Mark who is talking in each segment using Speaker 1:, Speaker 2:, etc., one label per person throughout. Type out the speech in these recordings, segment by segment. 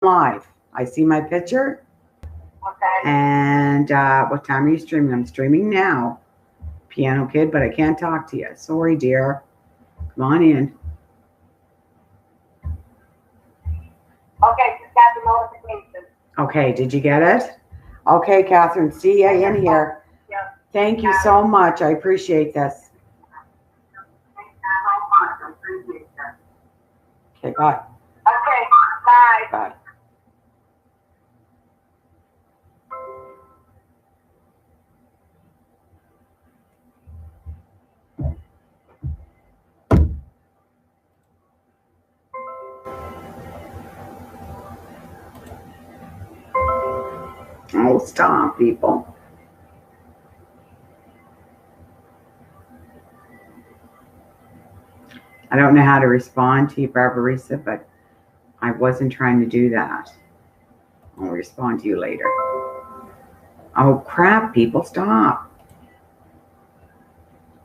Speaker 1: live. I see my picture.
Speaker 2: Okay.
Speaker 1: And what time are you streaming? I'm streaming now, Piano Kid, but I can't talk to you. Sorry, dear. Come on in.
Speaker 2: Okay, just got the notification.
Speaker 1: Okay, did you get it? Okay, Catherine, see you in here.
Speaker 2: Yeah.
Speaker 1: Thank you so much. I appreciate this.
Speaker 2: Thank you so much. I appreciate that.
Speaker 1: Okay, bye.
Speaker 2: Okay, bye.
Speaker 1: Bye. Oh, stop, people. I don't know how to respond to you, Barbarisa, but I wasn't trying to do that. I'll respond to you later. Oh, crap, people, stop.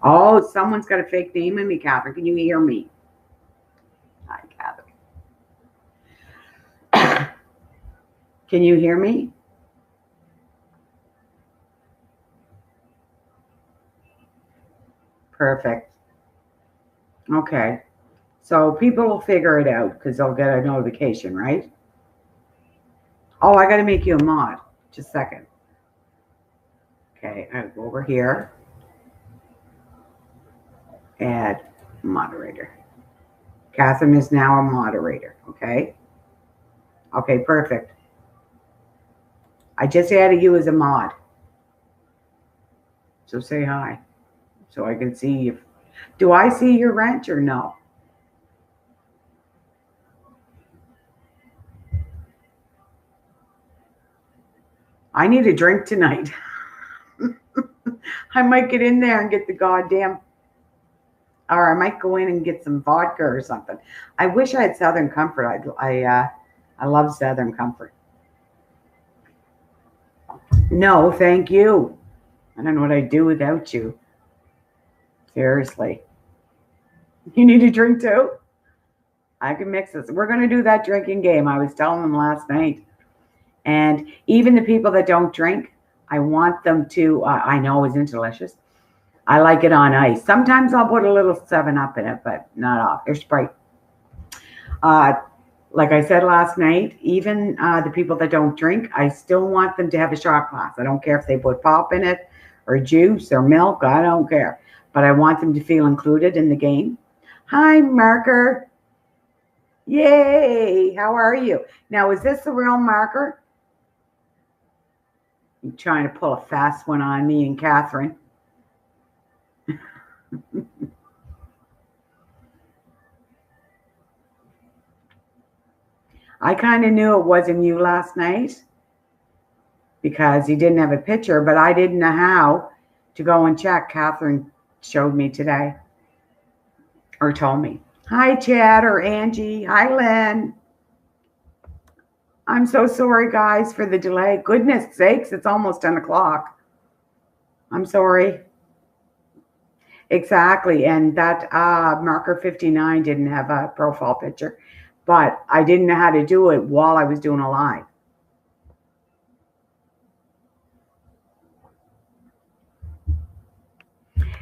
Speaker 1: Oh, someone's got a fake name in me, Catherine. Can you hear me? Hi, Catherine. Can you hear me? Perfect. Okay. So people will figure it out because they'll get a notification, right? Oh, I got to make you a mod. Just a second. Okay, I go over here. Add moderator. Catherine is now a moderator, okay? Okay, perfect. I just added you as a mod. So say hi. So I can see if, do I see your wrench or no? I need a drink tonight. I might get in there and get the goddamn, or I might go in and get some vodka or something. I wish I had Southern Comfort. I love Southern Comfort. No, thank you. I don't know what I'd do without you. Seriously. You need a drink too? I can mix this. We're going to do that drinking game. I was telling them last night. And even the people that don't drink, I want them to, I know, isn't it delicious? I like it on ice. Sometimes I'll put a little 7-Up in it, but not all. Or Sprite. Like I said last night, even the people that don't drink, I still want them to have a shot glass. I don't care if they put pop in it or juice or milk. I don't care. But I want them to feel included in the game. Hi, Marker. Yay. How are you? Now, is this the real Marker? I'm trying to pull a fast one on me and Catherine. I kind of knew it wasn't you last night because you didn't have a picture, but I didn't know how to go and check. Catherine showed me today or told me. Hi, Chad or Angie. Hi, Lynn. I'm so sorry, guys, for the delay. Goodness sakes, it's almost 10 o'clock. I'm sorry. Exactly. And that Marker 59 didn't have a profile picture, but I didn't know how to do it while I was doing a live.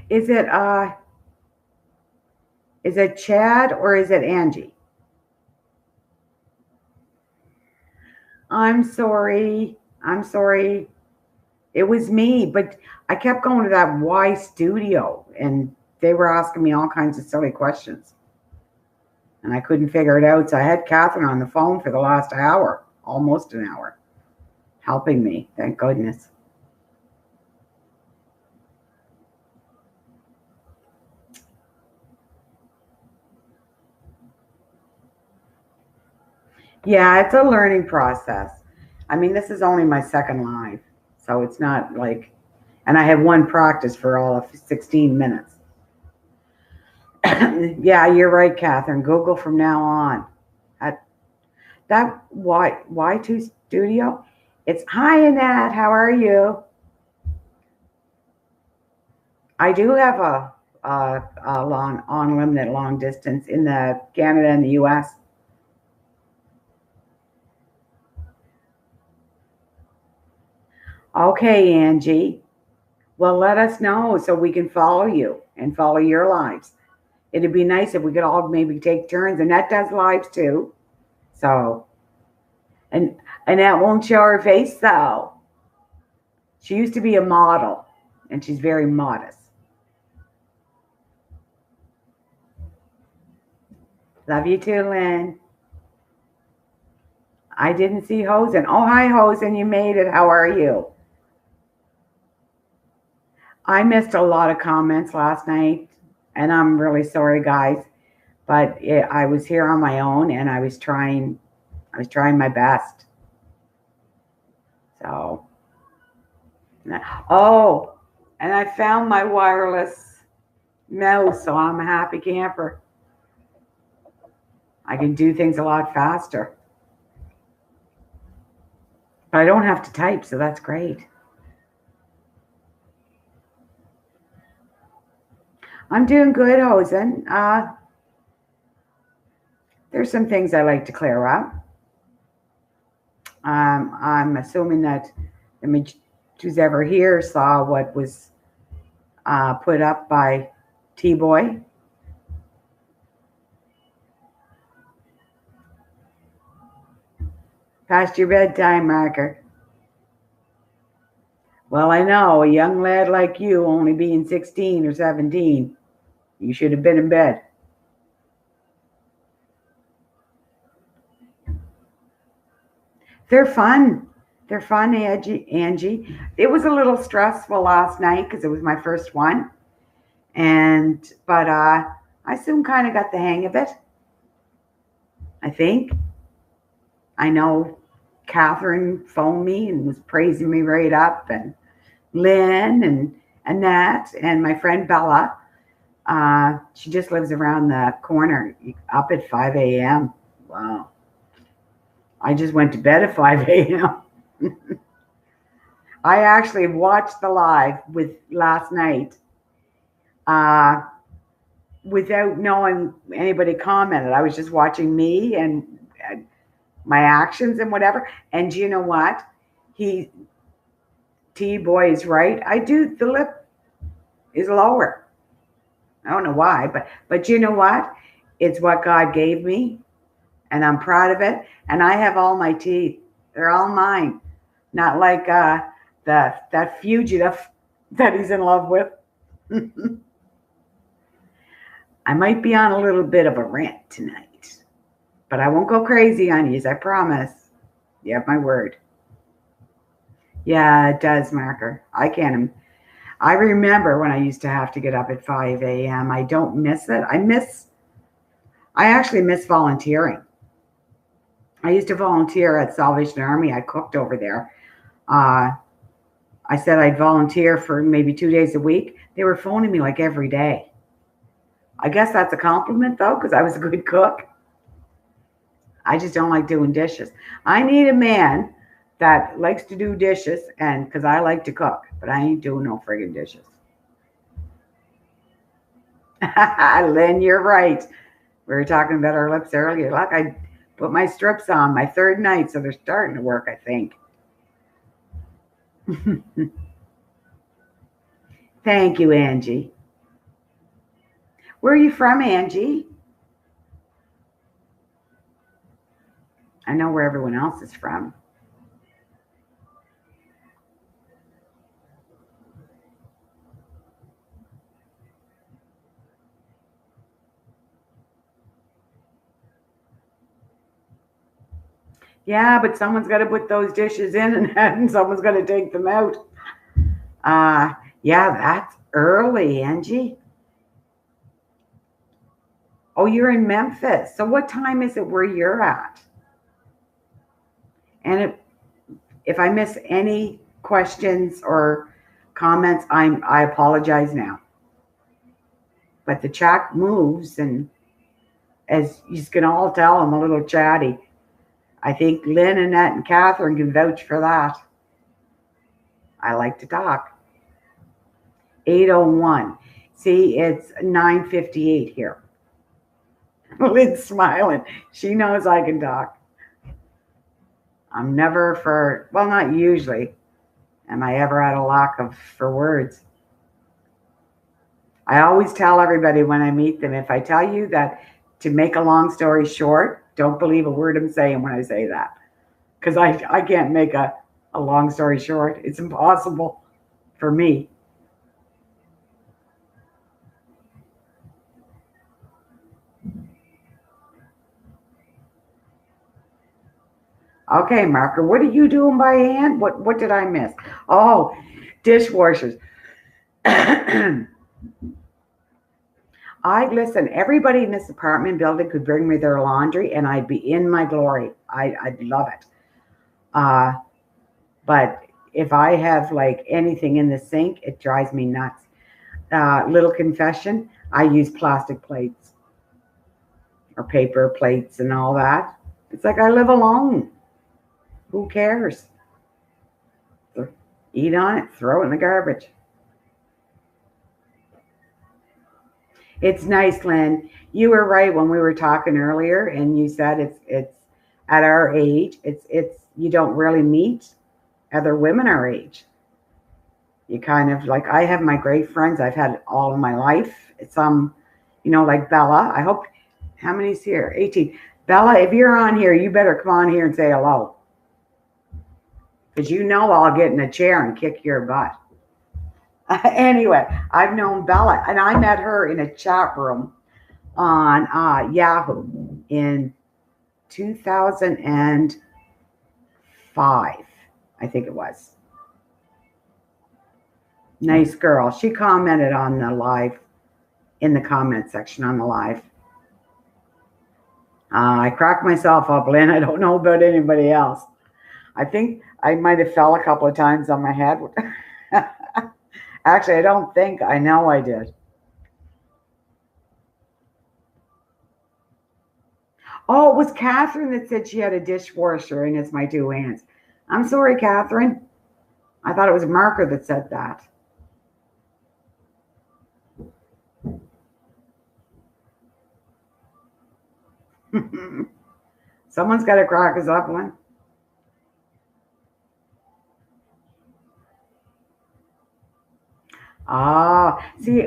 Speaker 1: Is it Chad or is it Angie? I'm sorry. I'm sorry. It was me, but I kept going to that Y studio and they were asking me all kinds of silly questions. And I couldn't figure it out. So I had Catherine on the phone for the last hour, almost an hour, helping me. Thank goodness. Yeah, it's a learning process. I mean, this is only my second live, so it's not like, and I had one practice for all of 16 minutes. Yeah, you're right, Catherine. Google from now on. That Y2 Studio. It's hi, Annette. How are you? I do have a long unlimited long distance in the Canada and the US. Okay, Angie. Well, let us know so we can follow you and follow your lives. It'd be nice if we could all maybe take turns. Annette does lives too. So, and Annette won't show her face though. She used to be a model and she's very modest. Love you too, Lynn. I didn't see Hosen. Oh, hi, Hosen. You made it. How are you? I missed a lot of comments last night, and I'm really sorry, guys. But I was here on my own, and I was trying. I was trying my best. So, oh, and I found my wireless mouse, so I'm a happy camper. I can do things a lot faster. But I don't have to type, so that's great. I'm doing good, Hosen. There's some things I like to clear up. I'm assuming that who's ever here saw what was put up by T-Boy. Past your bedtime marker. Well, I know, a young lad like you, only being 16 or 17, you should have been in bed. They're fun. They're fun, Angie. It was a little stressful last night because it was my first one. But I soon kind of got the hang of it. I think. I know Catherine phoned me and was praising me right up, and Lynn and Annette and my friend Bella. She just lives around the corner, up at 5 a.m. Wow. I just went to bed at 5 a.m. I actually watched the live with last night without knowing anybody commented. I was just watching me and my actions and whatever. And you know what? T-Boy is right. I do. The lip is lower. I don't know why, but you know what? It's what God gave me, and I'm proud of it. And I have all my teeth. They're all mine. Not like that fugitive that he's in love with. I might be on a little bit of a rant tonight, but I won't go crazy on you, I promise. You have my word. Yeah, it does, Marker. I remember when I used to have to get up at 5 a.m. I don't miss it. I actually miss volunteering. I used to volunteer at Salvation Army. I cooked over there. I said I'd volunteer for maybe 2 days a week. They were phoning me like every day. I guess that's a compliment though, because I was a good cook. I just don't like doing dishes. I need a man that likes to do dishes, and because I like to cook, but I ain't doing no friggin' dishes. Lynn, you're right. We were talking about our lips earlier. Look, I put my strips on my third night, so they're starting to work, I think. Thank you, Angie. Where are you from, Angie? I know where everyone else is from. Yeah, but someone's got to put those dishes in and someone's got to take them out. Yeah, that's early, Angie. Oh, you're in Memphis. So what time is it where you're at? And if I miss any questions or comments, I apologize now. But the chat moves, and as you can all tell, I'm a little chatty. I think Lynn, Annette, and Catherine can vouch for that. I like to talk. 8:01. See, it's 9:58 here. Lynn's smiling. She knows I can talk. I'm never well, not usually. Am I ever at a lack for words? I always tell everybody when I meet them, if I tell you that to make a long story short, don't believe a word I'm saying when I say that. Because I can't make a long story short. It's impossible for me. Okay, Marker, what are you doing by hand? What did I miss? Oh, dishwashers. Listen, everybody in this apartment building could bring me their laundry and I'd be in my glory. I'd love it. Uh, but if I have like anything in the sink, it drives me nuts. Little confession, I use plastic plates or paper plates and all that. It's like I live alone. Who cares? Eat on it, throw it in the garbage. It's nice, Lynn. You were right when we were talking earlier, and you said it's at our age. It's you don't really meet other women our age. You kind of like I have my great friends I've had all of my life. Some, like Bella. I hope how many's here? 18. Bella, if you're on here, you better come on here and say hello. Because I'll get in a chair and kick your butt. Anyway, I've known Bella, and I met her in a chat room on Yahoo in 2005, I think it was. Nice girl. She commented on the live, in the comment section on the live. I cracked myself up, Lynn. I don't know about anybody else. I think I might have fell a couple of times on my head. Actually, I don't think. I know I did. Oh, it was Catherine that said she had a dishwasher and it's my two hands. I'm sorry, Catherine. I thought it was Marker that said that. Someone's got to crack us up one. See,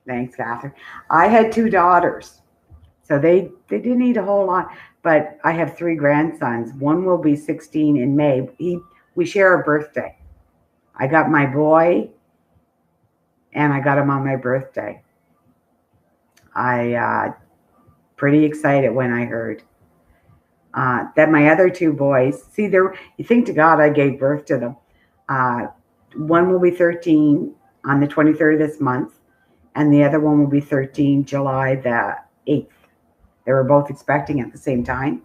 Speaker 1: thanks, Catherine. I had two daughters, so they didn't eat a whole lot, but I have three grandsons. One will be 16 in May. We share a birthday. I got my boy, and I got him on my birthday. I pretty excited when I heard that my other two boys, you think to God I gave birth to them. One will be 13 on the 23rd of this month, and the other one will be 13 July the 8th. They were both expecting at the same time.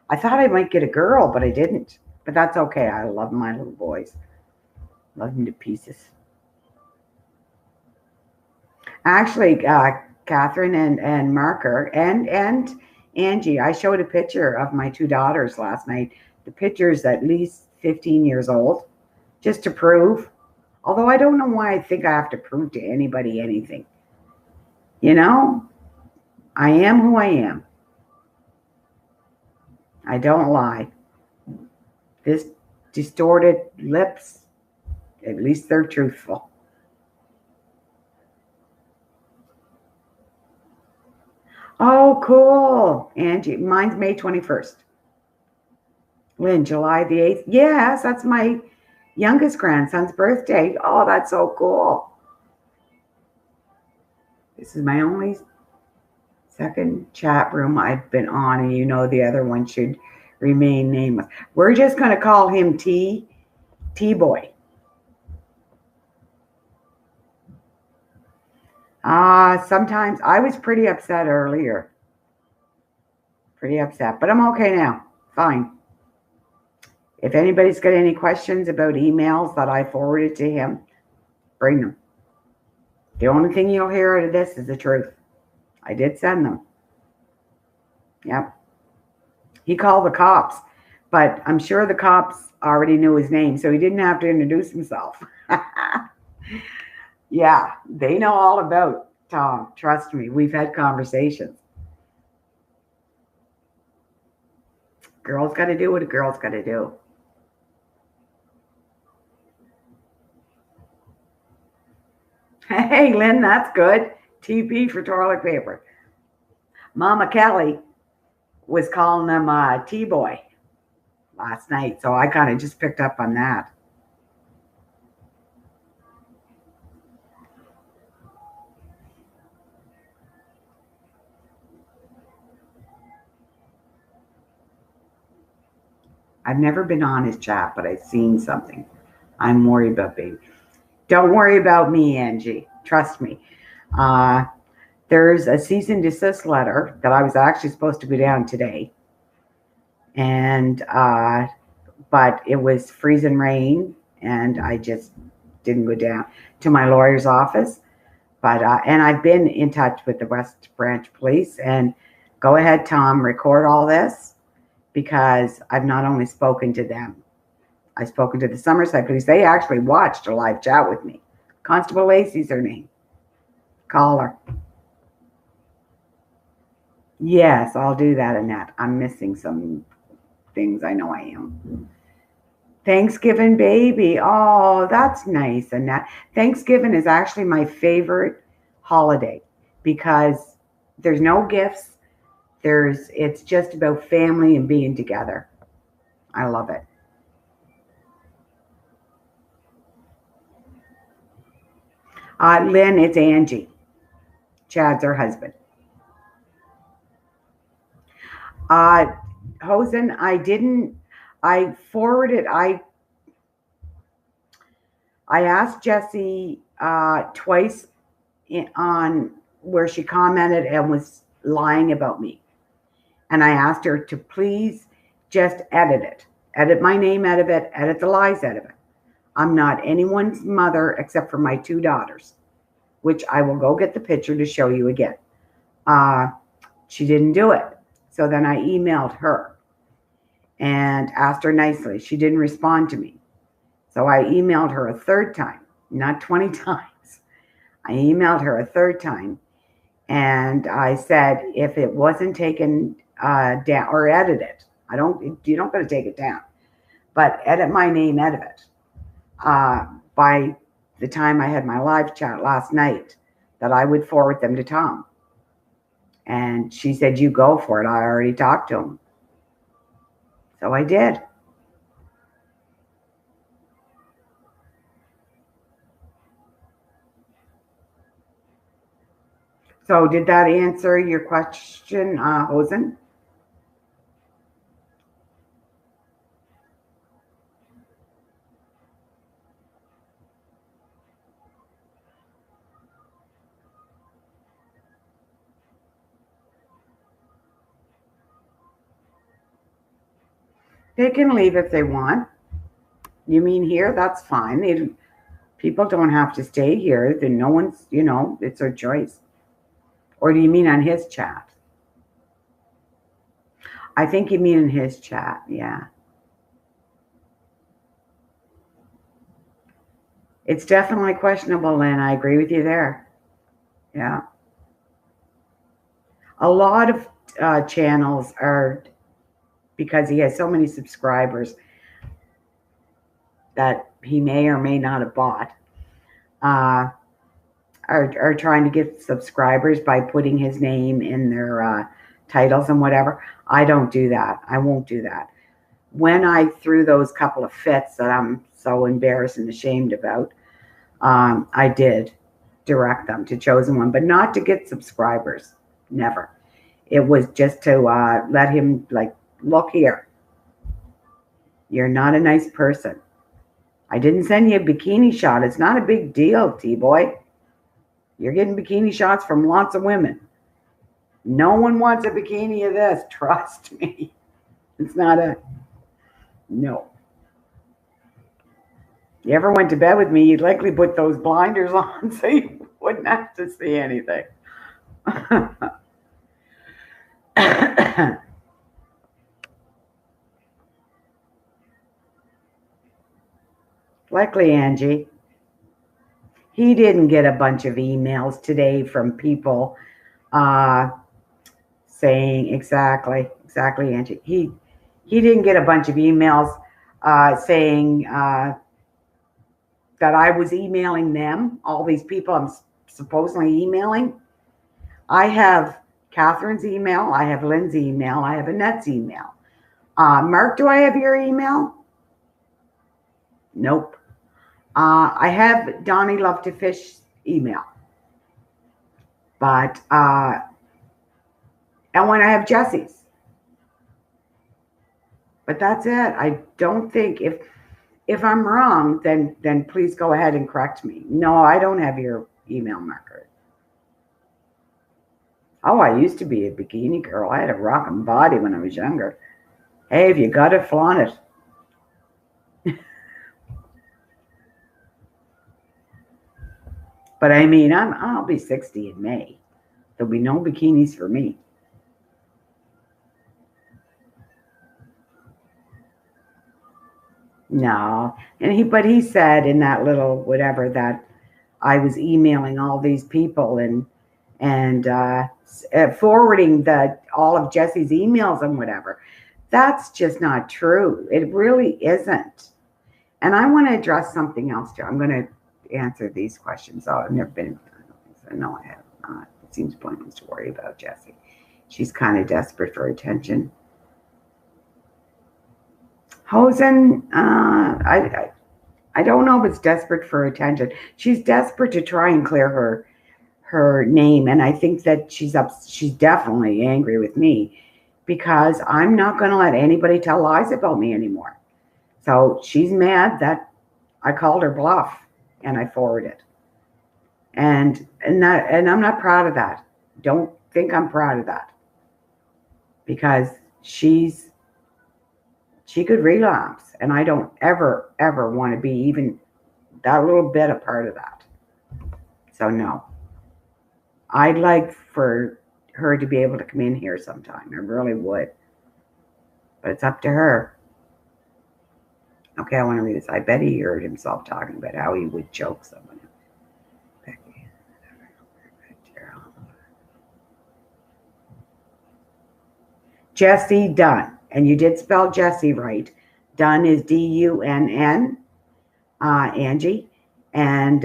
Speaker 1: I thought I might get a girl, but I didn't. But that's okay. I love my little boys. Love them to pieces. Actually, Catherine and Marker and Angie, I showed a picture of my two daughters last night. The picture's at least 15 years old, just to prove. Although I don't know why I think I have to prove to anybody anything. I am who I am. I don't lie. This distorted lips, at least they're truthful. Oh, cool. Angie, mine's May 21st. Lynn, July the 8th. Yes, that's my youngest grandson's birthday. Oh, that's so cool. This is my only second chat room I've been on, and the other one should remain nameless. We're just going to call him T-Boy. Sometimes I was pretty upset earlier. Pretty upset, but I'm okay now. Fine. If anybody's got any questions about emails that I forwarded to him, bring them. The only thing you'll hear out of this is the truth. I did send them. Yep. He called the cops, but I'm sure the cops already knew his name, so he didn't have to introduce himself. Yeah, they know all about Tom. Trust me, we've had conversations. Girl's got to do what a girl's got to do. Hey, Lynn, that's good. TP for toilet paper. Mama Kelly was calling them T-boy last night, so I kind of just picked up on that. I've never been on his chat, but I've seen something. I'm worried about baby. Don't worry about me, Angie. Trust me. There's a cease and desist letter that I was actually supposed to go down today. And, but it was freezing rain and I just didn't go down to my lawyer's office. But, and I've been in touch with the West Branch Police, and go ahead, Tom, record all this, because I've not only spoken to them, I've spoken to the Summerside Police. They actually watched a live chat with me. Constable Lacey's her name. Call her. Yes, I'll do that, Annette. I'm missing some things. I know I am. Thanksgiving baby. Oh, that's nice, Annette. Thanksgiving is actually my favorite holiday because there's no gifts. It's just about family and being together. I love it. Lynn, it's Angie. Chad's her husband. Hosen, I forwarded, I asked Jessie twice on where she commented and was lying about me. And I asked her to please just edit it. Edit my name out of it, edit the lies out of it. I'm not anyone's mother except for my 2 daughters, which I will go get the picture to show you again. She didn't do it. So then I emailed her and asked her nicely. She didn't respond to me. So I emailed her a 3rd time, not 20 times. I emailed her a 3rd time and I said, if it wasn't taken down or edit it, you don't got to take it down, but edit my name out of it. By the time I had my live chat last night, that I would forward them to Tom. And she said, you go for it. I already talked to him. So I did. So did that answer your question, Hosen? They can leave if they want. You mean here? That's fine. People don't have to stay here. Then no one's, it's their choice. Or do you mean on his chat? I think you mean in his chat, yeah. It's definitely questionable, Lynn. I agree with you there. Yeah. A lot of channels are, because he has so many subscribers that he may or may not have bought, are trying to get subscribers by putting his name in their titles and whatever. I don't do that. I won't do that. When I threw those couple of fits that I'm so embarrassed and ashamed about, I did direct them to Chosen One, but not to get subscribers. Never. It was just to let him, like, look here. You're not a nice person. I didn't send you a bikini shot. It's not a big deal, T-boy. You're getting bikini shots from lots of women. No one wants a bikini of this. Trust me. It's not no. You ever went to bed with me, you'd likely put those blinders on so you wouldn't have to see anything. Likely, Angie. He didn't get a bunch of emails today from people saying exactly, Angie. He didn't get a bunch of emails saying that I was emailing them, all these people I'm supposedly emailing. I have Catherine's email. I have Lynn's email. I have Annette's email. Mark, do I have your email? Nope. I have Donnie Love to Fish email. But, and when I have Jesse's. But that's it. I don't think if I'm wrong, then please go ahead and correct me. No, I don't have your email, Margaret. Oh, I used to be a bikini girl. I had a rockin' body when I was younger. Hey, if you got it, flaunt it. But I mean, I'll be 60 in May. There'll be no bikinis for me. No, but he said in that little whatever that I was emailing all these people and forwarding all of Jesse's emails and whatever. That's just not true. It really isn't. And I want to address something else too. I'm going to answer these questions. Oh, I've never been. No, I have not. It seems pointless to worry about Jessie. She's kind of desperate for attention. Hosen, I don't know if it's desperate for attention. She's desperate to try and clear her name, and I think that she's definitely angry with me because I'm not going to let anybody tell lies about me anymore. So she's mad that I called her bluff and I forwarded. And I'm not proud of that. Don't think I'm proud of that. Because she could relapse, and I don't ever want to be even that little bit a part of that. So no. I'd like for her to be able to come in here sometime. I really would. But it's up to her. Okay, I want to read this. I bet he heard himself talking about how he would choke someone. Jessie Dunn. And you did spell Jessie right. Dunn is D-U-N-N. Angie. And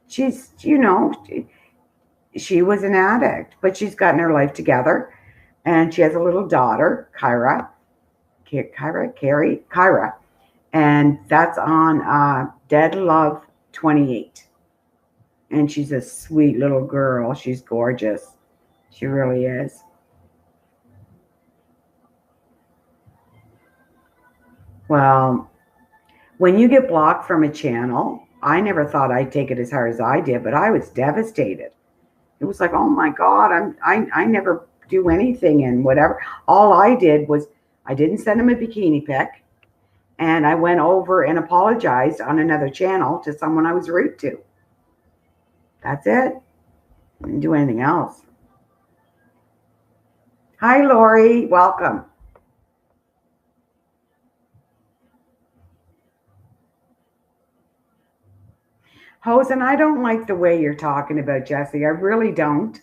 Speaker 1: she's, she was an addict, but she's gotten her life together. And she has a little daughter, Kyra. And that's on Dead Love 28. And she's a sweet little girl. She's gorgeous. She really is. Well, when you get blocked from a channel, I never thought I'd take it as hard as I did, but I was devastated. It was like, oh my God, I never do anything and whatever. All I did was I didn't send him a bikini pic, and I went over and apologized on another channel to someone I was rude to. That's it. I didn't do anything else. Hi, Lori. Welcome. Hosen, I don't like the way you're talking about Jessie. I really don't.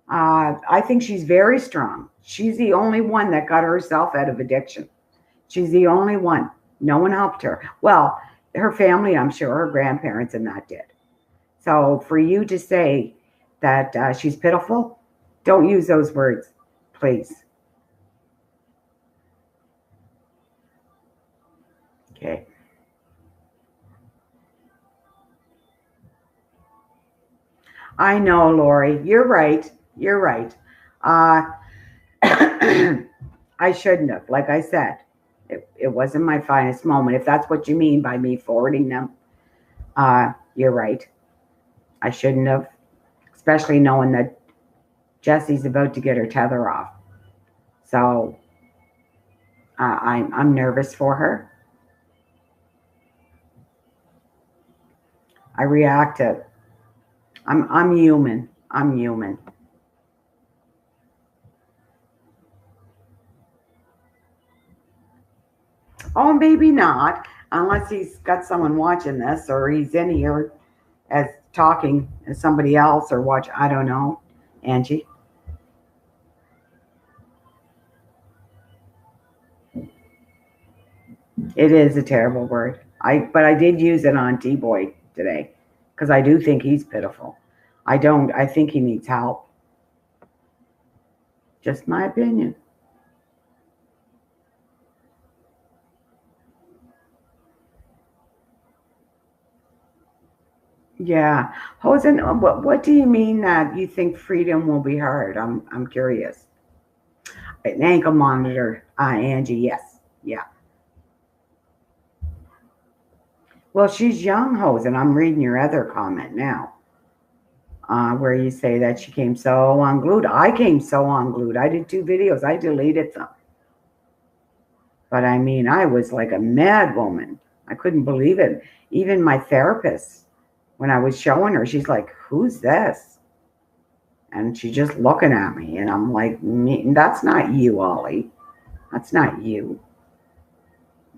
Speaker 1: I think she's very strong. She's the only one that got herself out of addiction. She's the only one. No one helped her. Well, her family, I'm sure, her grandparents and that did. So for you to say that she's pitiful, don't use those words, please. Okay. I know, Lori. You're right. You're right. I shouldn't have. Like I said, it wasn't my finest moment. If that's what you mean by me forwarding them, you're right. I shouldn't have, especially knowing that Jessie's about to get her tether off. So I'm nervous for her. I reacted. I'm human. I'm human. Oh, maybe not, unless he's got someone watching this, or he's in here as talking as somebody else, or watch. I don't know, Angie. It is a terrible word. But I did use it on T-Boy today. because I do think he's pitiful. I think he needs help. Just my opinion. Yeah. Hosen, what do you mean that you think freedom will be hard? I'm curious. An ankle monitor, Angie, yes. Yeah. Well, she's young, Hosen. I'm reading your other comment now, where you say that she came so unglued. I came so unglued. I did 2 videos. I deleted them. But I mean, I was like a mad woman. I couldn't believe it. Even my therapist, when I was showing her, she's like, "Who's this?" And she's just looking at me. And I'm like, "That's not you, Ollie. That's not you.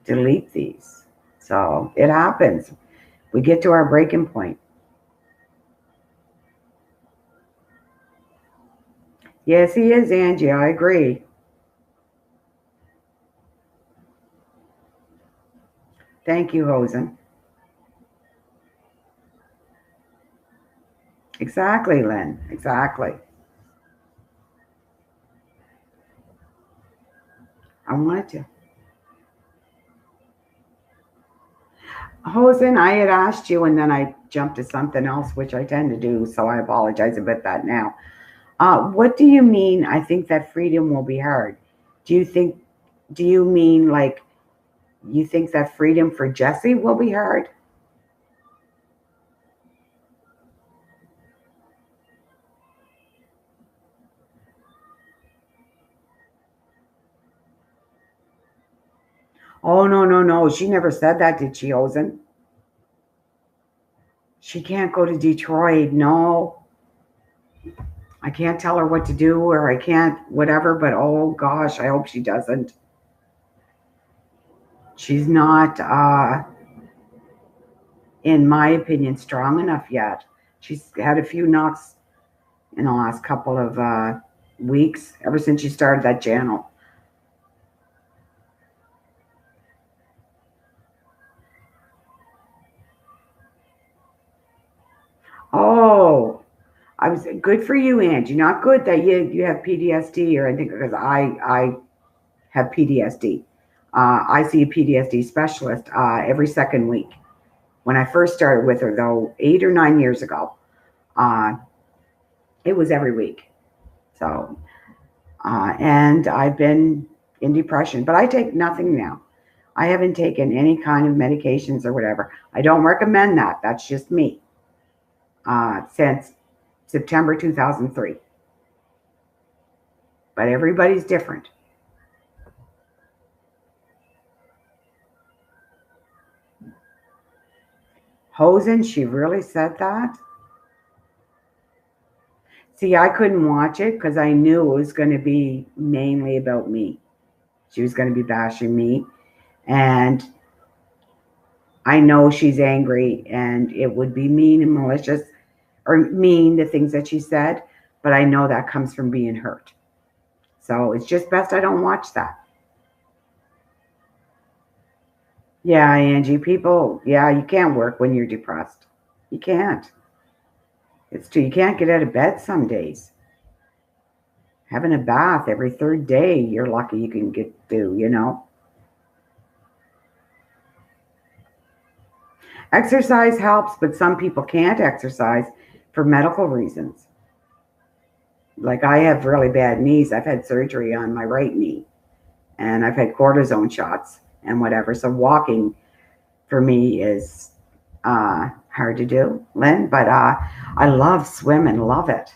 Speaker 1: Delete these." So it happens. We get to our breaking point. Yes, he is, Angie. I agree. Thank you, Hosen. Exactly, Lynn. Exactly. I wanted to. Hosen, I had asked you and then I jumped to something else, which I tend to do. So I apologize about that now. What do you mean? I think that freedom will be hard. Do you mean like you think that freedom for Jesse will be hard? Oh, no, no, no. She never said that, did she, Hosen? She can't go to Detroit. No, I can't tell her what to do or I can't whatever, but oh gosh, I hope she doesn't. She's not, in my opinion, strong enough yet. She's had a few knocks in the last couple of weeks, ever since she started that channel. Oh, I was good for you, Angie. Not good that you have PTSD or anything because I have PTSD. I see a PTSD specialist every second week. When I first started with her, though, 8 or 9 years ago, uh, it was every week. So, and I've been in depression, but I take nothing now. I haven't taken any kind of medications or whatever. I don't recommend that. That's just me. Since September 2003. But everybody's different. Hosen, she really said that? See, I couldn't watch it because I knew it was going to be mainly about me. She was going to be bashing me. And I know she's angry and it would be mean and malicious or mean the things that she said, but I know that comes from being hurt. So it's just best I don't watch that. Yeah, Angie, people, yeah, you can't work when you're depressed. You can't. It's true. You can't get out of bed some days. Having a bath every third day, you're lucky you can get to. Exercise helps, but some people can't exercise for medical reasons. Like I have really bad knees. I've had surgery on my right knee and I've had cortisone shots and whatever. So walking for me is hard to do, Lynn, but I love swimming, love it.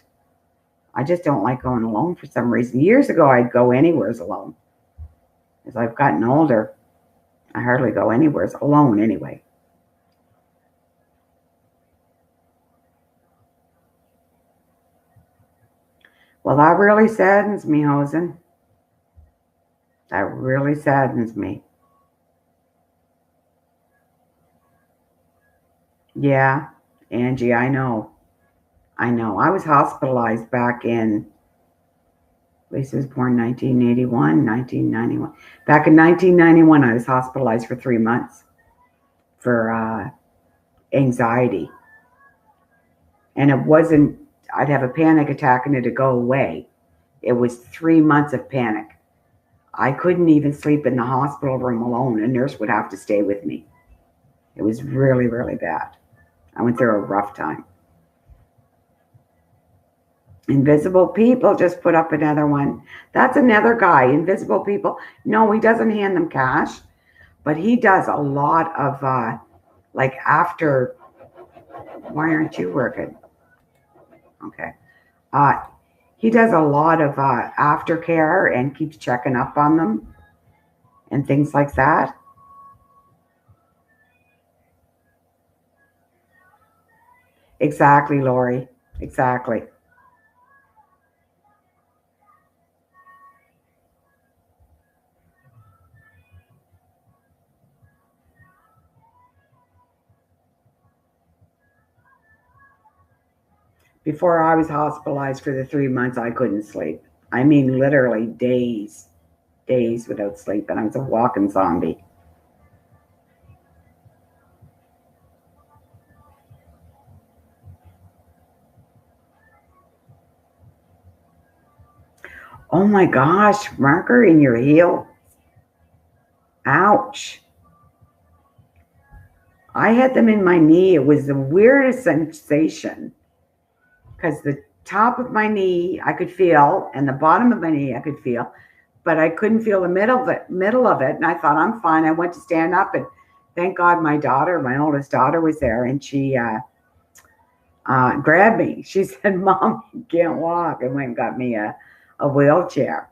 Speaker 1: I just don't like going alone for some reason. Years ago, I'd go anywheres alone. As I've gotten older, I hardly go anywheres alone anyway. Well, that really saddens me, Hosen. That really saddens me. Yeah, Angie, I know. I know. I was hospitalized back in, Lisa was born 1981, 1991. Back in 1991, I was hospitalized for 3 months for anxiety. And it wasn't, I'd have a panic attack and it'd go away. It was 3 months of panic. I couldn't even sleep in the hospital room alone. A nurse would have to stay with me. It was really, really bad. I went through a rough time. Invisible People just put up another one. That's another guy, Invisible People. No, he doesn't hand them cash, but he does a lot of like after. Why aren't you working? Okay. He does a lot of aftercare and keeps checking up on them and things like that. Exactly, Lori. Exactly. Before I was hospitalized for the 3 months, I couldn't sleep. I mean, literally days without sleep, and I was a walking zombie. Oh my gosh, marker in your heel. Ouch. I had them in my knee. It was the weirdest sensation because the top of my knee I could feel, and the bottom of my knee I could feel, but I couldn't feel the middle of it. And I thought, I'm fine. I went to stand up, and thank God my oldest daughter, was there, and she grabbed me. She said, "Mom, you can't walk," and went and got me a wheelchair.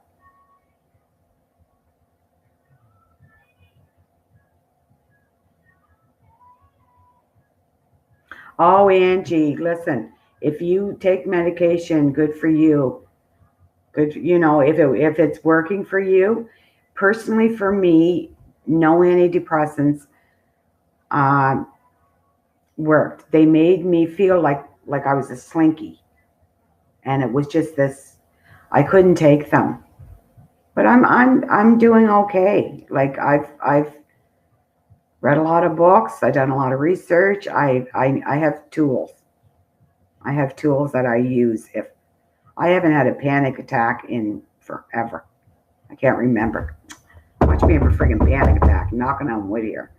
Speaker 1: Oh, Angie, listen, if you take medication, good for you. Good, if it's working for you. Personally, for me, no antidepressants uh, worked. They made me feel like I was a slinky, and it was just this. I couldn't take them, but I'm doing okay. Like I've read a lot of books. I've done a lot of research. I have tools. I have tools that I use if I haven't had a panic attack in forever. I can't remember. Watch me have a friggin' panic attack. Knocking on wood here.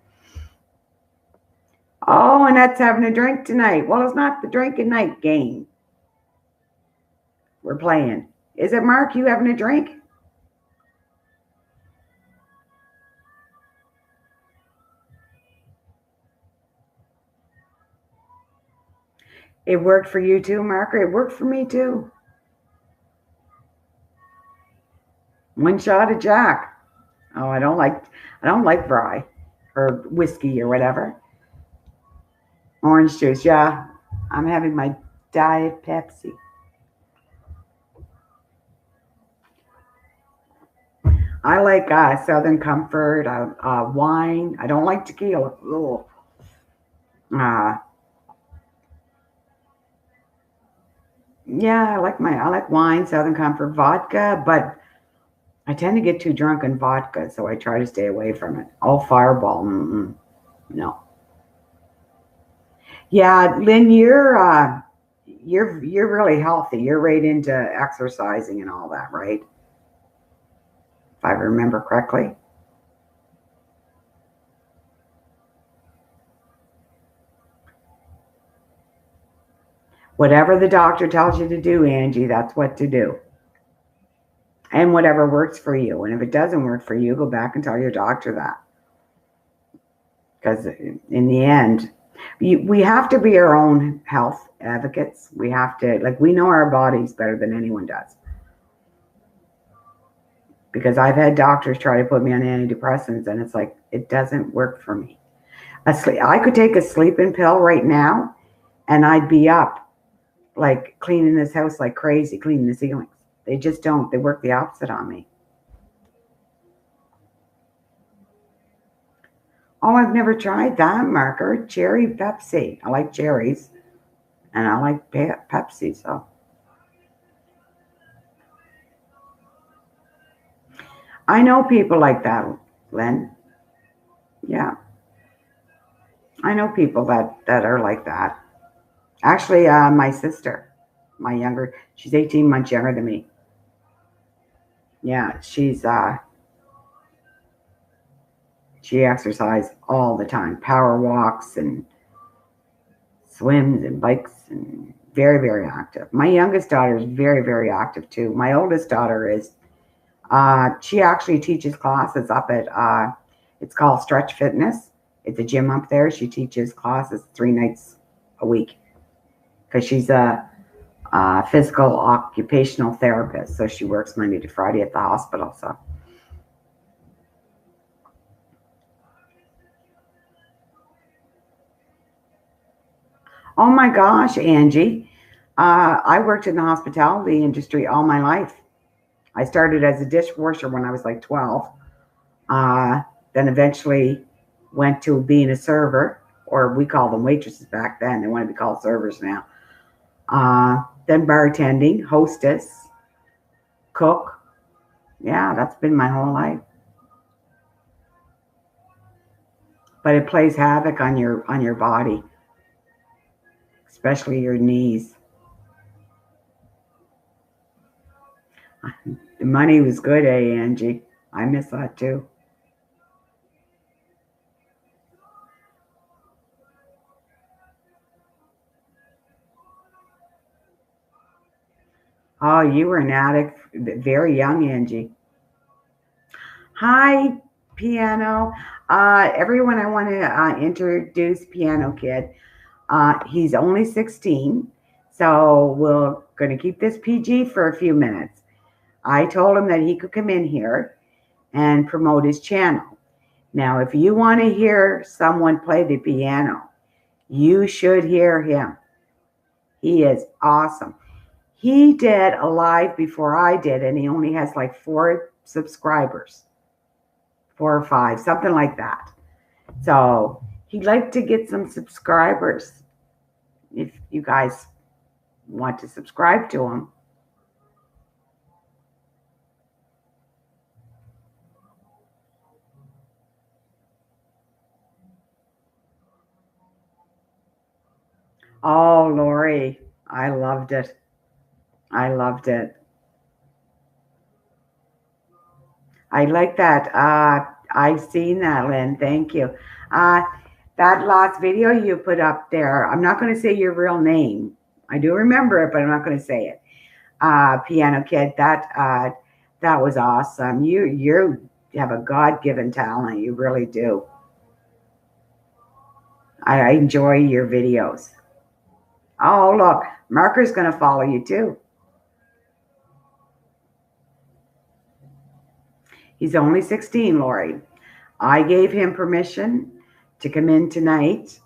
Speaker 1: Oh, Annette's having a drink tonight. Well, it's not the drinking night game we're playing. Is it, Mark? You having a drink? It worked for you too, Marker. It worked for me too. One shot of Jack. Oh, I don't like rye or whiskey or whatever. Orange juice, yeah. I'm having my Diet Pepsi. I like Southern Comfort, wine. I don't like tequila. Ugh. Uh, yeah, I like wine, Southern Comfort, vodka, but I tend to get too drunk on vodka, so I try to stay away from it. Oh, Fireball, no. Yeah, Lynn, you're really healthy. You're right into exercising and all that, right? If I remember correctly. Whatever the doctor tells you to do, Angie, that's what to do. And whatever works for you. And if it doesn't work for you, go back and tell your doctor that. Because in the end, we have to be our own health advocates. We have to, like, we know our bodies better than anyone does. Because I've had doctors try to put me on antidepressants, and it's like, it doesn't work for me. I could take a sleeping pill right now, and I'd be up, like, cleaning this house like crazy, cleaning the ceilings. They just don't. They work the opposite on me. Oh, I've never tried that, Marker. Cherry Pepsi. I like cherries, and I like Pepsi, so. I know people like that, Len. Yeah, I know people that are like that. Actually, my sister, she's 18 months younger than me. Yeah, she exercises all the time, power walks and swims and bikes, and very, very active. My youngest daughter is very, very active too. My oldest daughter is, she actually teaches classes up at, it's called Stretch Fitness. It's a gym up there. She teaches classes 3 nights a week because she's a physical occupational therapist. So she works Monday to Friday at the hospital. So. Oh my gosh, Angie. I worked in the hospitality industry all my life. I started as a dishwasher when I was like 12. Then eventually went to being a server, or we called them waitresses back then. They want to be called servers now. Then bartending, hostess, cook. Yeah, that's been my whole life. But it plays havoc on your body, especially your knees. The money was good, Angie? I miss that too. Oh, you were an addict very young, Angie. Hi, Piano. Everyone, I want to introduce Piano Kid. He's only 16, so we're going to keep this PG for a few minutes. I told him that he could come in here and promote his channel. Now, if you want to hear someone play the piano, you should hear him. He is awesome. He did a live before I did, and he only has like 4 subscribers, 4 or 5, something like that. So he'd like to get some subscribers. If you guys want to subscribe to him. Oh, Lori, I loved it. I loved it. I like that. I've seen that, Lynn. Thank you. Uh, that last video you put up there, I'm not going to say your real name. I do remember it, but I'm not going to say it. Piano Kid, that was awesome. You have a God-given talent. You really do. I enjoy your videos. Oh, look, Marker's going to follow you too. He's only 16, Lori. I gave him permission to come in tonight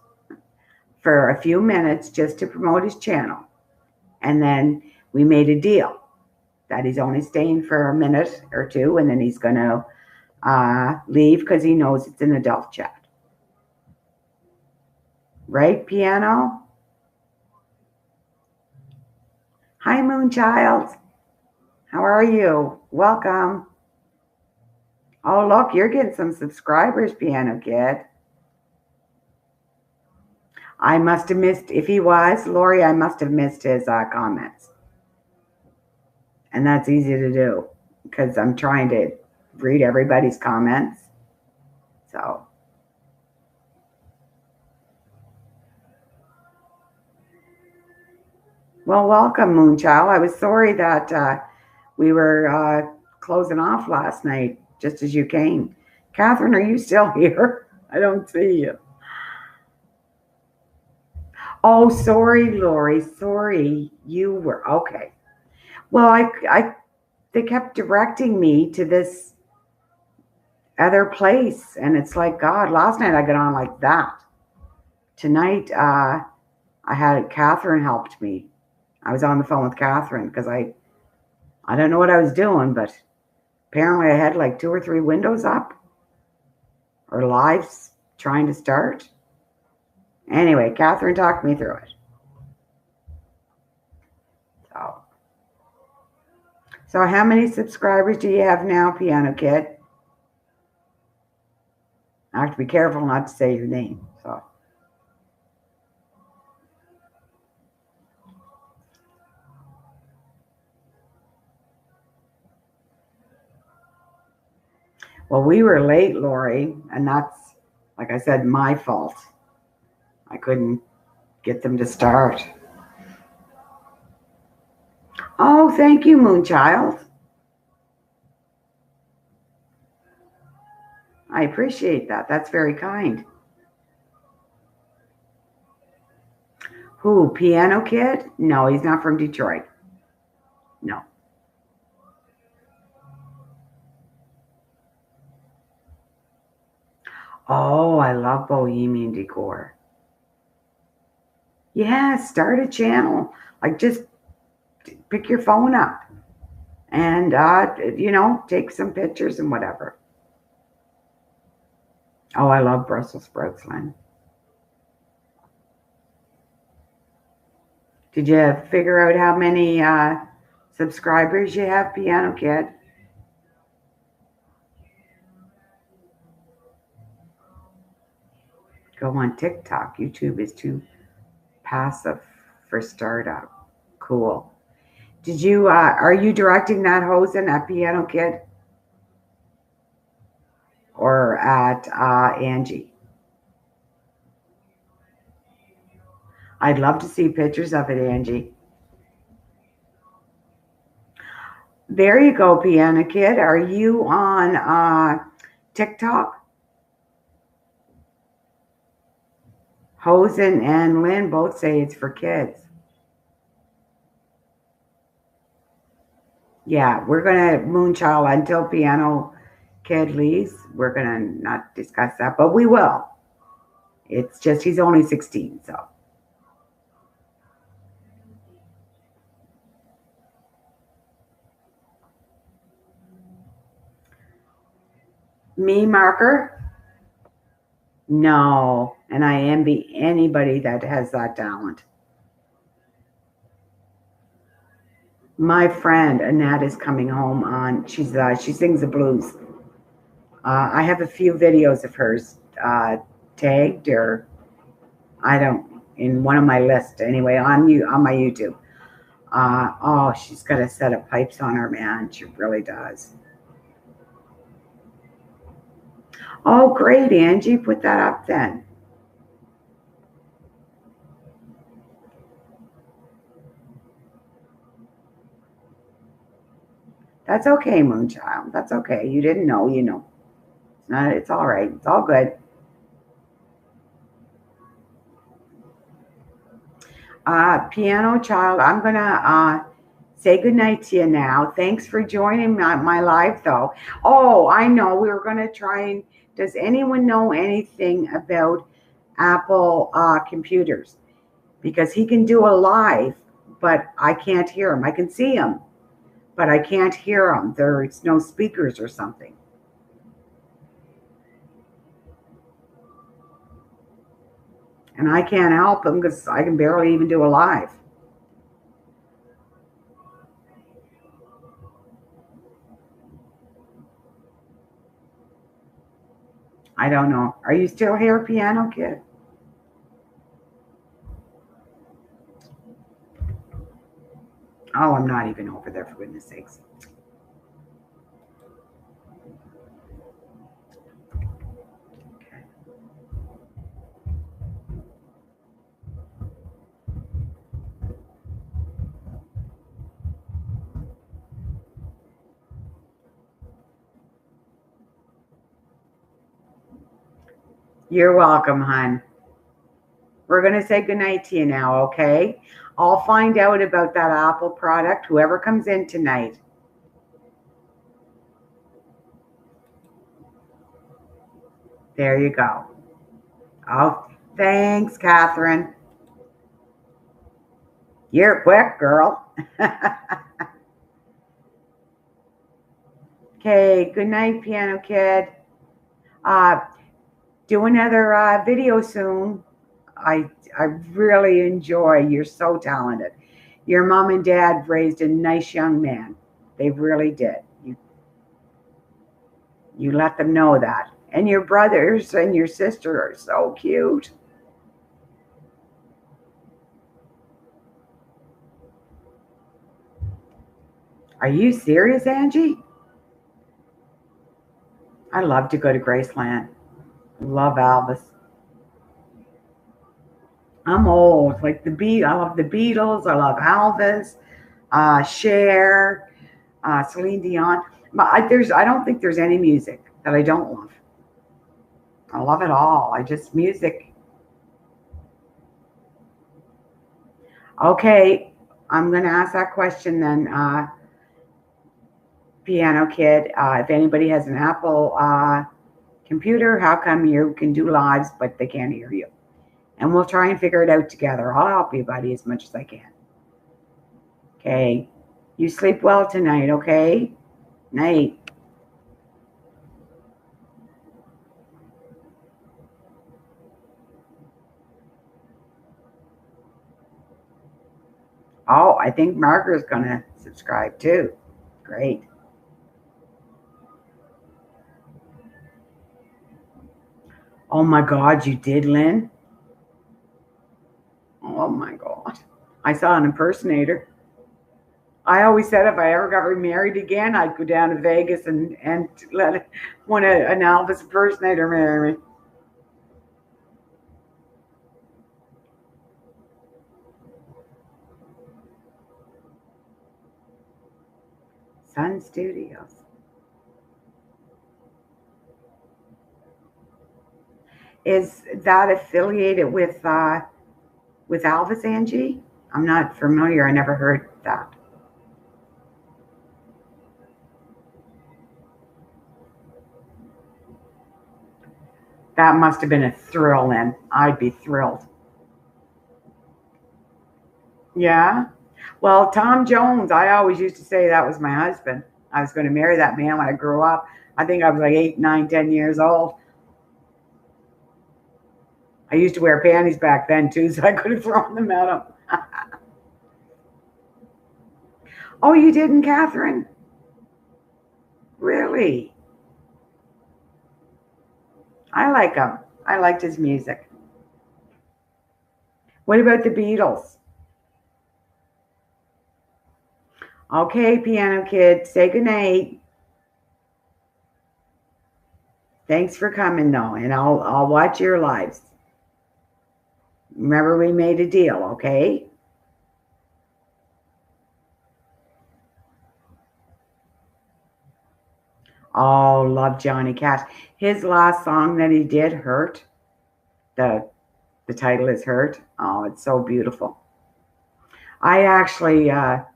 Speaker 1: for a few minutes just to promote his channel. And then we made a deal that he's only staying for a minute or two, and then he's going to leave because he knows it's an adult chat. Right, Piano? Hi, Moonchild. How are you? Welcome. Oh, look, you're getting some subscribers, Piano Kid. I must have missed, if he was, Lori, I must have missed his comments. And that's easy to do because I'm trying to read everybody's comments. So. Well, welcome, Moonchild. I was sorry that we were closing off last night just as you came. Catherine, are you still here? I don't see you. Oh, sorry, Lori. Sorry, you were okay. Well, they kept directing me to this other place, and it's like, God, last night I got on like that. Tonight, I had Catherine helped me. I was on the phone with Catherine because I don't know what I was doing, but apparently I had like 2 or 3 windows up or lives trying to start. Anyway, Catherine talked me through it. So how many subscribers do you have now, Piano Kid? I have to be careful not to say your name. So. Well, we were late, Lori, and that's, like I said, my fault. I couldn't get them to start. Oh, thank you, Moonchild. I appreciate that. That's very kind. Who, Piano Kid? No, he's not from Detroit. No. Oh, I love bohemian decor. Yeah, start a channel. Like just pick your phone up and take some pictures and whatever. Oh, I love Brussels sprouts, Lynn. Did you figure out how many subscribers you have, Piano Kid? Go on TikTok. YouTube is too passive for startup. Cool. Are you directing that Hosen at Piano Kid? Or at Angie? I'd love to see pictures of it, Angie. There you go, Piano Kid. Are you on TikTok? Hosen and Lynn both say it's for kids. Yeah, we're going to Moonchild until Piano Kid leaves. We're going to not discuss that, but we will. It's just he's only 16, so. Me, Marker? No, and I envy anybody that has that talent. My friend Annette is coming home on. She sings the blues. I have a few videos of hers tagged, or I don't, in one of my lists anyway, on my YouTube. Oh, she's got a set of pipes on her, man. She really does. Oh, great, Angie. Put that up then. That's okay, Moonchild. That's okay. You didn't know, you know. It's all right. It's all good. Piano Child, I'm going to say goodnight to you now. Thanks for joining my live, though. Oh, I know. We were going to try and, does anyone know anything about Apple computers? Because he can do a live, but I can't hear him. I can see him, but I can't hear him. There's no speakers or something. And I can't help him because I can barely even do a live. I don't know. Are you still here, Piano Kid? Oh, I'm not even over there, for goodness sakes. Okay. You're welcome, hon. We're going to say goodnight to you now, okay? I'll find out about that Apple product, whoever comes in tonight. There you go. Oh, thanks, Catherine. You're quick, girl. Okay, good night, Piano Kid. Do another video soon. I really enjoy. You're so talented. Your mom and dad raised a nice young man. They really did. You let them know that. And your brothers and your sister are so cute. Are you serious, Angie? I love to go to Graceland. Love Elvis. I'm old. Like I love the Beatles. I love Elvis, Cher, Celine Dion. But I don't think there's any music that I don't love. I love it all. Music. Okay, I'm gonna ask that question then, Piano Kid. If anybody has an Apple computer, how come you can do lives but they can't hear you? And we'll try and figure it out together. I'll help you, buddy, as much as I can. Okay. You sleep well tonight, okay? Night. Oh, I think Margaret's going to subscribe too. Great. Oh my God, you did, Lynn? Oh my God. I saw an impersonator. I always said if I ever got remarried again, I'd go down to Vegas and let an Elvis impersonator marry me. Sun Studios. Is that affiliated with Elvis, Angie? I'm not familiar. I never heard that. That must have been a thrill, then. I'd be thrilled. Yeah. Well, Tom Jones, I always used to say that was my husband. I was going to marry that man when I grew up. I think I was like 8, 9, 10 years old. I used to wear panties back then too, so I could have thrown them at him. Oh, you didn't, Catherine? Really? I like him. I liked his music. What about the Beatles? Okay, Piano Kid, say goodnight. Thanks for coming though, and I'll watch your lives. Remember we made a deal, okay? Oh, love Johnny Cash. His last song that he did, Hurt. The title is Hurt. Oh, it's so beautiful. I actually oh,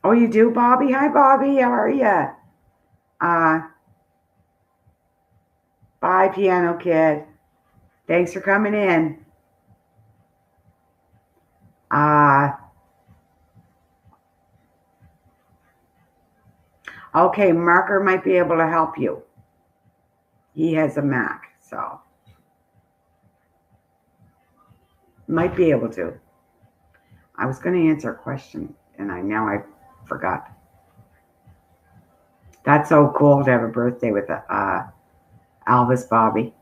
Speaker 1: you do, Bobby? Hi, Bobby. How are you? Bye, Piano Kid. Thanks for coming in. Okay, Marker might be able to help you. He has a Mac, so might be able to. I was going to answer a question, and now I forgot. That's so cool to have a birthday with Elvis, Bobby.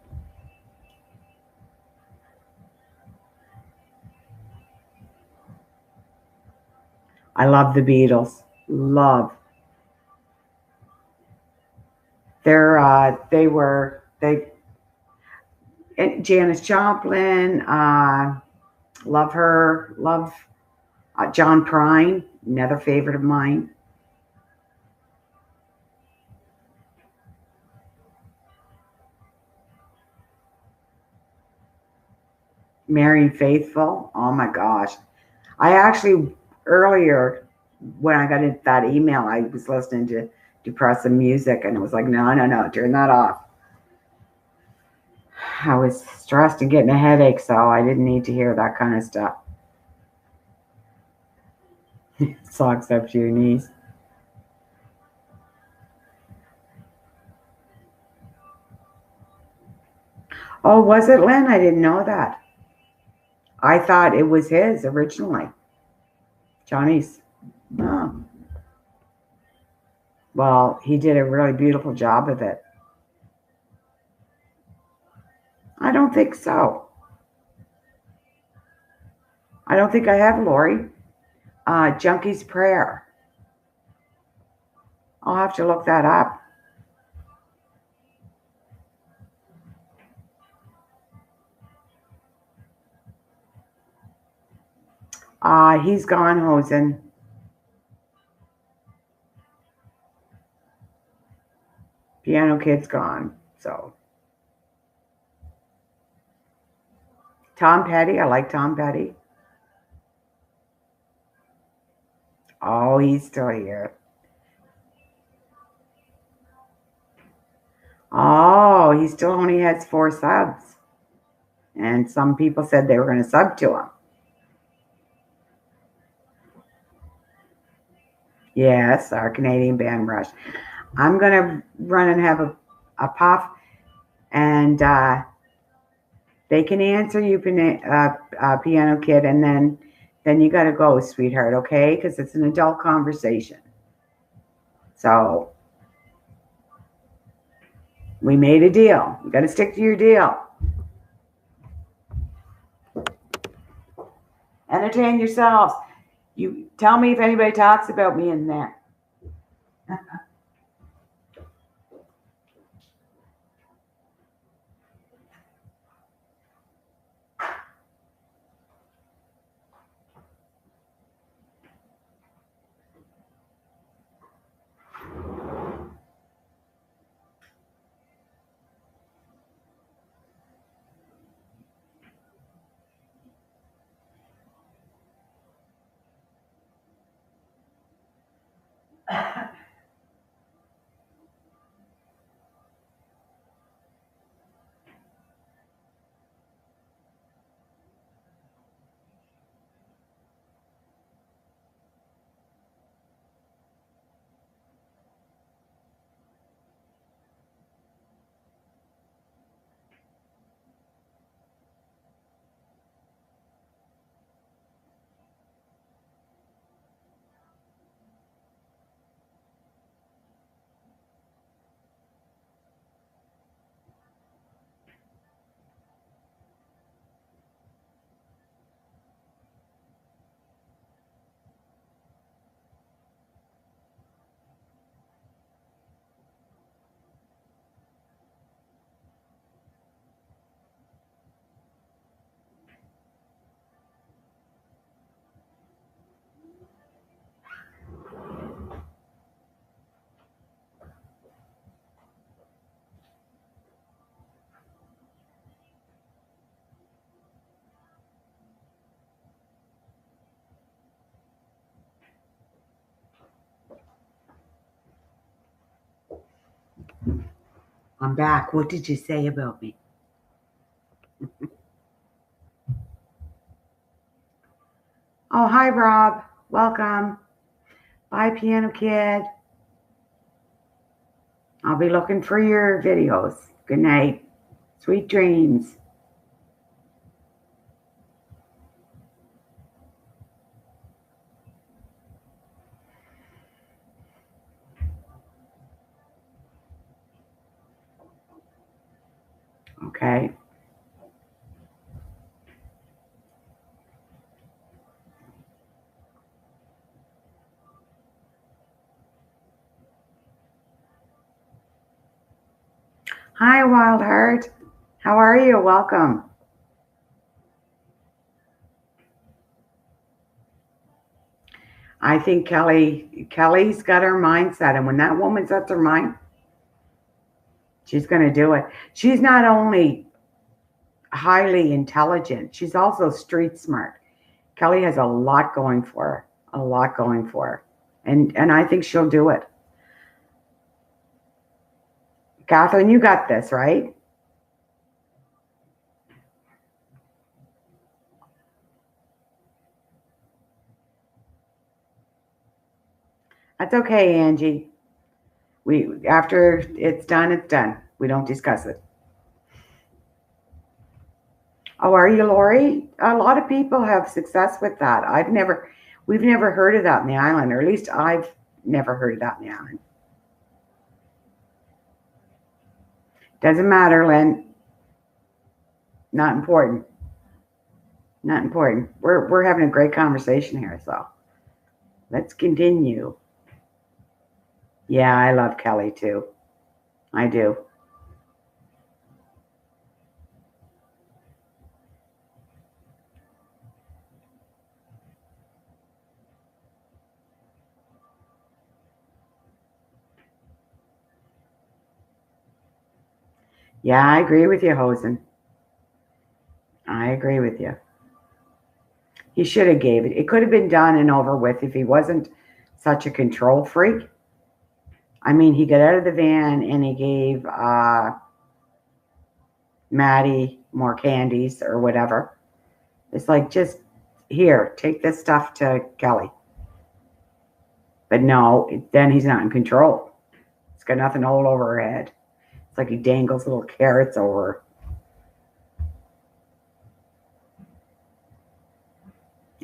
Speaker 1: I love the Beatles. Love. Janis Joplin, love her. Love John Prine, another favorite of mine. Marrying Faithful. Oh my gosh. I actually, earlier, when I got into that email, I was listening to depressive music, and it was like, no, turn that off. I was stressed and getting a headache, so I didn't need to hear that kind of stuff. Socks up to your knees. Oh, was it, Lynn? I didn't know that. I thought it was his originally. Johnny's. Oh. Well, he did a really beautiful job of it. I don't think so. I don't think I have, Lori. Junkie's Prayer. I'll have to look that up. He's gone, Hosen. Piano Kid's gone. So Tom Petty, I like Tom Petty. Oh, he's still here. Oh, he still only has 4 subs. And some people said they were going to sub to him. Yes, our Canadian band Rush. I'm going to run and have a puff, and they can answer you, Piano Kid, and then you got to go, sweetheart, okay? Because it's an adult conversation. So we made a deal. You got to stick to your deal. Entertain yourselves. You tell me if anybody talks about me in there. I'm back. What did you say about me? Oh, hi, Rob. Welcome. Bye, Piano Kid. I'll be looking for your videos. Good night. Sweet dreams. Okay. Hi, Wild Heart. How are you? Welcome. I think Kelly's got her mindset, and when that woman sets her mind, she's going to do it. She's not only highly intelligent, she's also street smart. Kelly has a lot going for her, a lot going for her, and I think she'll do it. Catherine, you got this, right? That's okay, Angie. After it's done, it's done. We don't discuss it. Oh, are you, Lori? A lot of people have success with that. We've never heard of that in the island, or at least I've never heard of that in the island. Doesn't matter, Len. Not important. Not important. We're having a great conversation here, so let's continue. Yeah, I love Kelly too. I do. Yeah, I agree with you, Hosen. I agree with you. He should have gave it. It could have been done and over with if he wasn't such a control freak. I mean, he got out of the van and he gave Maddie more candies or whatever. It's like, just here, take this stuff to Kelly. But no, then he's not in control. He's got nothing to hold over her head. It's like he dangles little carrots over her.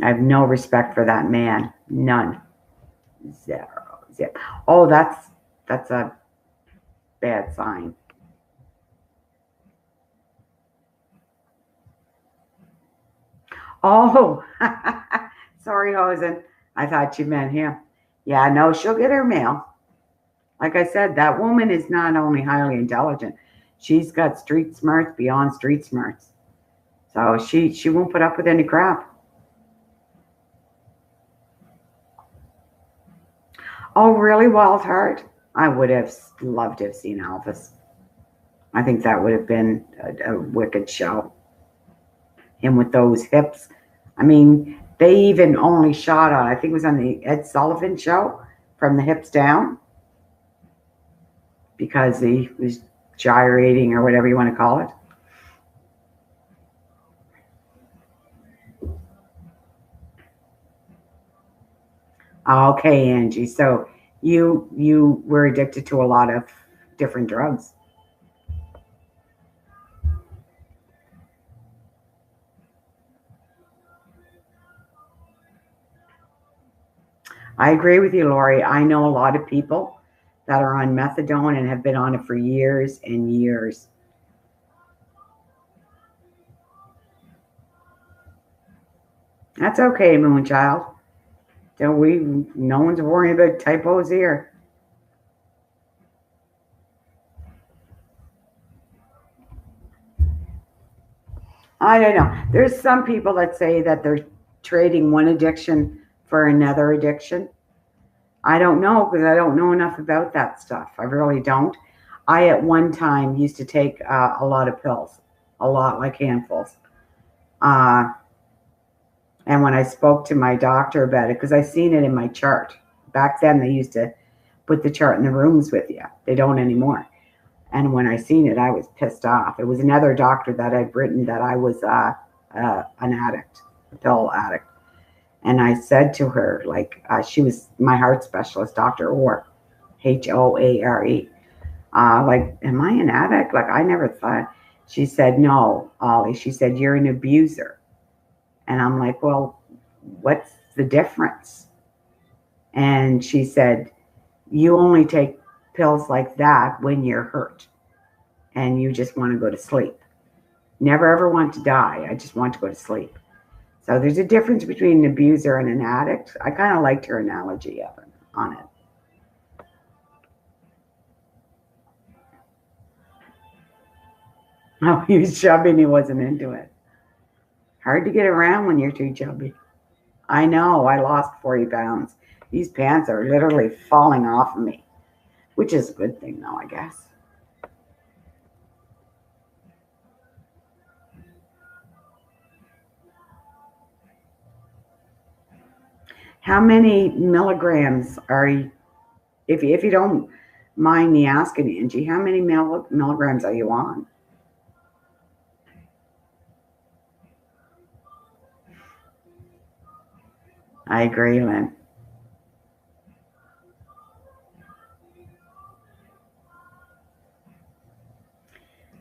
Speaker 1: I have no respect for that man. None. Zero. Zip. Oh, that's a bad sign. Oh, sorry, Hosen. I thought you meant him. Yeah, no, she'll get her mail. Like I said, that woman is not only highly intelligent, she's got street smarts beyond street smarts. So she won't put up with any crap. Oh, really, Wild Heart? I would have loved to have seen Elvis. I think that would have been a wicked show. Him with those hips. I mean, they even only shot on, I think it was on the Ed Sullivan show, from the hips down, because he was gyrating or whatever you want to call it. Okay, Angie. So you were addicted to a lot of different drugs. I agree with you, Lori. I know a lot of people that are on methadone and have been on it for years and years. That's okay, Moonchild. Don't we? No one's worrying about typos here. I don't know. There's some people that say that they're trading one addiction for another addiction. I don't know because I don't know enough about that stuff. I really don't. I, at one time, used to take a lot of pills, a lot, like handfuls. Uh, and when I spoke to my doctor about it, because I seen it in my chart. Back then, they used to put the chart in the rooms with you. They don't anymore. And when I seen it, I was pissed off. It was another doctor that had written that I was an addict, a pill addict. And I said to her, like, she was my heart specialist, Dr. Orr, Hoare. Like, am I an addict? Like, I never thought. She said, no, Ollie. She said, you're an abuser. And I'm like, well, what's the difference? And she said, you only take pills like that when you're hurt and you just want to go to sleep. Never ever want to die. I just want to go to sleep. So there's a difference between an abuser and an addict. I kind of liked her analogy of it, on it. Oh, he was chubby and he wasn't into it. Hard to get around when you're too chubby. I know, I lost 40 pounds. These pants are literally falling off of me, which is a good thing, though, I guess. How many milligrams are you, if you don't mind me asking, Angie, how many milligrams are you on? I agree, Lynn.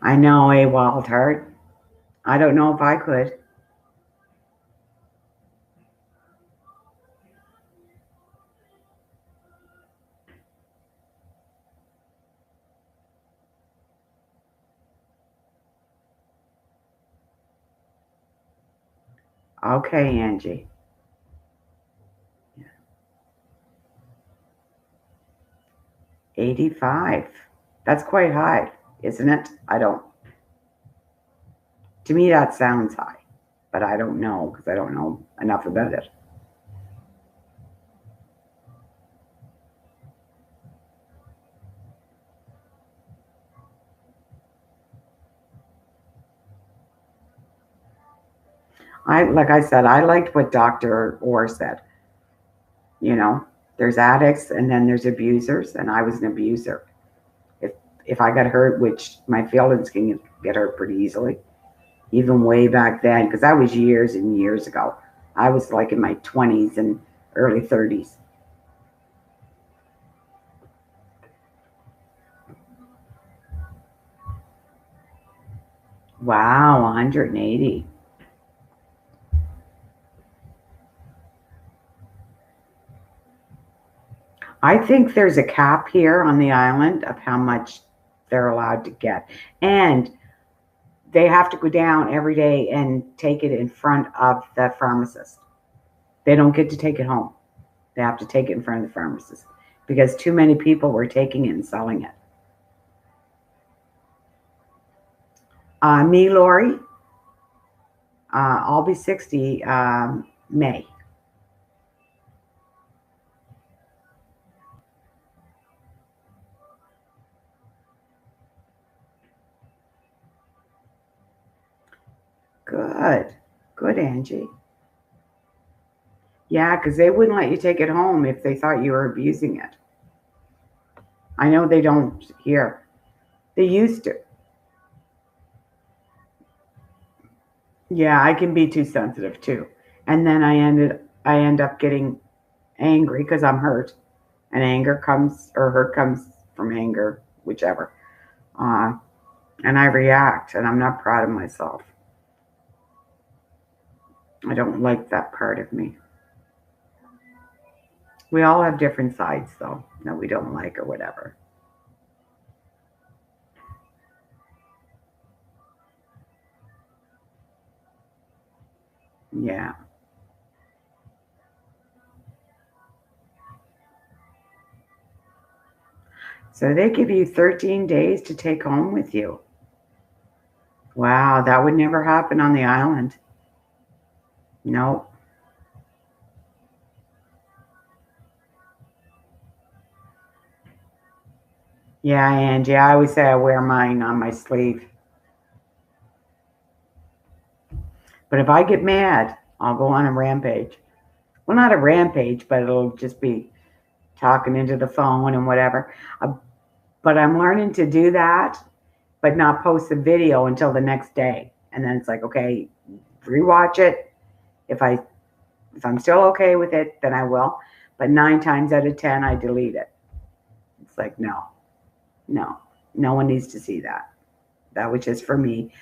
Speaker 1: I know, a wild heart. I don't know if I could. Okay, Angie. 85. That's quite high, isn't it? I don't, to me, that sounds high, but I don't know because I don't know enough about it. Like I said, I liked what Dr. Orr said. You know, there's addicts and then there's abusers, and I was an abuser. If if I got hurt, which my feelings can get hurt pretty easily, even way back then, because that was years and years ago. I was like in my 20s and early 30s. Wow, 180. I think there's a cap here on the island of how much they're allowed to get. And they have to go down every day and take it in front of the pharmacist. They don't get to take it home. They have to take it in front of the pharmacist because too many people were taking it and selling it. Me, Lori, I'll be 60 May. Good. Good, Angie. Yeah, because they wouldn't let you take it home if they thought you were abusing it. I know they don't here. They used to. Yeah, I can be too sensitive too. And then I end up getting angry because I'm hurt. And anger comes or hurt comes from anger, whichever. Uh, and I react and I'm not proud of myself. I don't like that part of me. We all have different sides though that we don't like or whatever. Yeah. So they give you 13 days to take home with you. Wow, that would never happen on the island. No. Yeah, Angie, I always say I wear mine on my sleeve. But if I get mad, I'll go on a rampage. Well, not a rampage, but it'll just be talking into the phone and whatever. Uh, but I'm learning to do that, but not post the video until the next day. And then it's like, okay, rewatch it. If I if I'm still okay with it, then I will. But 9 times out of 10, I delete it. It's like, no, no, no one needs to see that. That was just for me.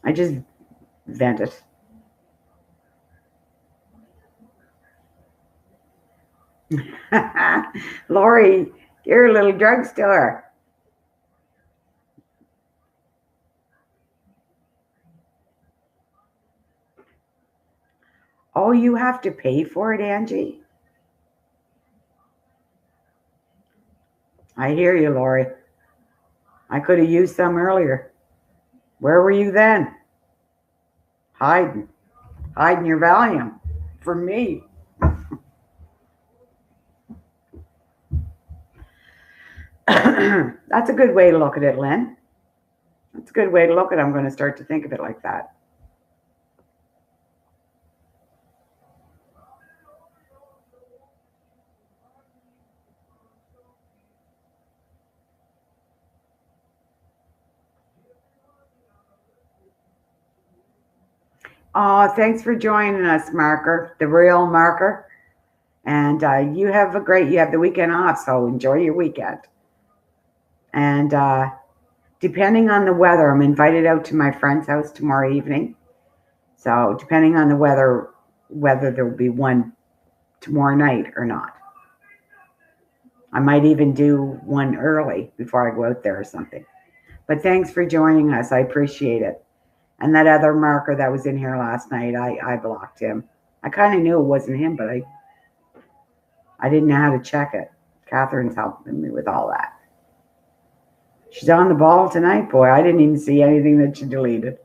Speaker 1: I just vent it. Lori, you're a little drugstore. Oh, you have to pay for it, Angie? I hear you, Lori. I could have used some earlier. Where were you then? Hiding. Hiding your Valium from me. That's a good way to look at it, Lynn. That's a good way to look at it. I'm going to start to think of it like that. Oh, thanks for joining us, Marker, the real Marker. And you have the weekend off, so enjoy your weekend. And depending on the weather, I'm invited out to my friend's house tomorrow evening. So depending on the weather, whether there will be one tomorrow night or not. I might even do one early before I go out there or something. But thanks for joining us. I appreciate it. And that other Marker that was in here last night, I blocked him. I kind of knew it wasn't him, but I didn't know how to check it. Catherine's helping me with all that. She's on the ball tonight, boy. I didn't even see anything that she deleted.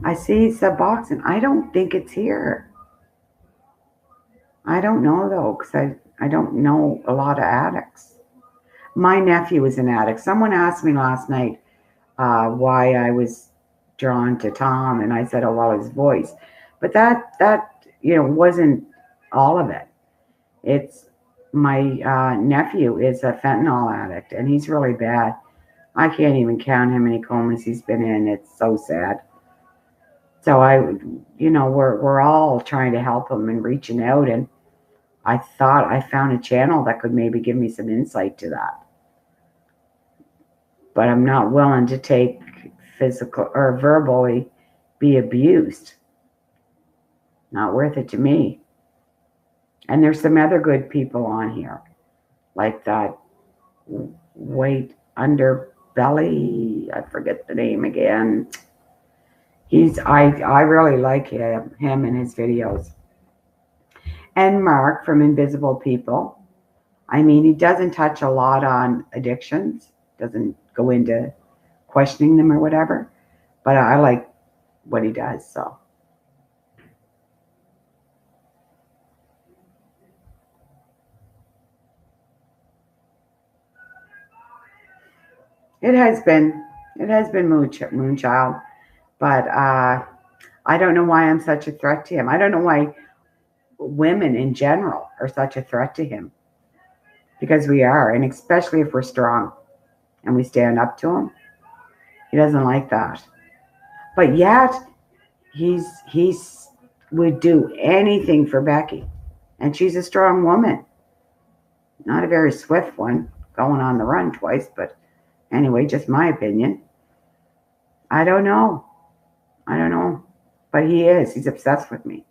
Speaker 1: I see Suboxone. I don't think it's here. I don't know though, because I don't know a lot of addicts. My nephew is an addict. Someone asked me last night why I was drawn to Tom, and I said, "Oh, well, his voice," but that wasn't all of it. It's my nephew is a fentanyl addict, and he's really bad. I can't even count how many comas he's been in. It's so sad. So we're all trying to help him and reaching out, and I thought I found a channel that could maybe give me some insight to that. But I'm not willing to take physical or verbally be abused. Not worth it to me. And there's some other good people on here, like that weight underbelly. I forget the name again. I really like him and his videos. And Mark from Invisible People. I mean, he doesn't touch a lot on addictions, doesn't go into questioning them or whatever, but I like what he does. So it has been Moonchild, but I don't know why I'm such a threat to him. I don't know why women in general are such a threat to him, because we are, and especially if we're strong and we stand up to him. He doesn't like that, but yet he's would do anything for Becky, and she's a strong woman, not a very swift one, going on the run twice, but anyway, just my opinion. I don't know. But he's obsessed with me.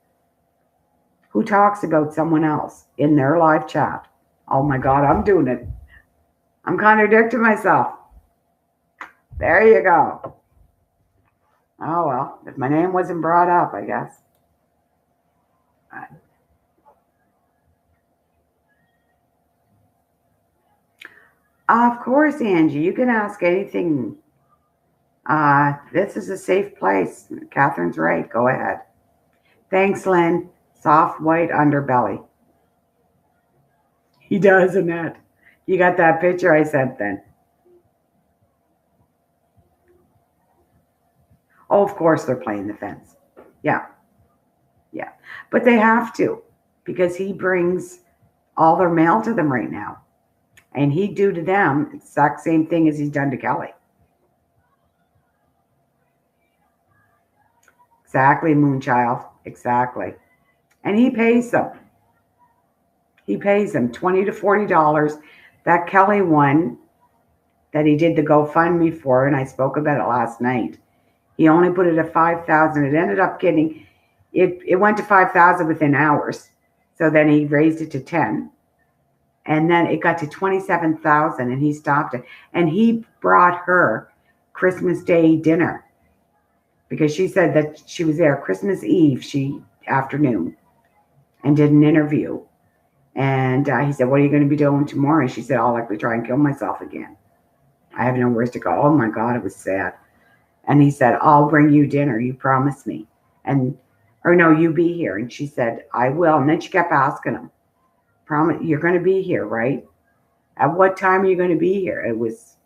Speaker 1: Who talks about someone else in their live chat? Oh my God, I'm doing it. I'm contradicting myself. There you go. Oh well, if my name wasn't brought up, I guess. Of course, Angie, you can ask anything. This is a safe place. Catherine's right. Go ahead. Thanks, Lynn. Soft white underbelly. He does, Annette. You got that picture I sent then? Oh, of course they're playing the fence. Yeah. But they have to, because he brings all their mail to them right now. And he'd do to them the exact same thing as he's done to Kelly. Exactly, Moonchild. Exactly. And he pays them. He pays them $20 to $40. That Kelly one that he did the GoFundMe for, and I spoke about it last night. He only put it at $5,000. It ended up getting it went to $5,000 within hours. So then he raised it to 10. And then it got to 27,000 and he stopped it. And he brought her Christmas Day dinner, because she said that she was there Christmas Eve afternoon and did an interview. And he said, "What are you going to be doing tomorrow?" And she said, "I'll likely try and kill myself again. I have nowhere to go." Oh my God, it was sad. And he said, "I'll bring you dinner. You promise me." Or no, you be here. And she said, "I will." And then she kept asking him, "Promise, you're going to be here, right? At what time are you going to be here?" It's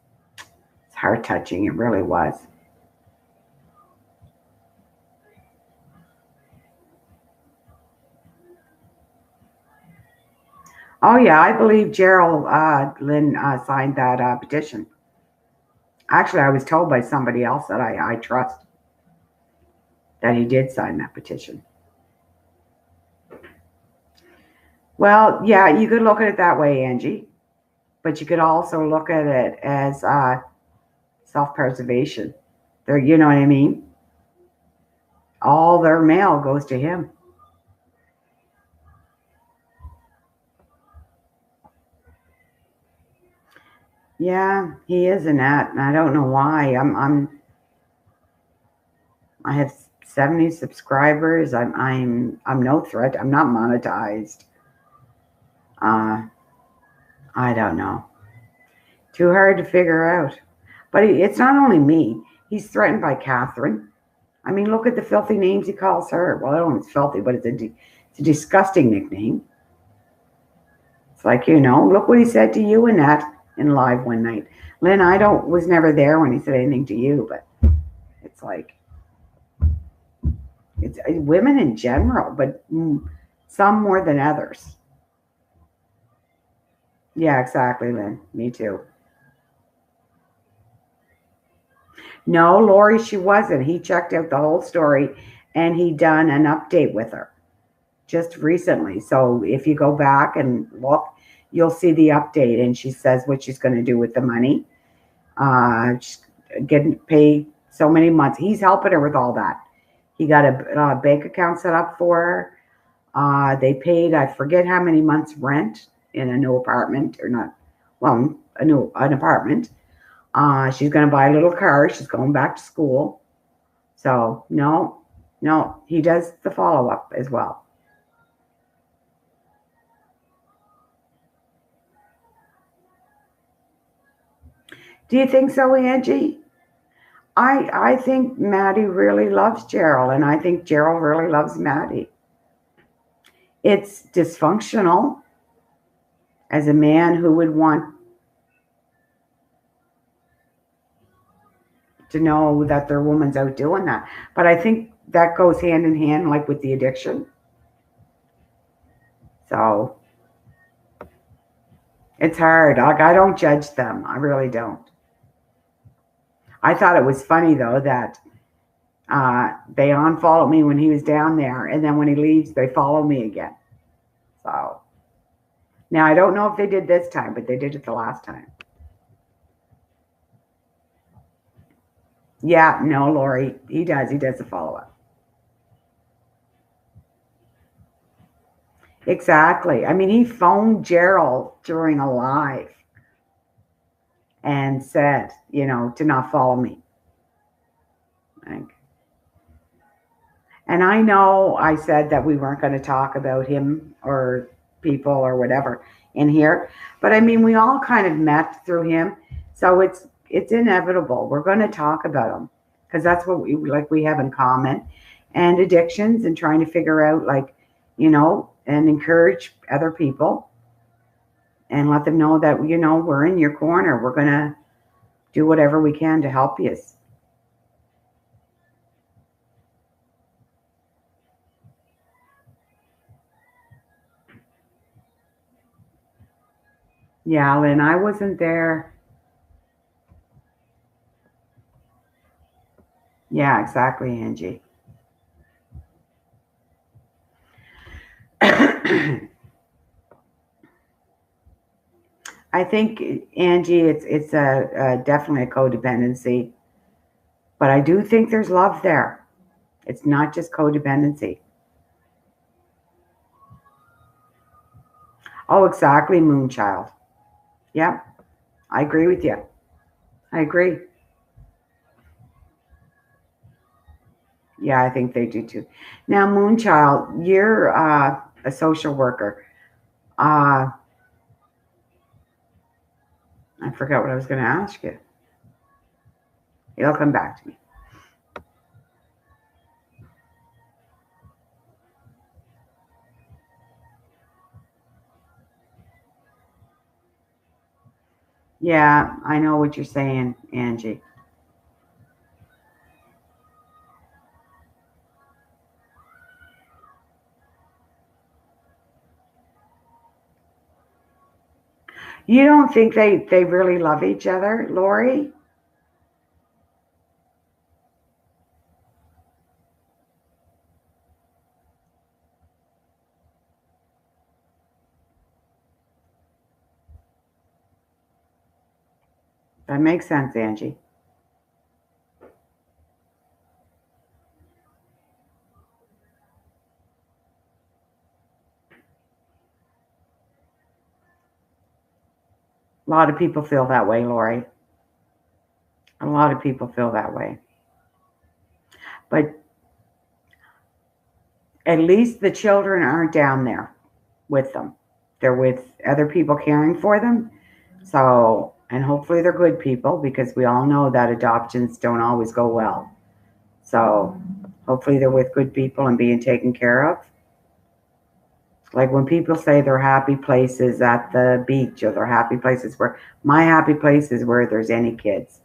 Speaker 1: heart touching. It really was. Oh yeah, I believe Gerald Lynn signed that petition. Actually, I was told by somebody else that I trust that he did sign that petition. Well, yeah, you could look at it that way, Angie, but you could also look at it as self-preservation. You know what I mean? All their mail goes to him. Yeah, he is in that, and I don't know why. I have 70 subscribers. I'm no threat. I'm not monetized. I don't know. Too hard to figure out. But it's not only me. He's threatened by Catherine. Look at the filthy names he calls her. Well, I don't know if it's filthy, but it's a disgusting nickname. It's like, look what he said to you and that in live one night. Lynn, I was never there when he said anything to you, but it's like, it's women in general, but some more than others. Yeah, exactly, Lynn. Me too. No, Lori, she wasn't. He checked out the whole story and he done an update with her just recently. So if you go back and look, you'll see the update, and she says what she's going to do with the money. She's getting paid so many months. He's helping her with all that. He got a bank account set up for her. They paid, I forget how many months rent in a new apartment, or not, well, an apartment. She's going to buy a little car. She's going back to school. So no, he does the follow-up as well. Do you think so, Angie? I think Maddie really loves Gerald, and I think Gerald really loves Maddie. It's dysfunctional as a man who would want to know that their woman's out doing that. But I think that goes hand in hand, like with the addiction. So it's hard. Like, I don't judge them. I really don't. I thought it was funny, though, that they unfollowed me when he was down there, and then when he leaves, they follow me again. So now I don't know if they did this time, but they did it the last time. Yeah, no, Lori, he does. He does the follow-up. Exactly. I mean, he phoned Gerald during a live and said, to not follow me. And I know I said that we weren't going to talk about him or people or whatever in here, but I mean, we all kind of met through him, so it's inevitable. We're going to talk about him because that's what we have in common, and addictions, and trying to figure out, and encourage other people and let them know that, we're in your corner. We're going to do whatever we can to help you. Yeah, Lynn, I wasn't there. Yeah, exactly, Angie. I think, Angie, it's definitely a codependency, but I do think there's love there. It's not just codependency. Oh, exactly, Moonchild. Yep, I agree with you. I agree. Yeah, I think they do too. Now, Moonchild, you're a social worker. I forgot what I was going to ask you. It'll come back to me. Yeah, I know what you're saying, Angie. You don't think they really love each other, Lori? That makes sense, Angie. A lot of people feel that way, Lori. A lot of people feel that way. But at least the children aren't down there with them. They're with other people caring for them. So, and hopefully they're good people, because we all know that adoptions don't always go well. So hopefully they're with good people and being taken care of. Like when people say their happy place is at the beach or their happy places where my happy place is where there's any kids.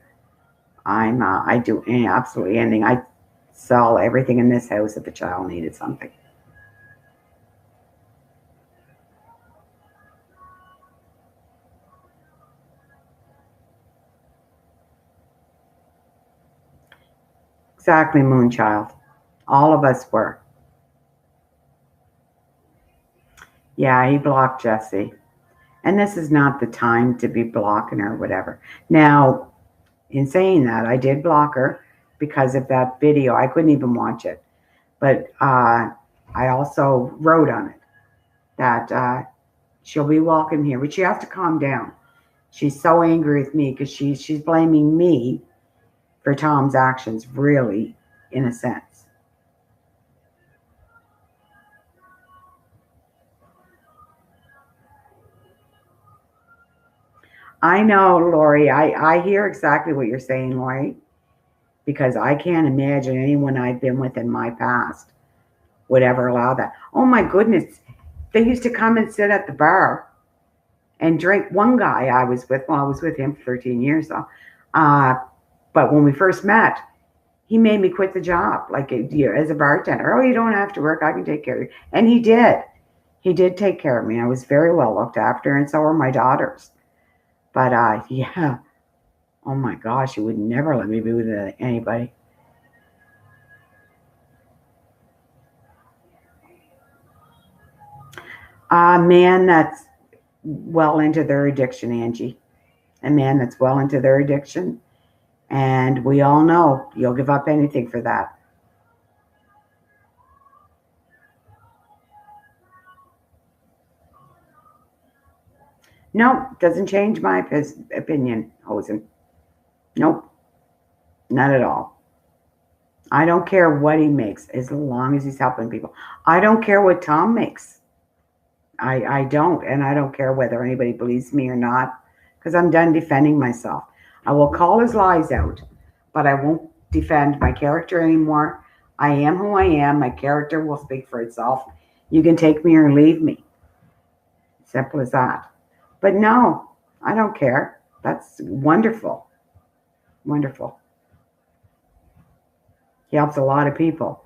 Speaker 1: I do absolutely anything. I sell everything in this house if a child needed something. Exactly, Moonchild. All of us were. Yeah, he blocked Jesse. And this is not the time to be blocking her or whatever. Now, in saying that, I did block her because of that video. I couldn't even watch it. But I also wrote on it that she'll be welcome here, but she has to calm down. She's so angry with me because she's blaming me for Tom's actions, really, in a sense. I know, Lori. I hear exactly what you're saying, Lori, because I can't imagine anyone I've been with in my past would ever allow that. Oh my goodness. They used to come and sit at the bar and drink. One guy I was with, well, I was with him for 13 years though. Uh, but when we first met, he made me quit the job, like as a bartender. Oh, you don't have to work. I can take care of you. And he did. He did take care of me. I was very well looked after, and so were my daughters. But yeah, oh my gosh, he would never let me be with anybody. A man that's well into their addiction, Angie. A man that's well into their addiction. And we all know you'll give up anything for that. No, doesn't change my opinion, Hosen. Nope, not at all. I don't care what he makes as long as he's helping people. I don't care what Tom makes. I don't. And I don't care whether anybody believes me or not because I'm done defending myself. I will call his lies out, but I won't defend my character anymore. I am who I am. My character will speak for itself. You can take me or leave me. Simple as that. But no, I don't care. That's wonderful. Wonderful. He helps a lot of people.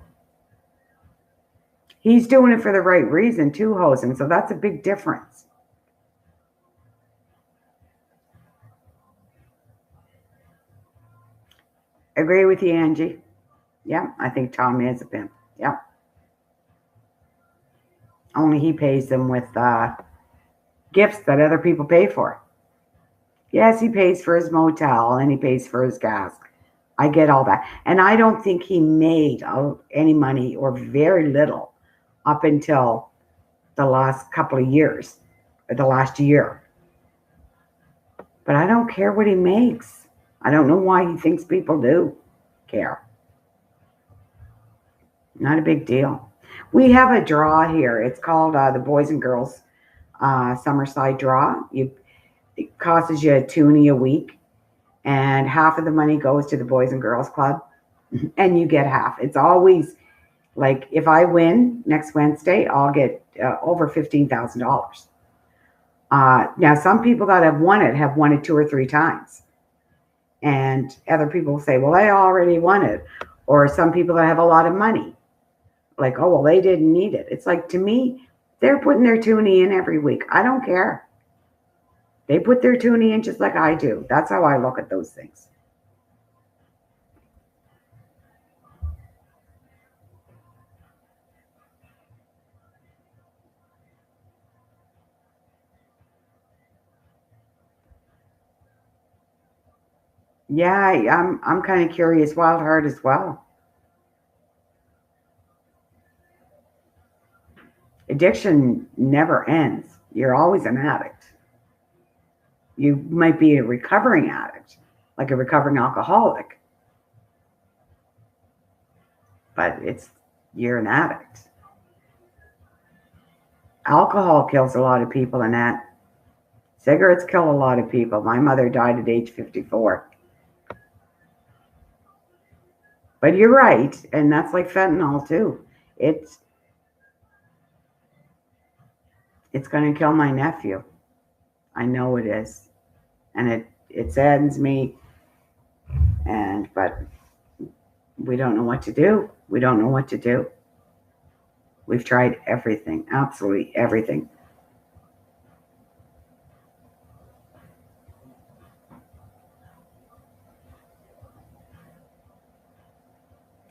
Speaker 1: He's doing it for the right reason too, Hosen. So that's a big difference. Agree with you, Angie. Yeah, I think Tom is a pimp. Yeah. Only he pays them with gifts that other people pay for. Yes, he pays for his motel and he pays for his gas. I get all that. And I don't think he made any money or very little up until the last couple of years or the last year. But I don't care what he makes. I don't know why he thinks people do care. Not a big deal. We have a draw here. It's called the Boys and Girls Summerside Draw. It costs you a toonie a week, and half of the money goes to the Boys and Girls Club, and you get half. It's always like if I win next Wednesday, I'll get over $15,000. Now, some people that have won it 2 or 3 times. And other people say, well, they already won it. Or some people that have a lot of money, like, oh, well, they didn't need it. It's like, to me, they're putting their toonie in every week. I don't care. They put their toonie in just like I do. That's how I look at those things. Yeah, I'm kind of curious, Wild Heart as well. Addiction never ends. You're always an addict. You might be a recovering addict, like a recovering alcoholic, but you're an addict. Alcohol kills a lot of people, Annette. Cigarettes kill a lot of people. My mother died at age 54. But you're right, and that's like fentanyl too. It's It's going to kill my nephew. I know it is. And it saddens me. But we don't know what to do. We don't know what to do. We've tried everything, absolutely everything.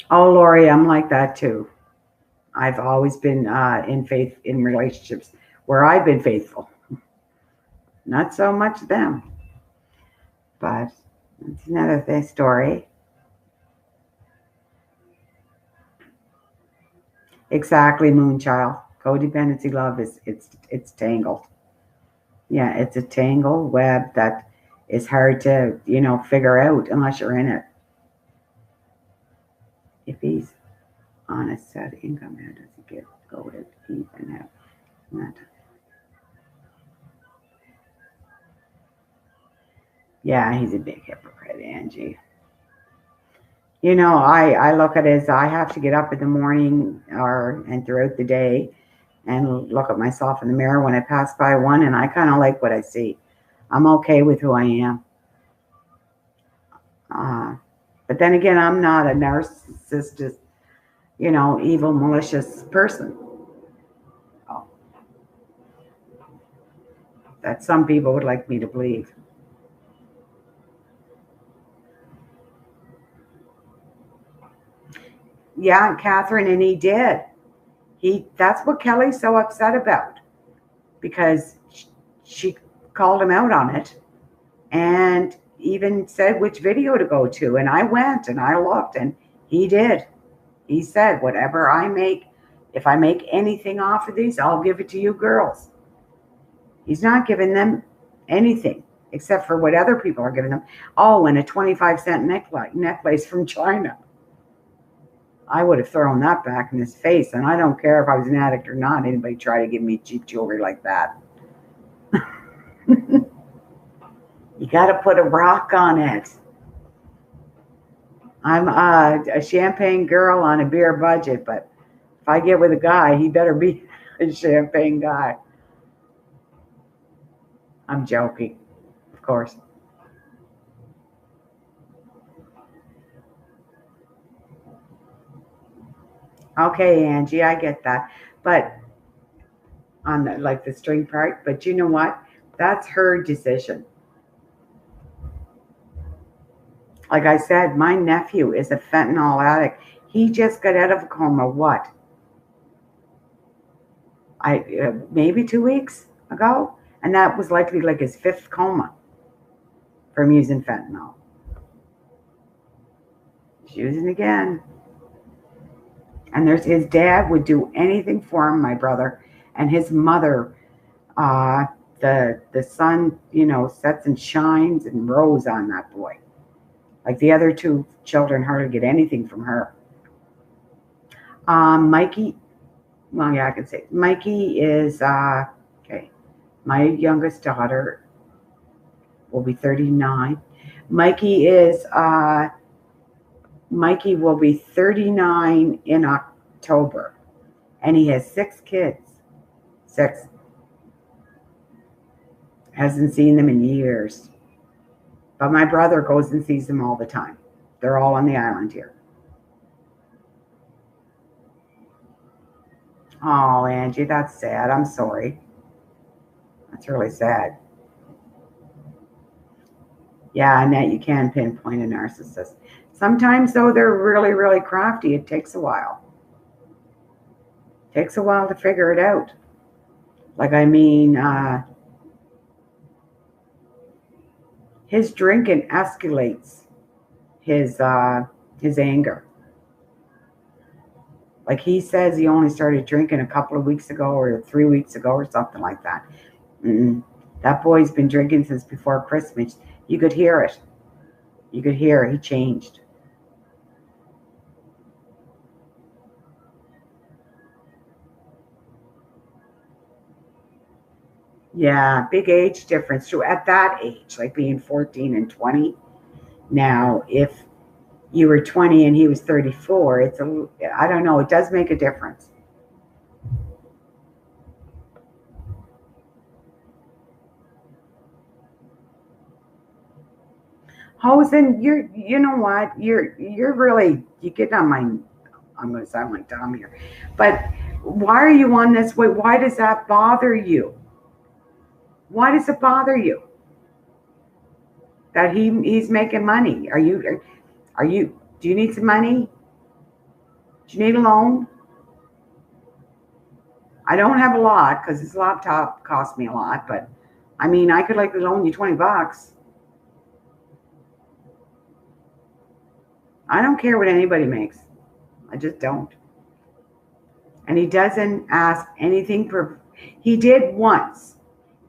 Speaker 1: Oh, Lori, I'm like that too. I've always been in relationships where I've been faithful. Not so much them, but it's another story. Exactly, Moonchild. Codependency love it's tangled. Yeah, it's a tangled web that is hard to figure out unless you're in it. If he's on a set income, how does he go with even have that? Yeah, he's a big hypocrite, Angie. I look at it as I have to get up in the morning and throughout the day and look at myself in the mirror when I pass by one, and I kind of like what I see. I'm okay with who I am. But then again, I'm not a narcissistic, evil, malicious person. Oh, that some people would like me to believe. Yeah, Catherine, and he did. That's what Kelly's so upset about, because she called him out on it and even said which video to go to. And I went and I looked, and he did. He said, whatever I make, if I make anything off of these, I'll give it to you girls. He's not giving them anything except for what other people are giving them. Oh, and a 25-cent necklace from China. I would have thrown that back in his face, and I don't care if I was an addict or not. Anybody try to give me cheap jewelry like that. You got to put a rock on it. I'm a champagne girl on a beer budget, but if I get with a guy, he better be a champagne guy. I'm joking, of course. Okay, Angie, I get that. But on the string part, but you know what? That's her decision. Like I said, my nephew is a fentanyl addict. He just got out of a coma, what? Maybe 2 weeks ago? And that was likely like his 5th coma from using fentanyl. He's using again. And his dad would do anything for him, my brother, and his mother, the sun, sets and shines and rose on that boy. Like the other 2 children hardly get anything from her. Mikey, well, yeah, I can say Mikey is okay. My youngest daughter will be 39. Mikey will be 39 in October, and he has 6 kids. 6. Hasn't seen them in years. But my brother goes and sees them all the time. They're all on the island here. Oh, Angie, that's sad. I'm sorry. That's really sad. Yeah, Annette, you can pinpoint a narcissist. Sometimes, though, they're really, really crafty. It takes a while. It takes a while to figure it out. His drinking escalates his anger. Like he says he only started drinking a couple of weeks ago or 3 weeks ago or something like that. That boy's been drinking since before Christmas. You could hear it. You could hear he changed. Yeah, big age difference too. At that age, like being 14 and 20. Now, if you were 20 and he was 34, I don't know, it does make a difference. Hosen, you know what? You're really, you get on my, I'm going to sound like Tom here, but why are you on this way? Why does that bother you? Why does it bother you that he's making money? Do you need some money? Do you need a loan? I don't have a lot because this laptop cost me a lot, but I mean, I could like loan you $20. I don't care what anybody makes. I just don't. And he doesn't ask anything for, he did once.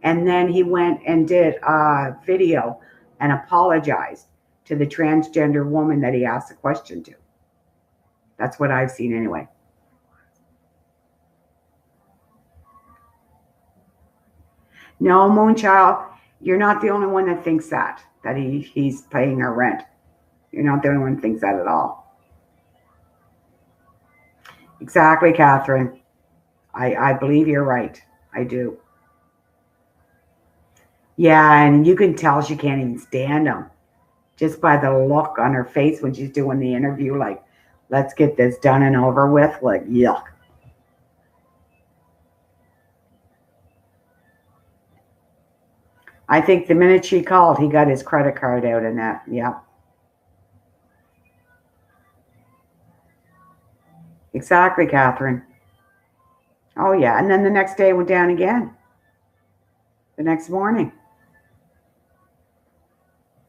Speaker 1: And then he went and did a video and apologized to the transgender woman that he asked a question to. That's what I've seen anyway. No, Moonchild, you're not the only one that thinks that he's paying her rent. You're not the only one that thinks that at all. Exactly, Catherine. I believe you're right. I do. Yeah, and you can tell she can't even stand him just by the look on her face when she's doing the interview. Like, let's get this done and over with. Like, yuck. I think the minute she called, he got his credit card out and that. Yeah. Exactly, Catherine. Oh, yeah. And then the next day it went down again. The next morning.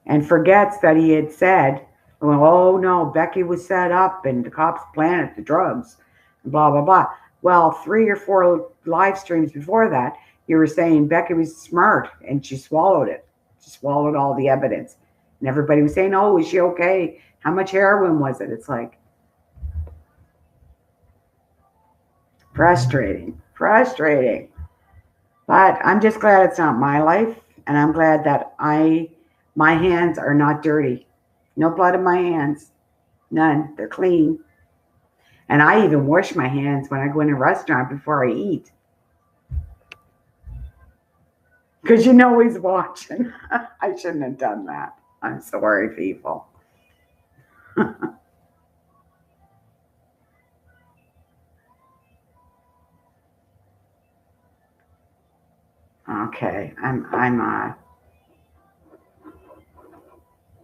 Speaker 1: And forgets that he had said, well, oh, no, Becky was set up and the cops planted the drugs, and blah, blah, blah. Well, 3 or 4 live streams before that, you were saying Becky was smart and she swallowed it. She swallowed all the evidence. And everybody was saying, oh, is she okay? How much heroin was it? It's like frustrating. But I'm just glad it's not my life. And I'm glad that my hands are not dirty. No blood in my hands. None. They're clean. And I even wash my hands when I go in a restaurant before I eat. Because you know he's watching. I shouldn't have done that. I'm sorry, people. Okay.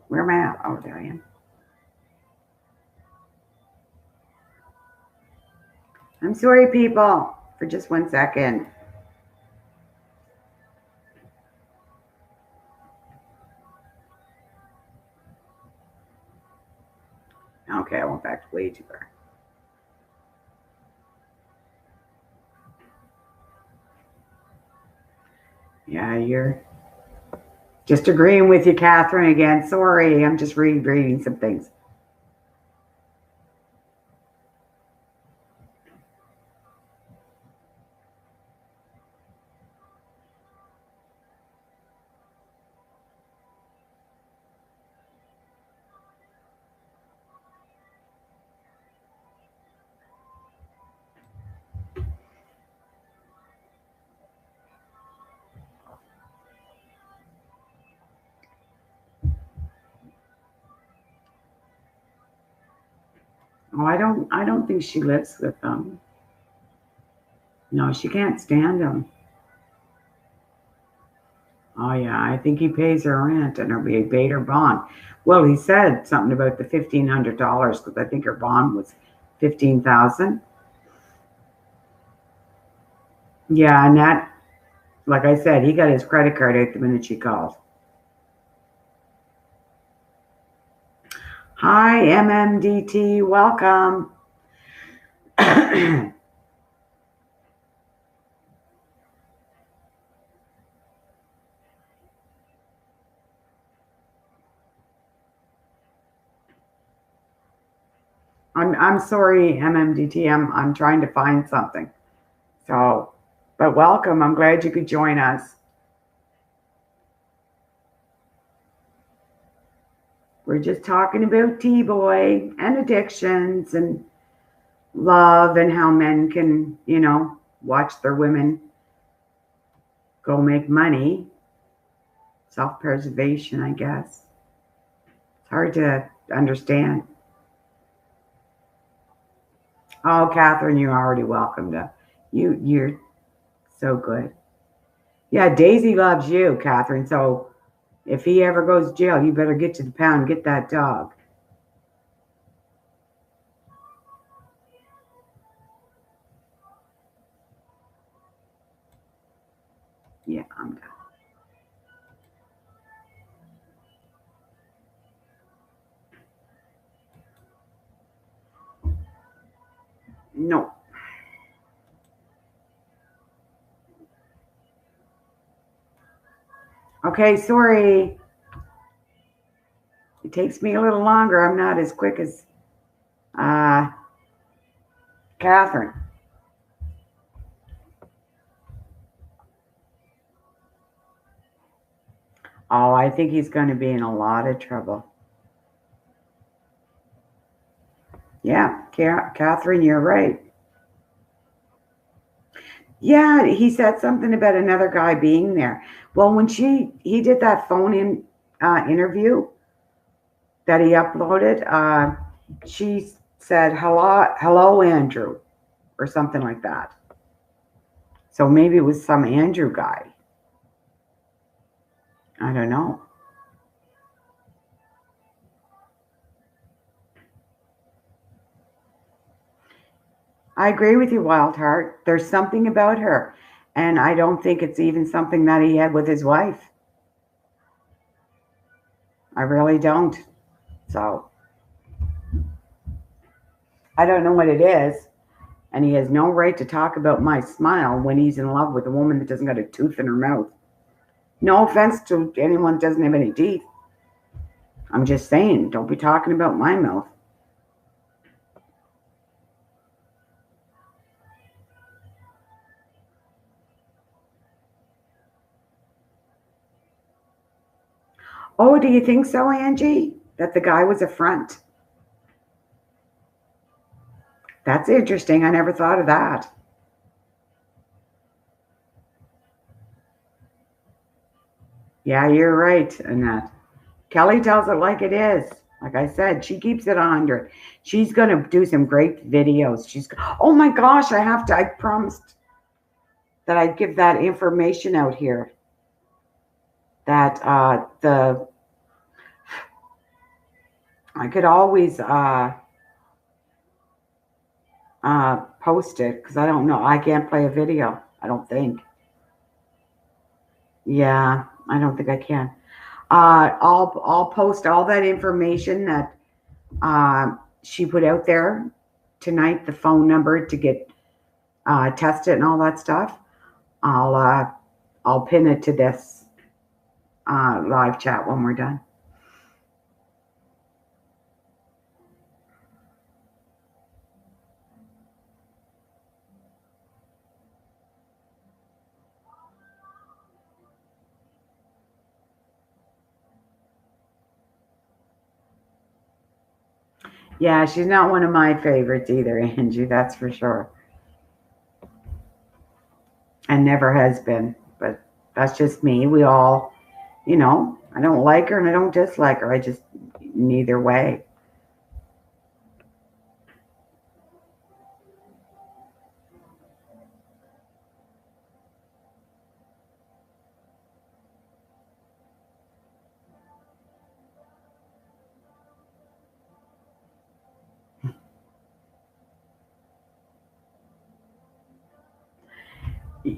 Speaker 1: Where am I at? Oh, there I am. I'm sorry, people, for just 1 second. Okay, I went back way too far. Yeah, you're just agreeing with you, Catherine, again. Sorry, I'm just reading some things. Oh, I don't think she lives with them. No, she can't stand him. Oh yeah, I think he pays her rent and he paid her bond. Well, he said something about the $1,500 because I think her bond was 15,000. Yeah, and that, like I said, he got his credit card out the minute she called. Hi, MMDT, welcome. I'm sorry, MMDT. I'm trying to find something. So, but welcome. I'm glad you could join us. We're just talking about T-Boy and addictions and love and how men can, watch their women go make money. Self-preservation, I guess. It's hard to understand. Oh, Catherine, you're already welcome to. You're so good. Yeah, Daisy loves you, Catherine. So if he ever goes to jail, you better get to the pound and get that dog. Yeah, I'm done. No. Okay, sorry. It takes me a little longer. I'm not as quick as uh, Catherine. Oh, I think he's going to be in a lot of trouble. Yeah, Catherine, you're right. Yeah, he said something about another guy being there. Well, when he did that phone interview that he uploaded, she said hello Andrew, or something like that. So maybe it was some Andrew guy. I don't know. I agree with you, Wildheart. There's something about her, and I don't think it's even something that he had with his wife. I really don't. So I don't know what it is. And he has no right to talk about my smile when he's in love with a woman that doesn't got a tooth in her mouth. No offense to anyone that doesn't have any teeth. I'm just saying, don't be talking about my mouth. Oh, do you think so, Angie? That the guy was a front? That's interesting. I never thought of that. Yeah, you're right, Annette. Kelly tells it like it is. Like I said, she keeps it 100. She's going to do some great videos. Oh my gosh, I promised that I'd give that information out here. That I could always post it because I don't know. I can't play a video, I don't think. Yeah, I don't think I can. I'll post all that information that she put out there tonight, the phone number to get tested and all that stuff. I'll pin it to this live chat when we're done. Yeah, she's not one of my favorites either, Angie, that's for sure. And never has been. But that's just me. We all, I don't like her and I don't dislike her. I just, neither way.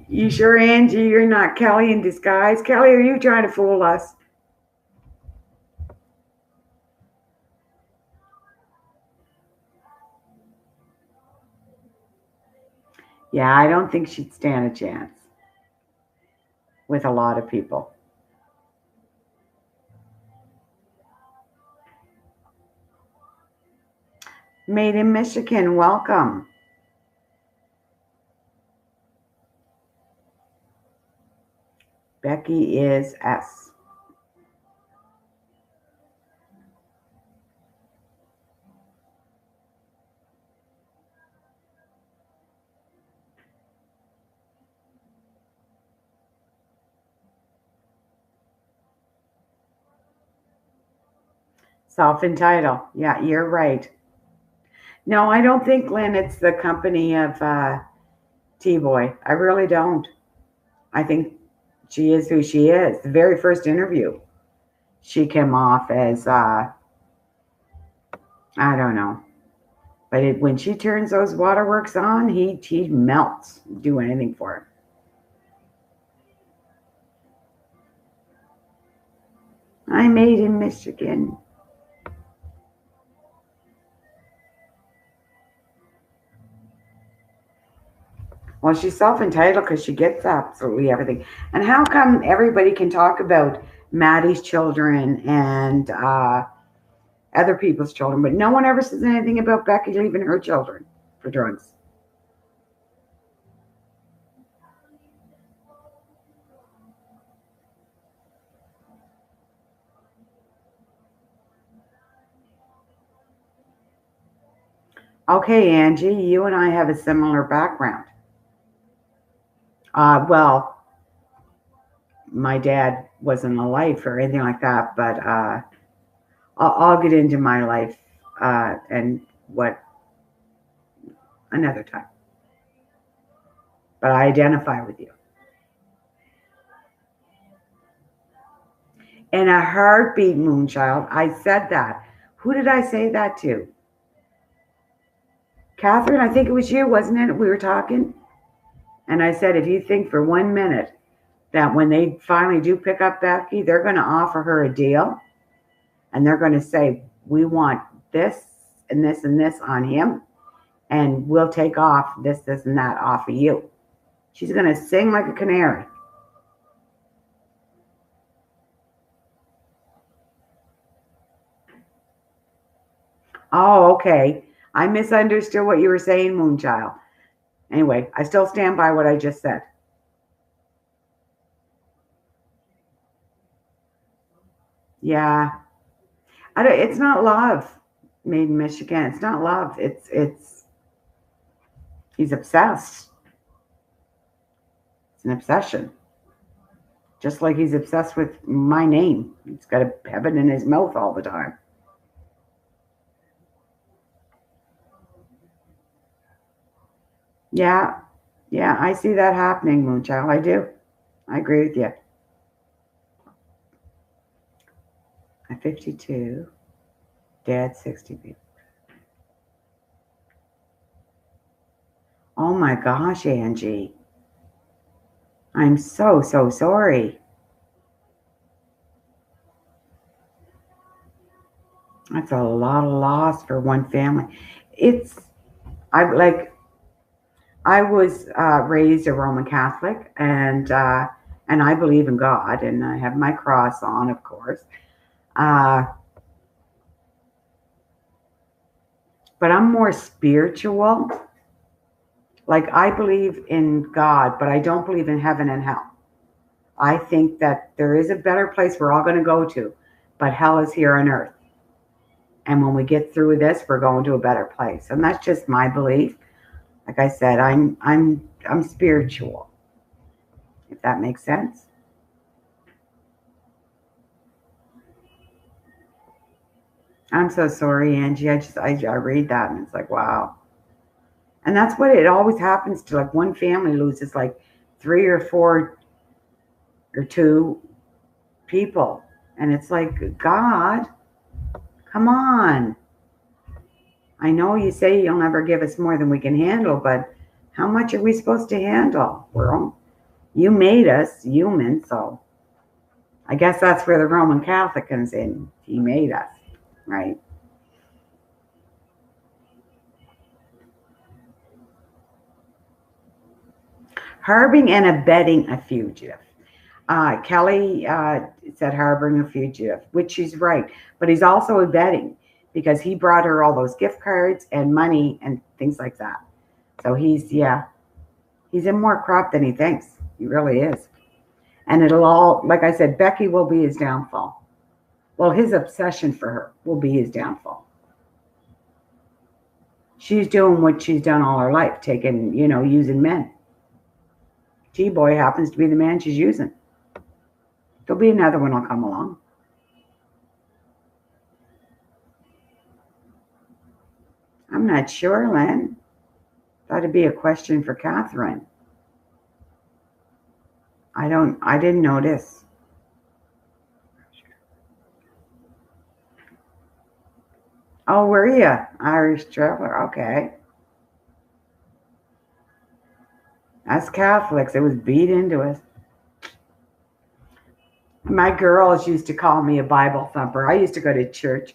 Speaker 1: You sure, Angie, you're not Kelly in disguise? Kelly, are you trying to fool us? Yeah, I don't think she'd stand a chance with a lot of people. Made in Michigan, welcome. Becky is S. Self-entitled. Yeah, you're right. No, I don't think, Lynn, it's the company of T-Boy. I really don't. I think she is who she is. The very first interview, she came off as, I don't know. But when she turns those waterworks on, he melts. Do anything for her. I made in Michigan. Well, she's self-entitled because she gets absolutely everything. And how come everybody can talk about Maddie's children and other people's children, but no one ever says anything about Becky leaving her children for drugs? Okay, Angie, you and I have a similar background. Well, my dad wasn't alive or anything like that, but I'll get into my life and what another time. But I identify with you. In a heartbeat, Moonchild. I said that. Who did I say that to? Catherine, I think it was you, wasn't it? We were talking. And I said, if you think for 1 minute that when they finally do pick up Becky, they're going to offer her a deal and they're going to say, we want this and this and this on him, and we'll take off this, this, and that off of you. She's going to sing like a canary. Oh, okay. I misunderstood what you were saying, Moonchild. Anyway, I still stand by what I just said. Yeah. It's not love, made in Michigan. It's not love. It's he's obsessed. It's an obsession. Just like he's obsessed with my name. He's got a heaven in his mouth all the time. Yeah. Yeah, I see that happening, Moonchild. I do. I agree with you. I'm 52. Dad, 60. Oh my gosh, Angie. I'm so, so sorry. That's a lot of loss for one family. I was raised a Roman Catholic, and I believe in God, and I have my cross on, of course. But I'm more spiritual. Like, I believe in God, but I don't believe in heaven and hell. I think that there is a better place we're all going to go to, but hell is here on earth. And when we get through this, we're going to a better place. And that's just my belief. Like I said, I'm spiritual, if that makes sense. I'm so sorry, Angie. I read that and it's like, wow. And that's what it always happens to. Like, one family loses like 3 or 4 or 2 people. And it's like, God, come on. I know you say you'll never give us more than we can handle, but how much are we supposed to handle? You made us human, so I guess that's where the Roman Catholic comes in. He made us, right? Harboring and abetting a fugitive. Kelly said harboring a fugitive, which she's right. But he's also abetting because he brought her all those gift cards and money and things like that. So he's in more crop than he thinks. He really is. And it'll all, like I said, Becky will be his downfall. Well, his obsession for her will be his downfall. She's doing what she's done all her life, using men. T-Boy happens to be the man she's using. There'll be another one will come along. I'm not sure, Lynn. That'd be a question for Catherine. I didn't notice. Oh, were you? Irish traveler. Okay. As Catholics, it was beat into us. My girls used to call me a Bible thumper. I used to go to church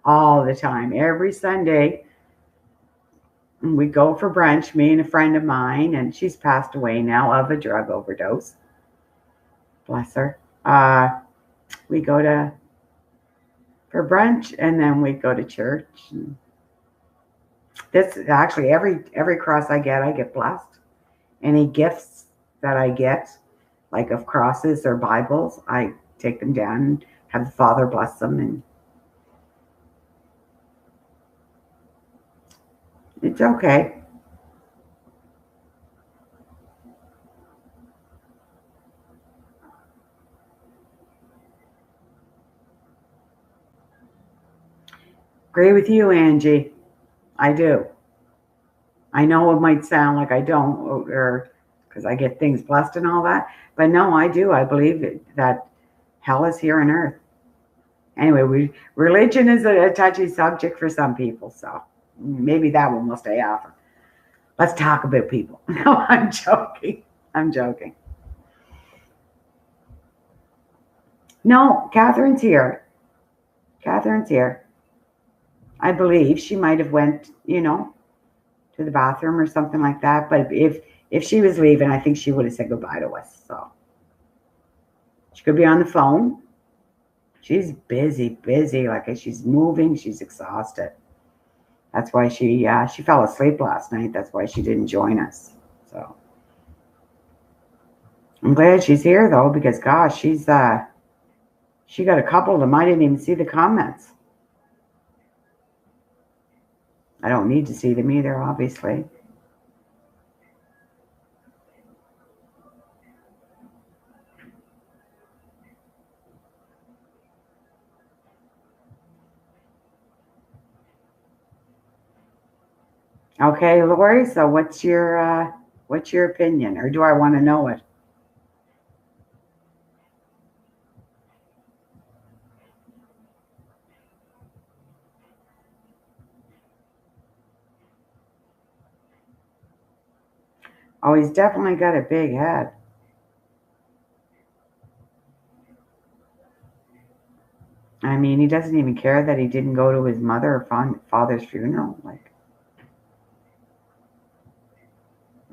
Speaker 1: all the time. Every Sunday, we go for brunch, me and a friend of mine, and she's passed away now of a drug overdose. Bless her. We go for brunch, and then we go to church. And this actually every cross I get blessed. Any gifts that I get, like of crosses or Bibles, I take them down and have the Father bless them, and it's okay. Agree with you, Angie. I do. I know it might sound like I don't, or because I get things blessed and all that, but no, I do. I believe that hell is here on earth. Anyway, religion is a touchy subject for some people, so maybe that one will stay off. Let's talk about people. No, I'm joking. I'm joking. No, Catherine's here. Catherine's here. I believe she might have went, to the bathroom or something like that. But if she was leaving, I think she would have said goodbye to us. So she could be on the phone. She's busy. Like she's moving. She's exhausted. That's why she fell asleep last night. That's why she didn't join us. So I'm glad she's here though, because gosh, she got a couple of them. I didn't even see the comments. I don't need to see them either, obviously. Okay, Lori, so what's your opinion, or do I want to know it? Oh, he's definitely got a big head. I mean, he doesn't even care that he didn't go to his mother or father's funeral. Like,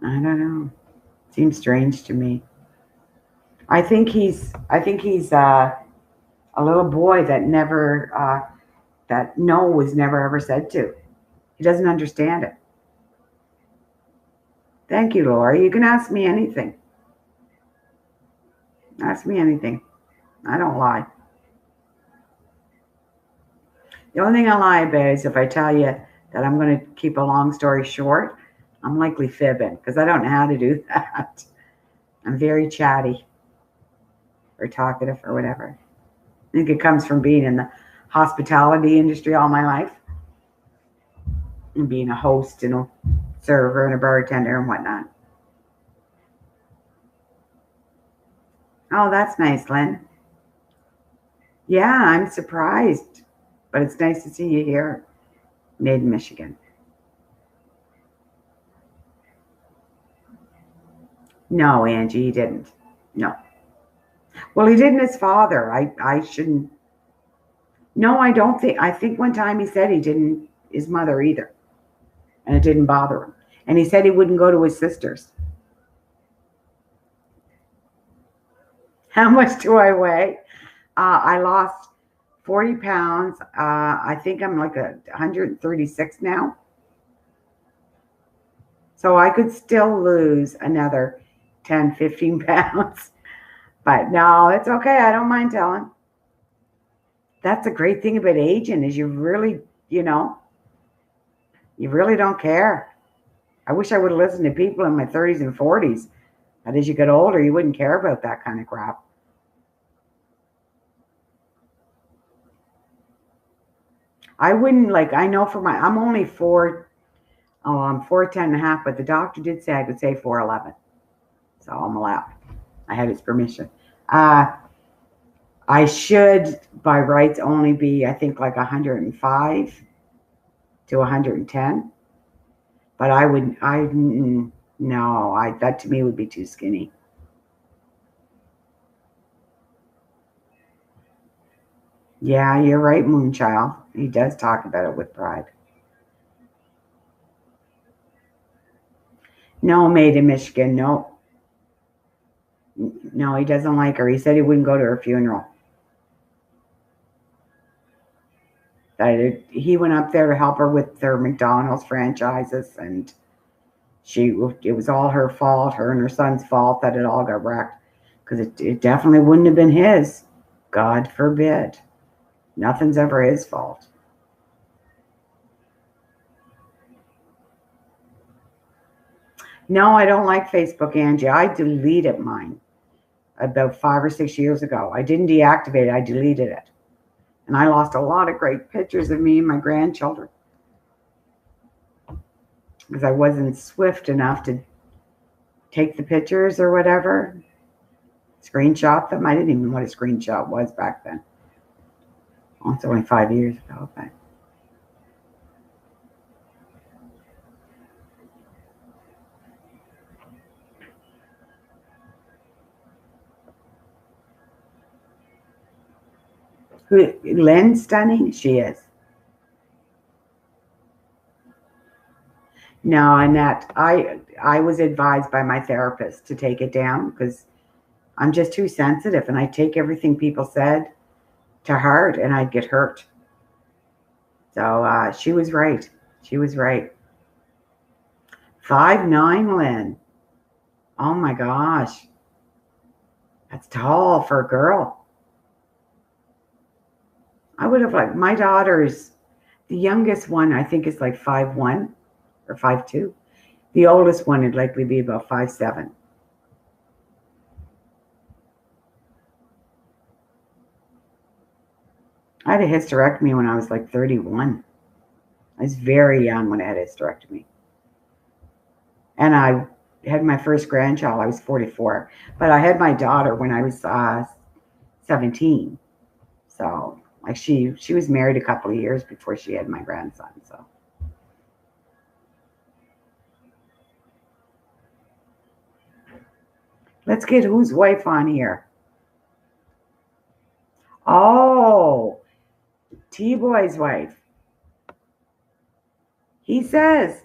Speaker 1: I don't know. Seems strange to me. I think he's a little boy that that no was never ever said to. He doesn't understand it. Thank you, Lori. You can ask me anything. Ask me anything. I don't lie. The only thing I lie about is if I tell you that I'm going to keep a long story short, I'm likely fibbing because I don't know how to do that. I'm very chatty or talkative or whatever. I think it comes from being in the hospitality industry all my life and being a host and a server and a bartender and whatnot. Oh, that's nice, Lynn. Yeah, I'm surprised, but it's nice to see you here, made in Michigan. No, Angie, he didn't. No. Well, he didn't his father. I shouldn't. No, I don't think. I think one time he said he didn't his mother either, and it didn't bother him. And he said he wouldn't go to his sisters. How much do I weigh? I lost 40 pounds. I think I'm like 136 now. So I could still lose another 10, 15 pounds. But no, it's okay. I don't mind telling. That's a great thing about aging is you really don't care. I wish I would have listened to people in my 30s and 40s. But as you get older, you wouldn't care about that kind of crap. I wouldn't like, I know for I'm only 4, oh, I'm 4'10" and a half, but the doctor did say I could say 4'11". So I'm allowed. I had his permission. I should, by rights, only be, I think, like 105 to 110. But no, that to me would be too skinny. Yeah, you're right, Moonchild. He does talk about it with pride. No, Made in Michigan. No, no, he doesn't like her. He said he wouldn't go to her funeral. He went up there to help her with their McDonald's franchises, and it was all her fault, her and her son's fault that it all got wrecked, because it definitely wouldn't have been his. God forbid. Nothing's ever his fault. No, I don't like Facebook, Angie. I deleted mine about 5 or 6 years ago. I didn't deactivate it, I deleted it. And I lost a lot of great pictures of me and my grandchildren because I wasn't swift enough to take the pictures or whatever, screenshot them. I didn't even know what a screenshot was back then. Oh, it's only 5 years ago, but Lynn's stunning? She is. No, Annette, I was advised by my therapist to take it down because I'm just too sensitive and I take everything people said to heart and I'd get hurt. So she was right. She was right. 5'9", Lynn. Oh my gosh. That's tall for a girl. I would have liked, my daughter's, the youngest one I think is like 5'1" or 5'2". The oldest one would likely be about 5'7". I had a hysterectomy when I was like 31. I was very young when I had a hysterectomy. And I had my first grandchild, I was 44. But I had my daughter when I was 17. So like she was married a couple of years before she had my grandson. So let's get whose wife on here. Oh, T-Boy's wife. He says,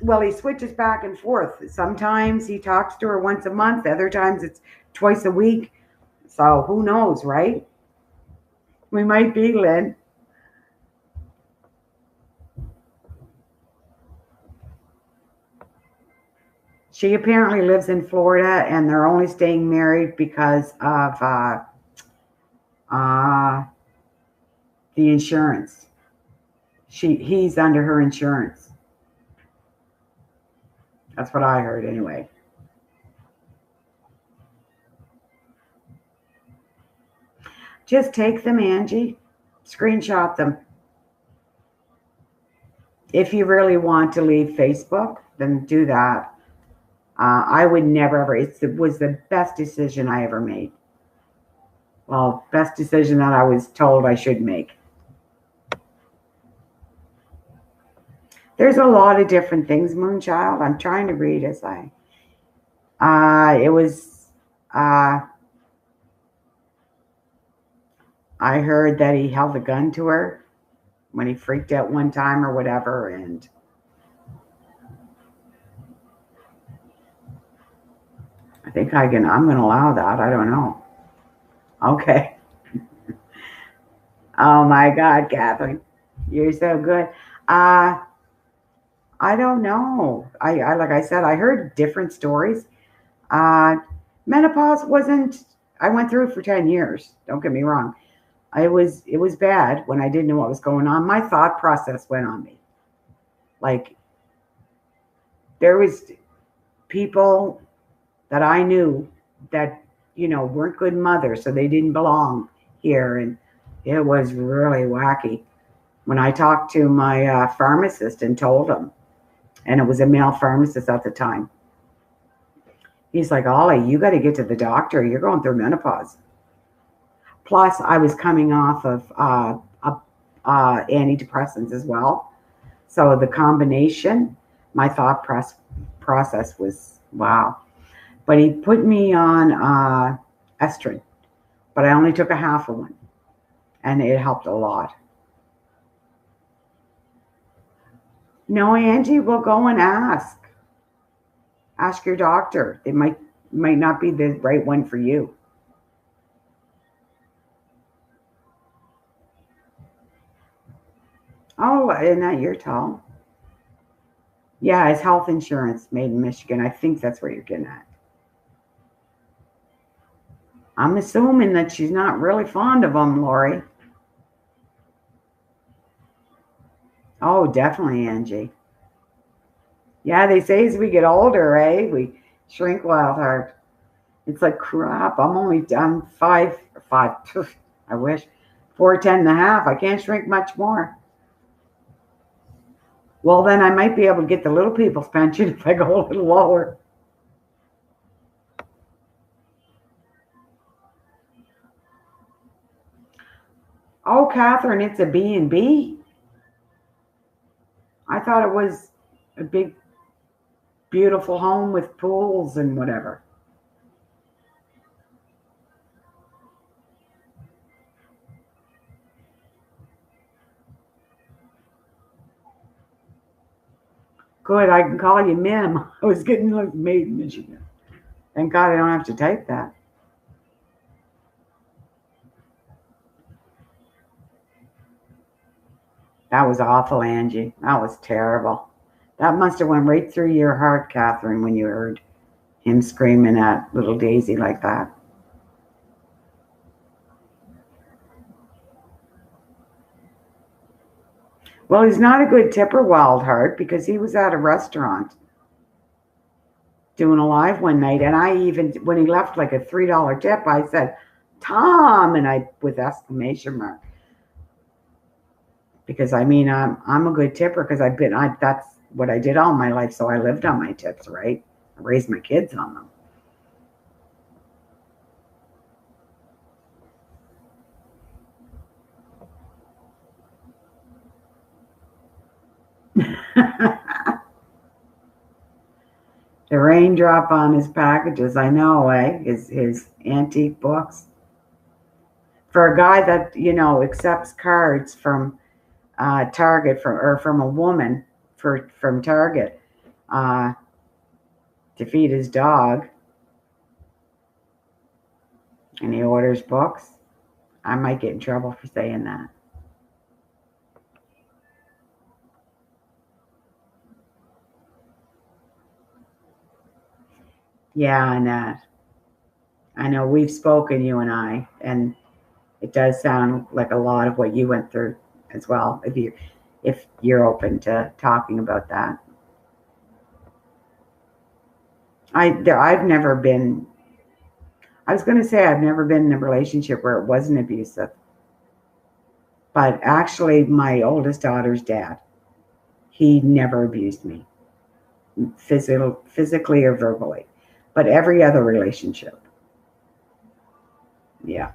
Speaker 1: well, he switches back and forth. Sometimes he talks to her once a month. Other times it's twice a week. So who knows, right? We might be, Lynn. She apparently lives in Florida, and they're only staying married because of the insurance. He's under her insurance. That's what I heard anyway. Just take them, Angie. Screenshot them. If you really want to leave Facebook, then do that. I would never ever. It was the best decision I ever made. Well, best decision that I was told I should make. There's a lot of different things, Moonchild. I'm trying to read as it was, I heard that he held a gun to her when he freaked out one time or whatever. And I think I'm going to allow that. I don't know. Okay. Oh my God, Catherine. You're so good. I don't know. I like I said, I heard different stories. Menopause wasn't. I went through it for 10 years. Don't get me wrong. It was bad when I didn't know what was going on. My thought process went on me. Like there was people that I knew that weren't good mothers, so they didn't belong here, and It was really wacky. When I talked to my pharmacist and told him, and it was a male pharmacist at the time, he's like, Ollie, you got to get to the doctor. You're going through menopause. Plus, I was coming off of antidepressants as well. So the combination, my process was wow. But he put me on Estrin, but I only took a half of one, and it helped a lot. No, Angie, we'll go and ask. Ask your doctor. It might not be the right one for you. Oh, isn't that your tall? Yeah, it's health insurance made in Michigan. I think that's what you're getting at. I'm assuming that she's not really fond of them, Lori. Oh, definitely, Angie. Yeah, they say as we get older, we shrink wild heart. It's like crap. I'm only done five. I wish 4'10" and a half. I can't shrink much more. Well, then I might be able to get the little people's pension if I go a little lower. Oh, Catherine, it's a B&B. I thought it was a big, beautiful home with pools and whatever. Good, I can call you Mim. I was getting like made in Michigan. Thank God I don't have to type that. That was awful, Angie. That was terrible. That must have went right through your heart, Catherine, when you heard him screaming at little Daisy like that. Well, he's not a good tipper, Wild Heart, because he was at a restaurant doing a live one night, and I even, when he left like a $3 tip, I said, Tom, and I, with exclamation mark. Because I mean, I'm a good tipper because that's what I did all my life. So I lived on my tips, right? I raised my kids on them. The raindrop on his packages, I know, his antique books. For a guy that, accepts cards from Target from a woman from Target to feed his dog, and he orders books, I might get in trouble for saying that. Yeah, Annette. I know we've spoken, you and I, and it does sound like a lot of what you went through as well. If you're open to talking about that, I've never been. I was going to say I've never been in a relationship where it wasn't abusive, but actually, my oldest daughter's dad, he never abused me, physically or verbally, but every other relationship, yeah.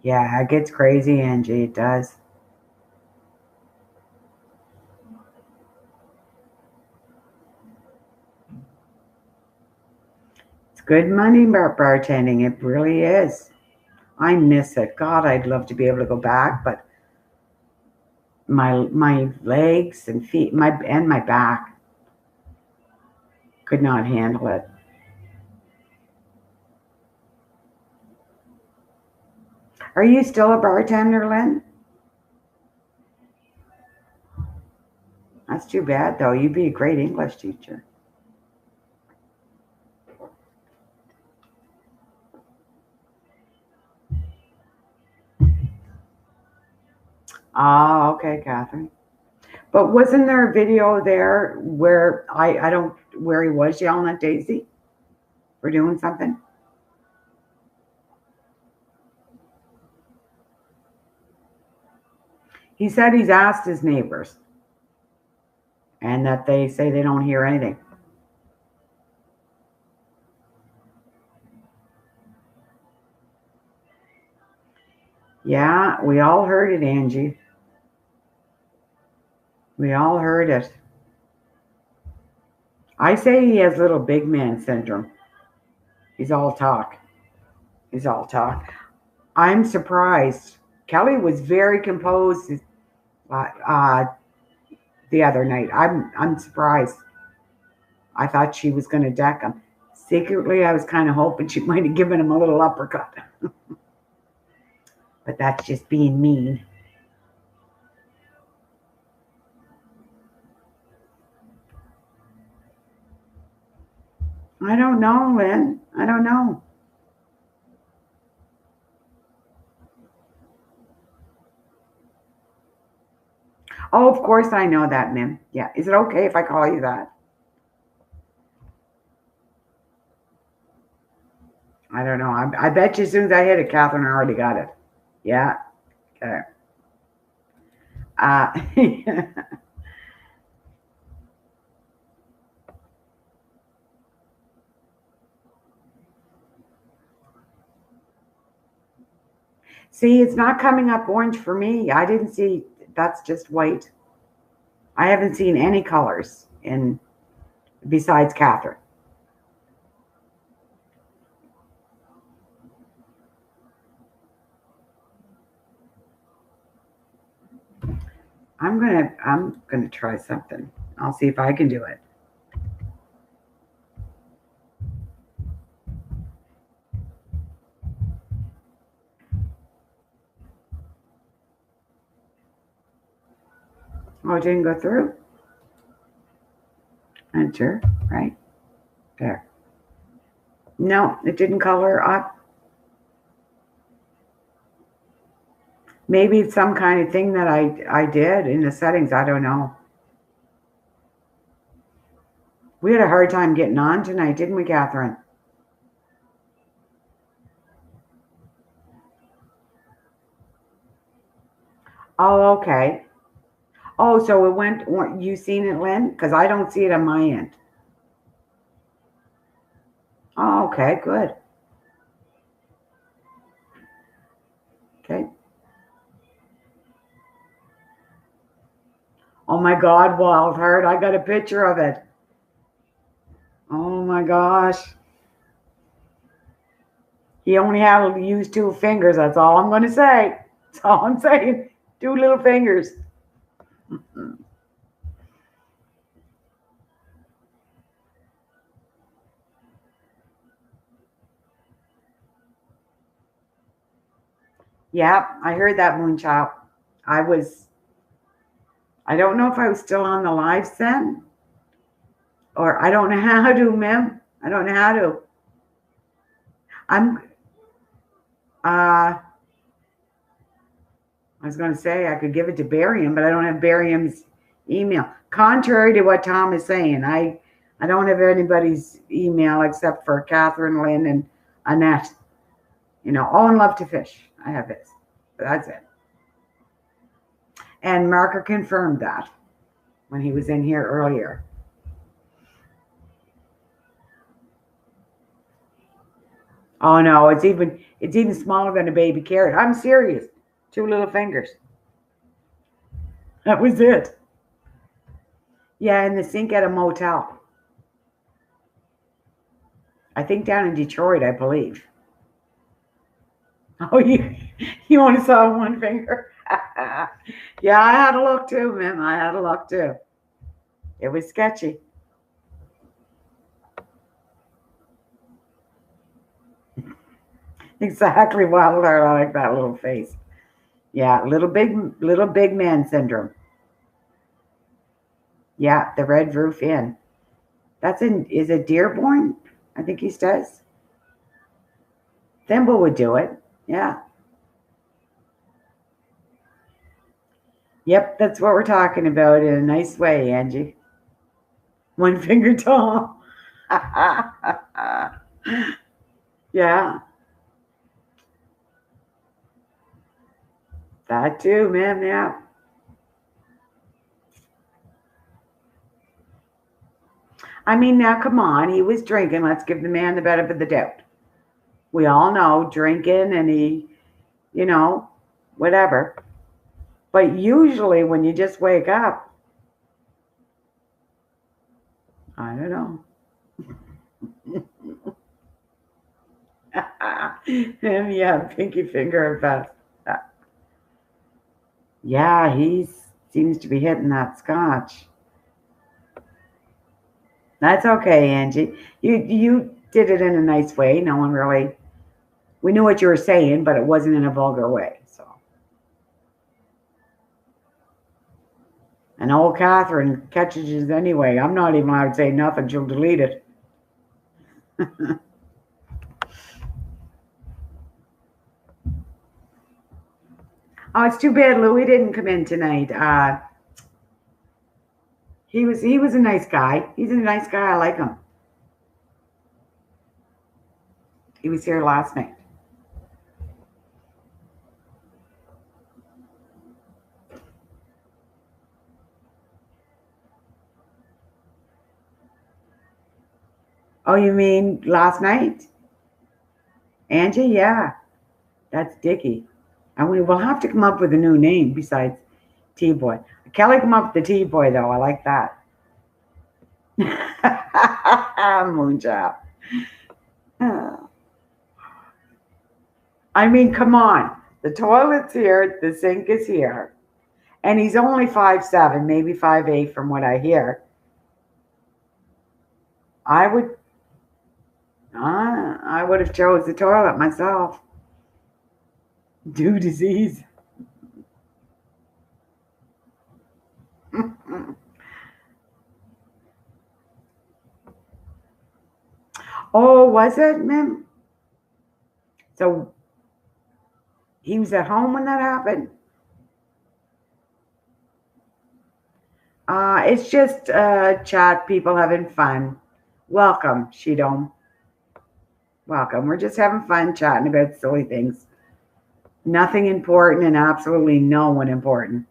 Speaker 1: Yeah, it gets crazy, Angie. It does. It's good money bartending. It really is. I miss it. God, I'd love to be able to go back, but my legs and feet, my back could not handle it. Are you still a bartender, Lynn? That's too bad, though. You'd be a great English teacher. Oh, okay, Catherine. But wasn't there a video there where I don't where he was yelling at Daisy for doing something? He said he's asked his neighbors and that they say they don't hear anything. Yeah, we all heard it, Angie. We all heard it. I say he has little big man syndrome. He's all talk. He's all talk. I'm surprised. Kelly was very composed the other night. I'm surprised. I thought she was going to deck him. Secretly, I was kind of hoping she might have given him a little uppercut. But that's just being mean. I don't know, Lynn. I don't know. Oh, of course I know that, Mim. Yeah. Is it okay if I call you that? I don't know. I bet you as soon as I hit it, Catherine already got it. Yeah. Okay. See, it's not coming up orange for me. I didn't see, that's just white. I haven't seen any colors in besides Catherine. I'm gonna try something. I'll see if I can do it. Oh, it didn't go through. Enter, right? There. No, it didn't color up. Maybe it's some kind of thing that I did in the settings. I don't know. We had a hard time getting on tonight, didn't we, Catherine? Oh, okay. Oh, so it went, you seen it, Lynn? Because I don't see it on my end. Oh, okay, good. Okay. Oh my God, Wild Heart, I got a picture of it. Oh my gosh. He only had to use 2 fingers. That's all I'm going to say. That's all I'm saying. 2 little fingers. Yeah, I heard that, Moonchild. I don't know if I was still on the live then, or I don't know how to, Mim. I don't know how to. I was going to say I could give it to Barium, but I don't have Barium's email. Contrary to what Tom is saying, I don't have anybody's email except for Catherine, Lynn, and Annette. You know, all in love to fish. I have his. But that's it. And Marker confirmed that when he was in here earlier. Oh no, it's even smaller than a baby carrot. I'm serious. 2 little fingers. That was it. Yeah, in the sink at a motel. I think down in Detroit, I believe. Oh, you only saw 1 finger? Yeah, I had a look too, man. I had a look too. It was sketchy. Exactly, Wild Heart. I like that little face. Yeah, little big man syndrome. Yeah, the Red Roof Inn. Is it Dearborn? I think he says. Thimble would do it. Yeah. Yep, that's what we're talking about in a nice way, Angie. One finger tall. Yeah, that too, man. Yeah. I mean, now come on. He was drinking. Let's give the man the benefit of the doubt. We all know drinking and he, you know, whatever. But usually when you just wake up, I don't know. Yeah, pinky finger at best. Yeah, he seems to be hitting that scotch. That's okay, Angie. You did it in a nice way. No one really. We knew what you were saying, but it wasn't in a vulgar way. So, and old Catherine catches you anyway. I'm not even allowed to say nothing. She'll delete it. Oh, it's too bad Louis didn't come in tonight. He was a nice guy. He's a nice guy. I like him. He was here last night. Oh, you mean last night? Angie? Yeah, that's Dickie. And we will have to come up with a new name besides T Boy. Kelly come up with the T Boy though. I like that. Moonchild. I mean, come on. The toilet's here, the sink is here, and he's only 5'7", maybe 5'8", from what I hear. I would, I would have chose the toilet myself. Due disease. Oh, was it, ma'am? So he was at home when that happened. It's just chat, people having fun. Welcome, Shidom. Welcome. We're just having fun chatting about silly things. Nothing important and absolutely no one important.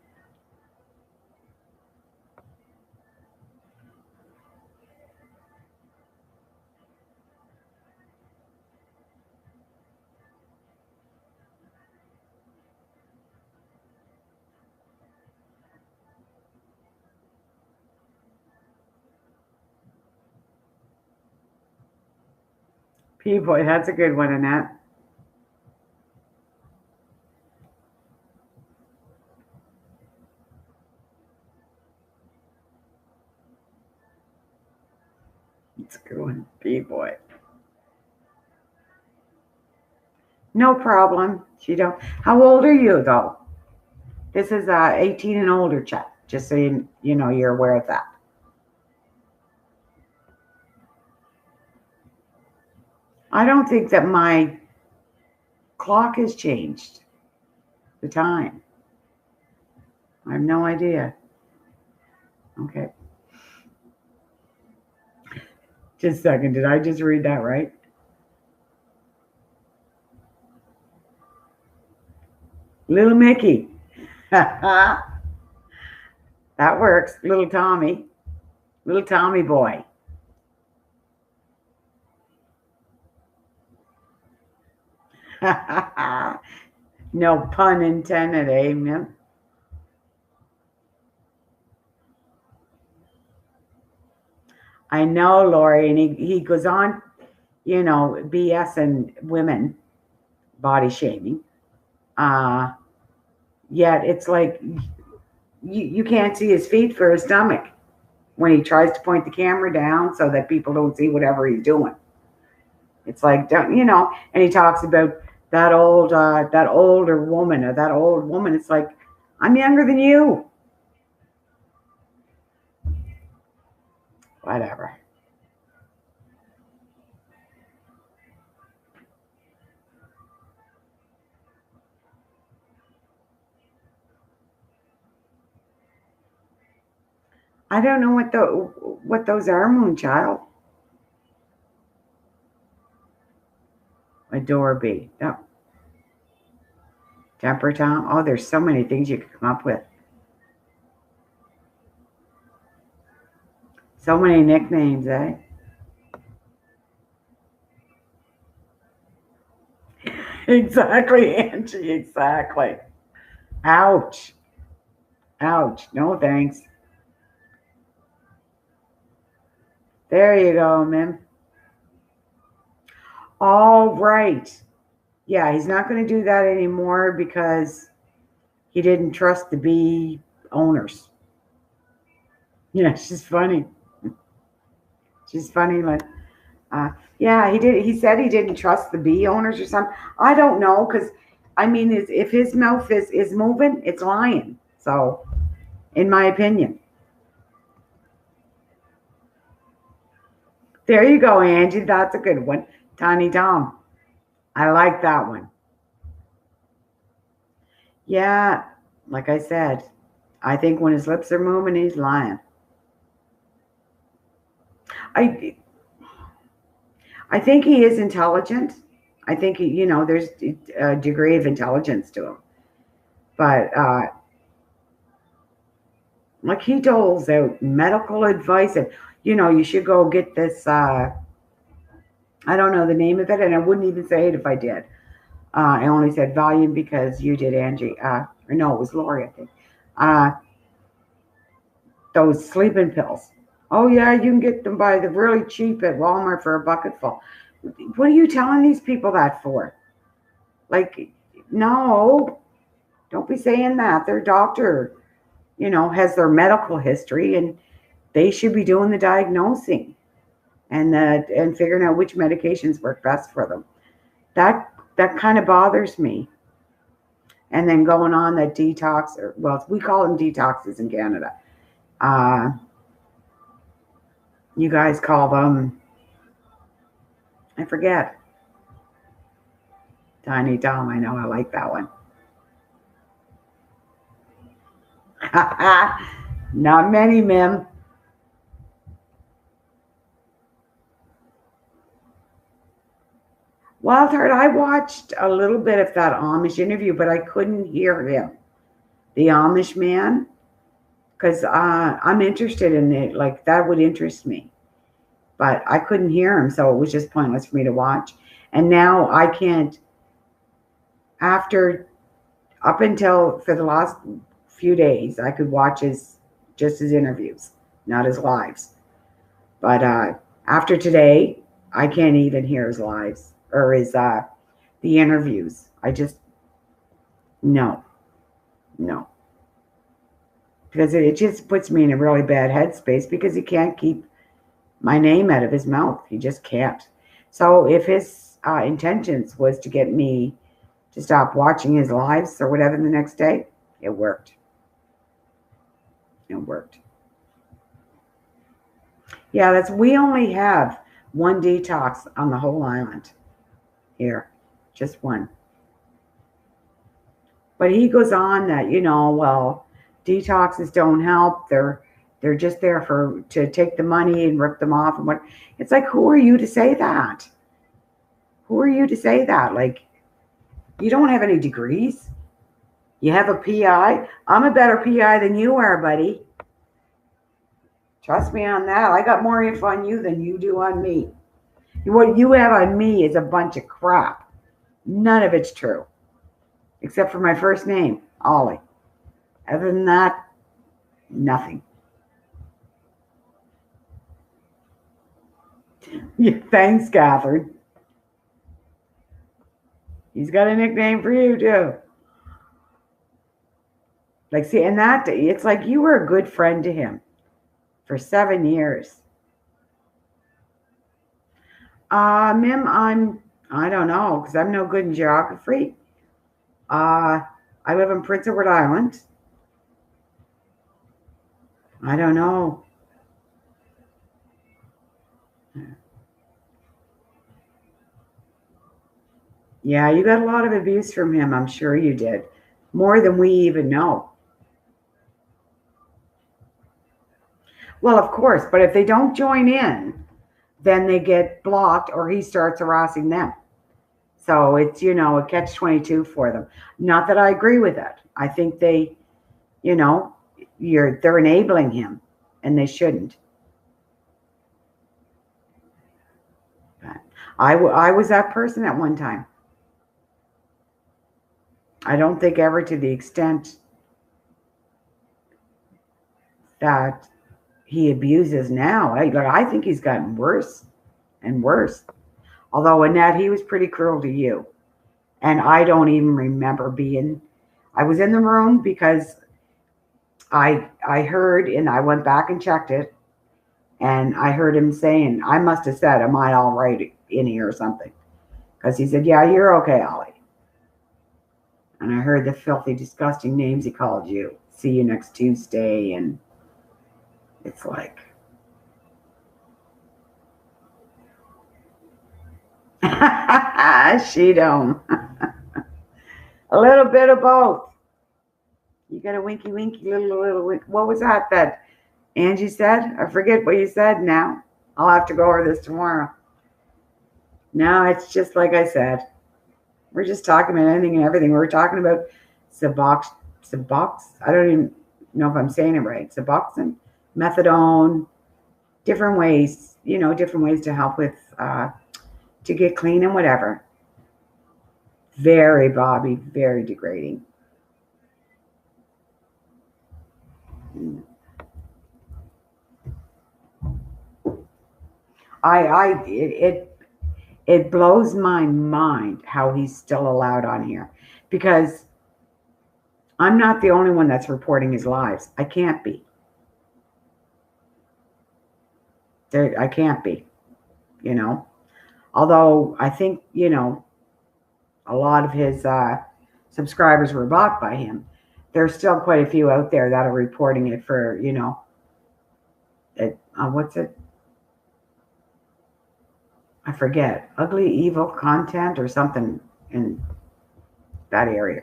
Speaker 1: P-boy, that's a good one, Annette. It's a good one. P-boy. No problem. She don't. How old are you though? This is 18 and older chat. Just so you know you're aware of that. I don't think that my clock has changed the time. I have no idea. Okay. Just a second. Did I just read that right? Little Mickey. That works. Little Tommy. Little Tommy boy. No pun intended, amen. I know, Lori, and he goes on, BS and women, body shaming. Yet it's like you can't see his feet for his stomach when he tries to point the camera down so that people don't see whatever he's doing. It's like, and he talks about that older woman or that old woman. It's like, I'm younger than you. Whatever. I don't know what those are, Moonchild. Adorby. Oh, Temper Tom. Oh, there's so many things you could come up with. So many nicknames, eh? Exactly, Angie. Exactly. Ouch. Ouch. No thanks. There you go, Mim. All right. Yeah, he's not going to do that anymore because he didn't trust the bee owners. Yeah, she's funny. She's funny. Like, yeah, he did. He said he didn't trust the bee owners or something. I don't know because, I mean, if his mouth is moving, it's lying. So, in my opinion, there you go, Angie. That's a good one. Tiny Tom. I like that one. Yeah, like I said, I think when his lips are moving, he's lying. I I think he is intelligent. I think there's a degree of intelligence to him, but like he doles out medical advice, and you should go get this. I don't know the name of it, and I wouldn't even say it if I did. I only said volume because you did, Angie. Or no, it was Lori, I think. Uh, those sleeping pills. Oh yeah, you can get them by the really cheap at Walmart for a bucket full. What are you telling these people that for? Like, no, don't be saying that. Their doctor, has their medical history, and they should be doing the diagnosing and figuring out which medications work best for them. That kind of bothers me. And then going on that detox, or well, we call them detoxes in Canada. Uh, you guys call them, I forget. Tiny Tom, I know, I like that one. Not many, Mim. Wildheart, I watched a little bit of that Amish interview, but I couldn't hear him, the Amish man, because I'm interested in it. Like, that would interest me. But I couldn't hear him, so it was just pointless for me to watch. And now I can't, after, up until for the last few days, I could watch just his interviews, not his lives. But after today, I can't even hear his lives or his the interviews. I just no, no, because it just puts me in a really bad headspace because he can't keep my name out of his mouth. He just can't. So if his intentions was to get me to stop watching his lives or whatever the next day, it worked. It worked. Yeah, we only have one detox on the whole island here, just one. But he goes on that, well, detoxes don't help. They're just there to take the money and rip them off and what. It's like, who are you to say that? Who are you to say that? Like, you don't have any degrees. You have a PI. I'm a better PI than you are, buddy. Trust me on that. I got more info on you than you do on me. What you have on me is a bunch of crap. None of it's true. Except for my first name, Ollie. Other than that, nothing. Yeah, thanks, Catherine. He's got a nickname for you, too. Like, see, and that, it's like you were a good friend to him for 7 years. Mim, I don't know, because I'm no good in geography. I live in Prince Edward Island. I don't know. Yeah, you got a lot of abuse from him. I'm sure you did. More than we even know. Well, of course, but if they don't join in, then they get blocked or he starts harassing them. So it's, a catch-22 for them. Not that I agree with it. I think they, they're enabling him and they shouldn't. But I was that person at one time. I don't think ever to the extent that he abuses now. I think he's gotten worse and worse. Although, Annette, he was pretty cruel to you. And I don't even remember I was in the room because I heard, and I went back and checked it, and I heard him saying, I must have said, am I all right in here or something? Because he said, yeah, you're okay, Ollie. And I heard the filthy, disgusting names he called you. See you next Tuesday. And it's like, she don't. A little bit of both. You got a winky, little wink. What was that Angie said? I forget what you said now. I'll have to go over this tomorrow. No, it's just like I said. We're just talking about anything and everything. We're talking about Subox. I don't even know if I'm saying it right. Suboxone, methadone, different ways, different ways to help with, to get clean and whatever. Very, Bobby, very degrading. It blows my mind how he's still allowed on here, because I'm not the only one that's reporting his lives. I can't be. I can't be, Although I think, a lot of his subscribers were bought by him. There's still quite a few out there that are reporting it for, what's it? I forget. Ugly, evil content or something in that area.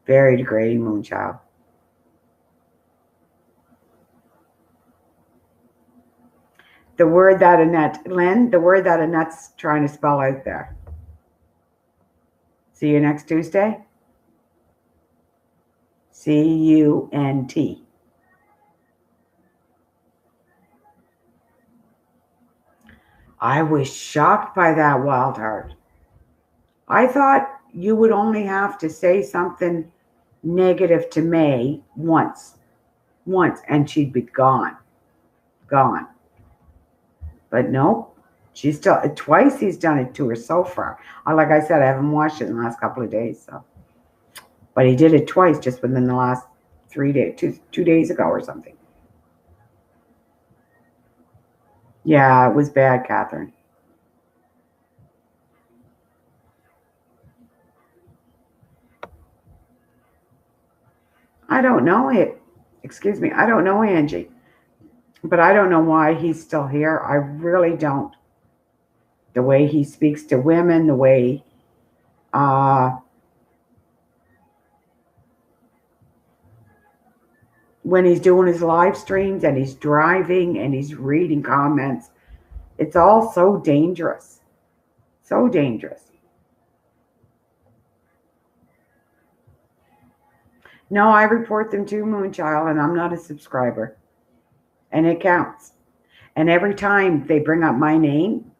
Speaker 1: Very degrading, Moonchild. The word that Annette's trying to spell out there. See you next Tuesday. CUNT. I was shocked by that, Wild Heart. I thought you would only have to say something negative to May once, and she'd be gone. But no, she's still, twice he's done it to her so far. Like I said, I haven't watched it in the last couple of days. So, but he did it twice just within the last 3 days, 2 days ago or something. Yeah, it was bad, Catherine. I don't know it. Excuse me. I don't know Angie. But I don't know why he's still here. I really don't. The way he speaks to women, the way when he's doing his live streams and he's driving and he's reading comments, it's all so dangerous. So dangerous. No, I report them to Moonchild, and I'm not a subscriber. And it counts. And every time they bring up my name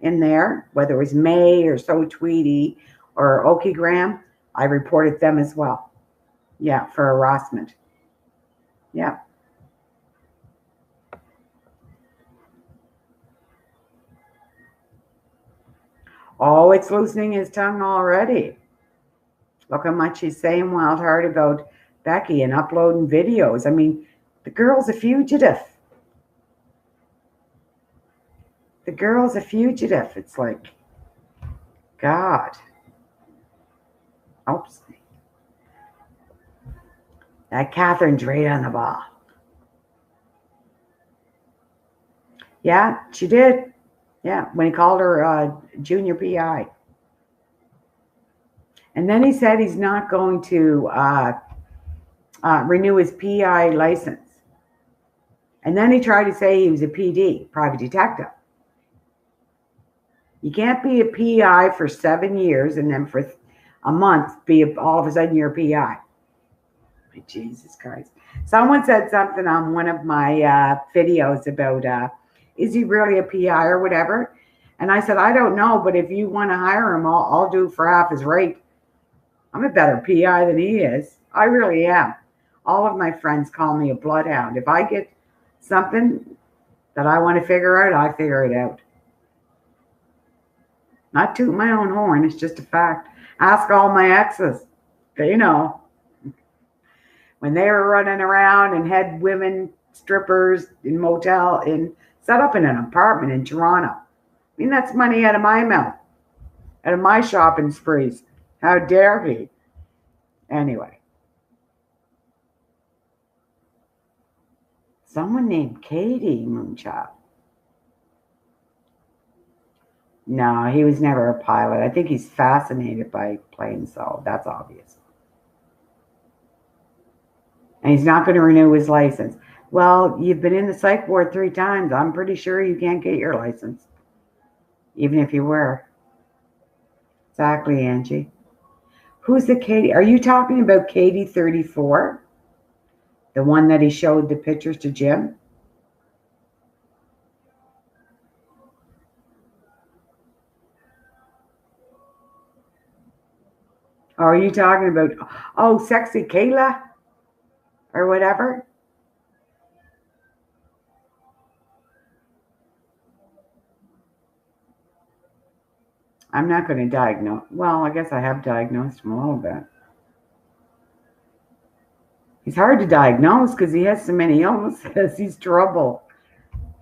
Speaker 1: in there, whether it was May or So Tweety or Okie Graham, I reported them as well. Yeah, for harassment. Yeah. Oh, it's loosening his tongue already. Look how much he's saying, Wild Heart, about Becky and uploading videos. I mean, the girl's a fugitive. The girl's a fugitive. It's like, God. Oops. That Catherine's right on the ball. Yeah, she did. Yeah, when he called her junior PI. And then he said he's not going to renew his PI license. And then he tried to say he was a PD, private detective. You can't be a PI for 7 years and then for a month all of a sudden you're a PI. Jesus Christ. Someone said something on one of my videos about, is he really a PI or whatever? And I said, I don't know, but if you want to hire him, I'll do for half his rate. I'm a better PI than he is. I really am. All of my friends call me a bloodhound. If I get something that I want to figure out, I figure it out. Not toot my own horn, it's just a fact. Ask all my exes. They know. When they were running around and had women strippers in motel and set up in an apartment in Toronto. I mean, that's money out of my mouth, out of my shopping sprees. How dare he? Anyway. Someone named Katie Moonchild. No, he was never a pilot. I think he's fascinated by planes, so that's obvious. And he's not going to renew his license. Well, you've been in the psych ward 3 times. I'm pretty sure you can't get your license, even if you were. Exactly, Angie. Who's the Katie? Are you talking about Katie 34? The one that he showed the pictures to Jim? Or are you talking about, Sexy Kayla? Or whatever? I'm not going to diagnose. Well, I guess I have diagnosed him a little bit. He's hard to diagnose because he has so many illnesses. He's trouble.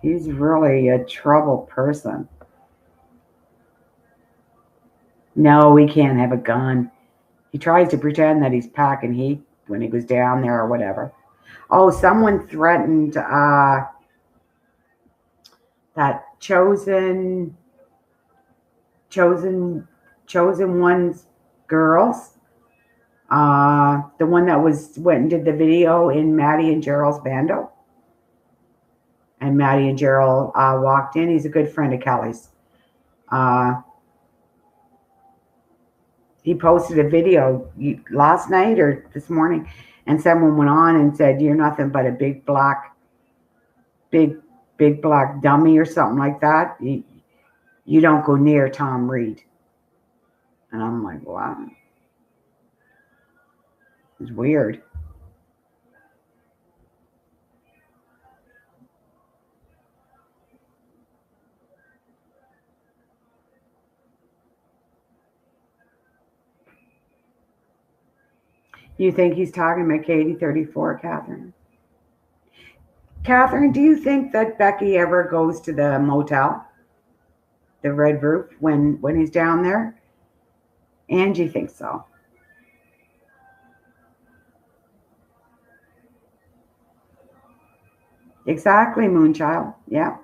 Speaker 1: He's really a trouble person. No, he can't have a gun. He tries to pretend that he's packing heat when he goes down there or whatever. Oh, someone threatened that chosen one's girls. The one that went and did the video in Maddie and Gerald's bando. And Maddie and Gerald walked in. He's a good friend of Kelly's. He posted a video last night or this morning, and someone went on and said, "You're nothing but a big black dummy," or something like that. You don't go near Tom Reed. And I'm like, wow. It's weird. You think he's talking about Katie 34, Catherine? Catherine, do you think that Becky ever goes to the motel, the Red Roof, when he's down there? Angie thinks so. Exactly, Moonchild. Yeah.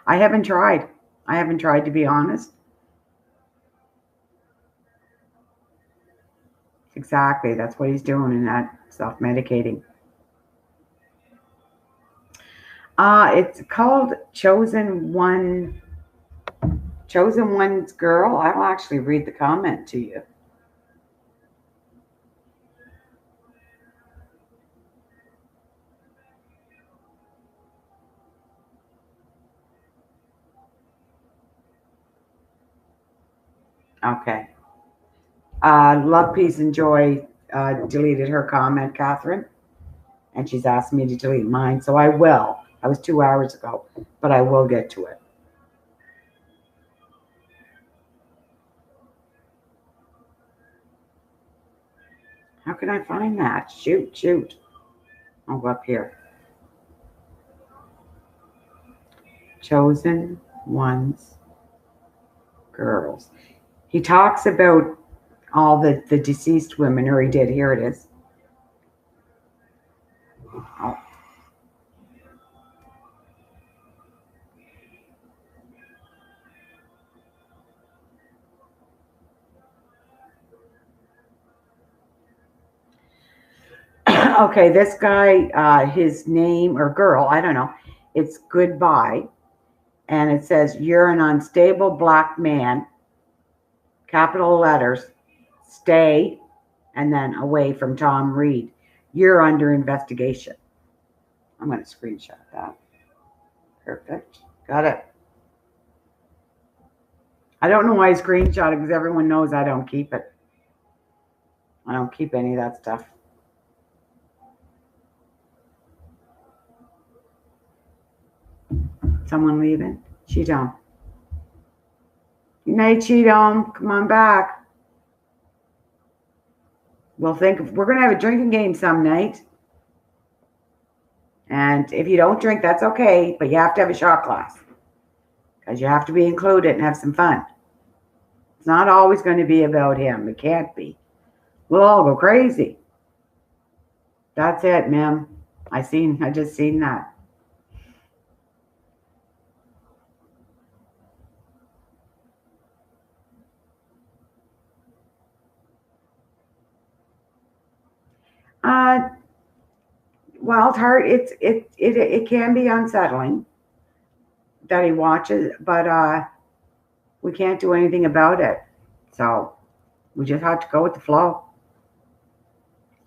Speaker 1: I haven't tried. To be honest. Exactly. That's what he's doing in that self-medicating. It's called Chosen One's Girl. I'll actually read the comment to you. Okay. Love, Peace, and Joy deleted her comment, Catherine. And she's asked me to delete mine. So I will. That was 2 hours ago. But I will get to it. How can I find that? Shoot. I'll go up here. Chosen One's Girls. He talks about all the deceased women, or he did. Here it is. Oh. Okay, this guy, his name, or girl, I don't know. It's goodbye. And it says, you're an unstable black man, capital letters, stay, and then away from Tom Reed. You're under investigation. I'm going to screenshot that. Perfect. Got it. I don't know why I screenshot it because everyone knows I don't keep it. I don't keep any of that stuff. Someone leaving? Cheatham. Good night, Cheatham. Come on back. We're going to have a drinking game some night. And if you don't drink, that's okay. But you have to have a shot glass. Because you have to be included and have some fun. It's not always going to be about him. It can't be. We'll all go crazy. That's it, ma'am. I just seen that. Well, it's hard. It can be unsettling that he watches, but we can't do anything about it. So we just have to go with the flow.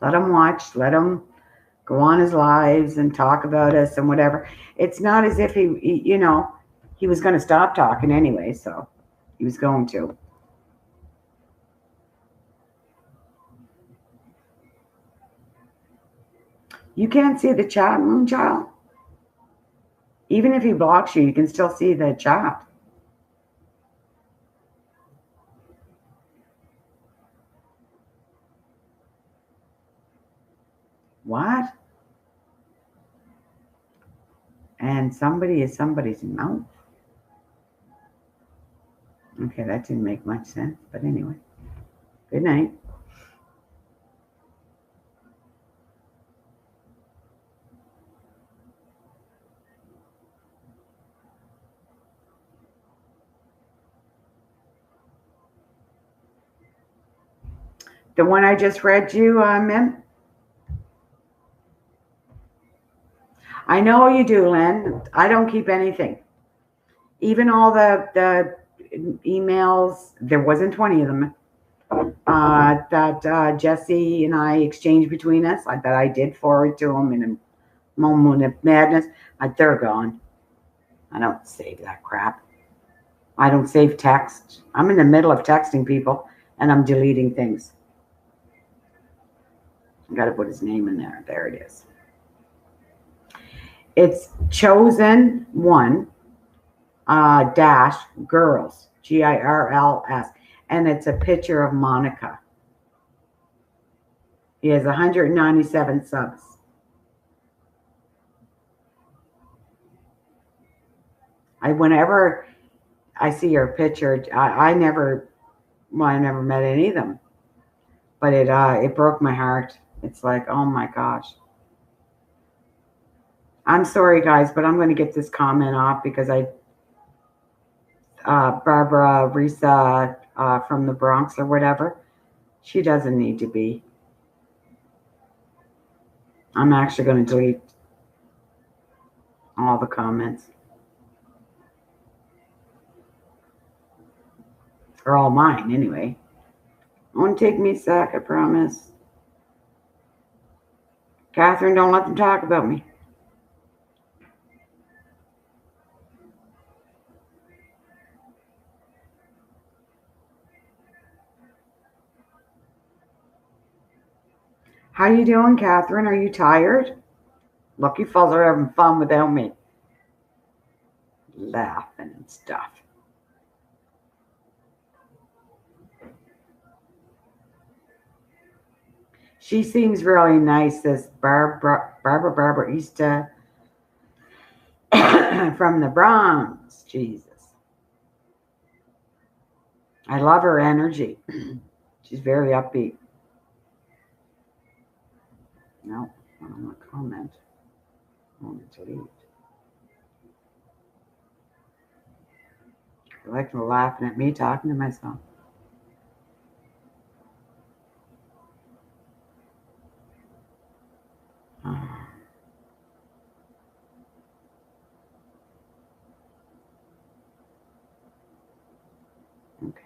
Speaker 1: Let him watch. Let him go on his lives and talk about us and whatever. It's not as if he was going to stop talking anyway. So he was going to. You can't see the chat, Moonchild. Even if he blocks you, you can still see the chat. What? And somebody is somebody's mouth. Okay, that didn't make much sense. But anyway, good night. The one I just read you, Mim? I know you do, Len. I don't keep anything. Even all the emails, there wasn't 20 of them, that Jesse and I exchanged between us, that I did forward to him in a moment of madness. They're gone. I don't save that crap. I don't save text. I'm in the middle of texting people, and I'm deleting things. I got to put his name in there. There it is. It's chosen one dash girls, GIRLS, and it's a picture of Monica. He has 197 subs. Whenever I see your picture, I never met any of them, but it broke my heart. It's like, oh my gosh. I'm sorry, guys, but I'm going to get this comment off because Barbara Risa from the Bronx or whatever, she doesn't need to be. I'm actually going to delete all the comments. Or all mine, anyway. It won't take me a sec, I promise. Catherine, don't let them talk about me. How you doing, Catherine? Are you tired? Lucky fellas are having fun without me. Laughing and stuff. She seems really nice, this Barbara Easter from the Bronx. Jesus. I love her energy. She's very upbeat. No, I don't want to comment. I want to delete. I like them laughing at me, talking to myself.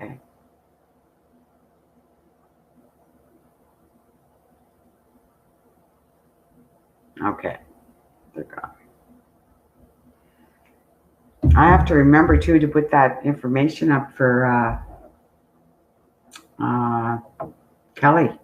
Speaker 1: Okay. Okay. They're gone. I have to remember too to put that information up for Kelly.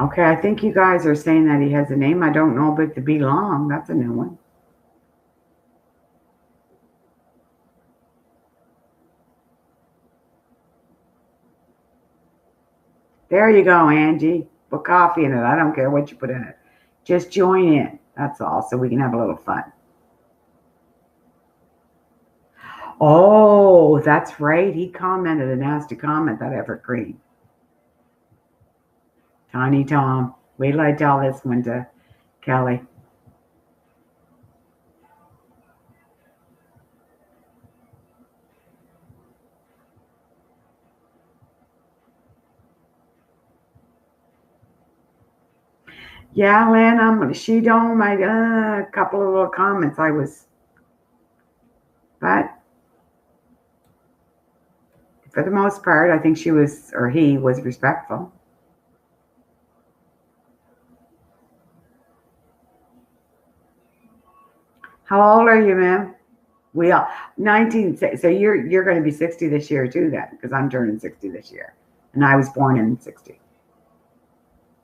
Speaker 1: Okay, I think you guys are saying that he has a name. I don't know about the Be Long. That's a new one. There you go, Angie. Put coffee in it. I don't care what you put in it. Just join in. That's all, so we can have a little fun. Oh, that's right. He commented a nasty comment, that evergreen. Tiny Tom. Wait till I tell this one to Kelly. Yeah, Lynn, she don't. A couple of little comments. But for the most part, I think she was, or he was respectful. How old are you, ma'am? We all 19. So you're going to be 60 this year too, then, because I'm turning 60 this year, and I was born in 60.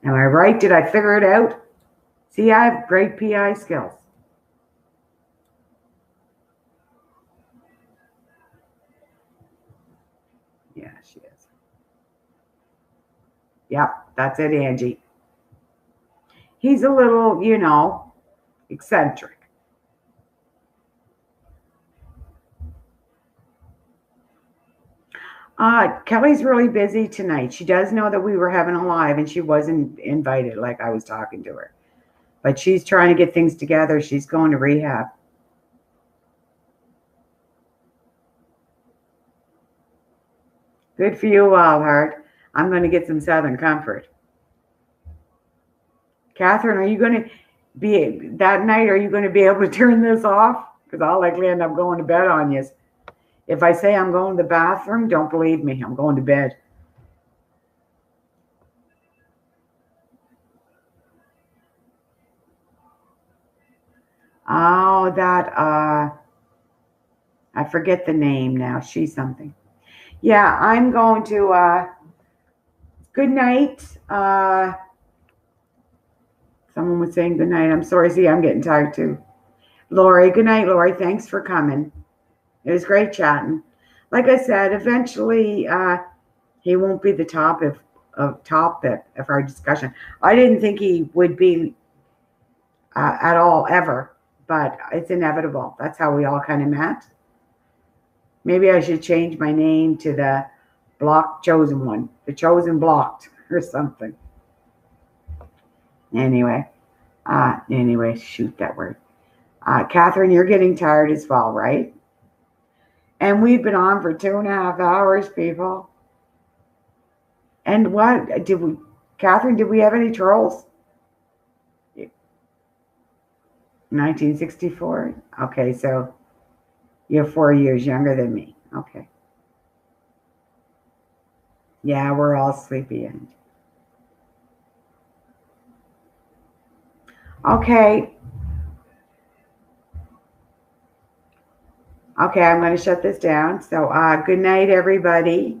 Speaker 1: Am I right? Did I figure it out? See, I have great PI skills. Yeah, she is. Yep, that's it, Angie. He's a little, eccentric. Kelly's really busy tonight. She does know that we were having a live and she wasn't invited like I was talking to her. But she's trying to get things together. She's going to rehab. Good for you, Wildheart. I'm going to get some Southern Comfort. Catherine, are you going to be, that night, are you going to be able to turn this off? Because I'll likely end up going to bed on you. If I say I'm going to the bathroom, don't believe me. I'm going to bed. Oh, that, I forget the name now. She's something. Yeah, I'm going to, good night. Someone was saying good night. I'm sorry. See, I'm getting tired too. Lori, good night, Lori. Thanks for coming. It was great chatting. Like I said, eventually he won't be the topic of our discussion. I didn't think he would be at all ever, but it's inevitable. That's how we all kind of met. Maybe I should change my name to the blocked chosen one, the chosen blocked or something. Anyway, shoot that word. Catherine, you're getting tired as well, right? And we've been on for 2.5 hours, people. And what Catherine, did we have any trolls? 1964. Okay, so you're 4 years younger than me. Okay. Yeah, we're all sleepy. Okay. Okay, I'm going to shut this down. So, good night, everybody.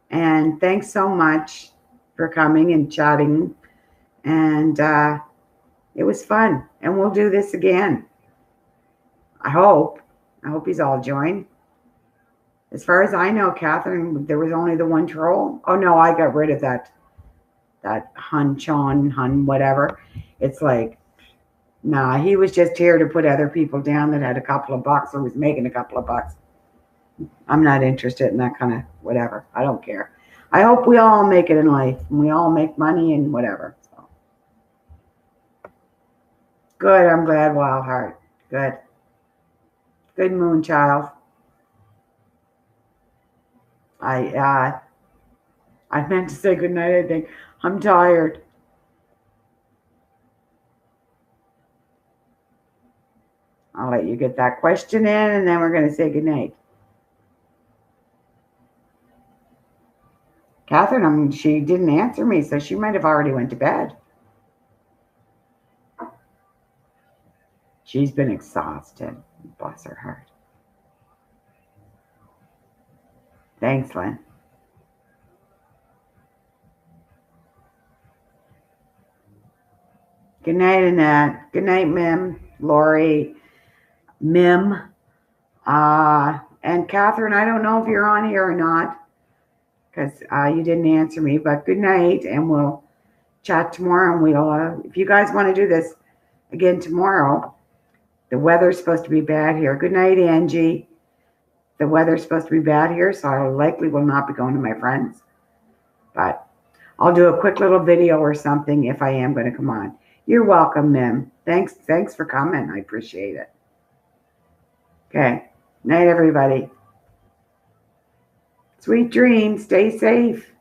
Speaker 1: And thanks so much for coming and chatting. And it was fun. And we'll do this again. I hope he's all joined. As far as I know, Catherine, there was only the one troll. Oh, no, I got rid of that Hun, whatever. It's like, nah, he was just here to put other people down that had a couple of bucks or was making a couple of bucks. I'm not interested in that kind of whatever. I don't care. I hope we all make it in life and we all make money and whatever. So. Good. I'm glad, Wildheart. Good. Good moon, child. I meant to say good night, I think. I'm tired. I'll let you get that question in, and then we're going to say good night. Catherine, she didn't answer me, so she might have already went to bed. She's been exhausted. Bless her heart. Thanks, Lynn. Good night, Annette. Good night, Mim, Lori, Mim. And Catherine, I don't know if you're on here or not because you didn't answer me, but good night, and we'll chat tomorrow. And we'll, if you guys want to do this again tomorrow, the weather's supposed to be bad here. Good night, Angie. The weather's supposed to be bad here, so I likely will not be going to my friends. But I'll do a quick little video or something if I am going to come on. You're welcome, Mim. Thanks for coming. I appreciate it. Okay. Night, everybody. Sweet dreams. Stay safe.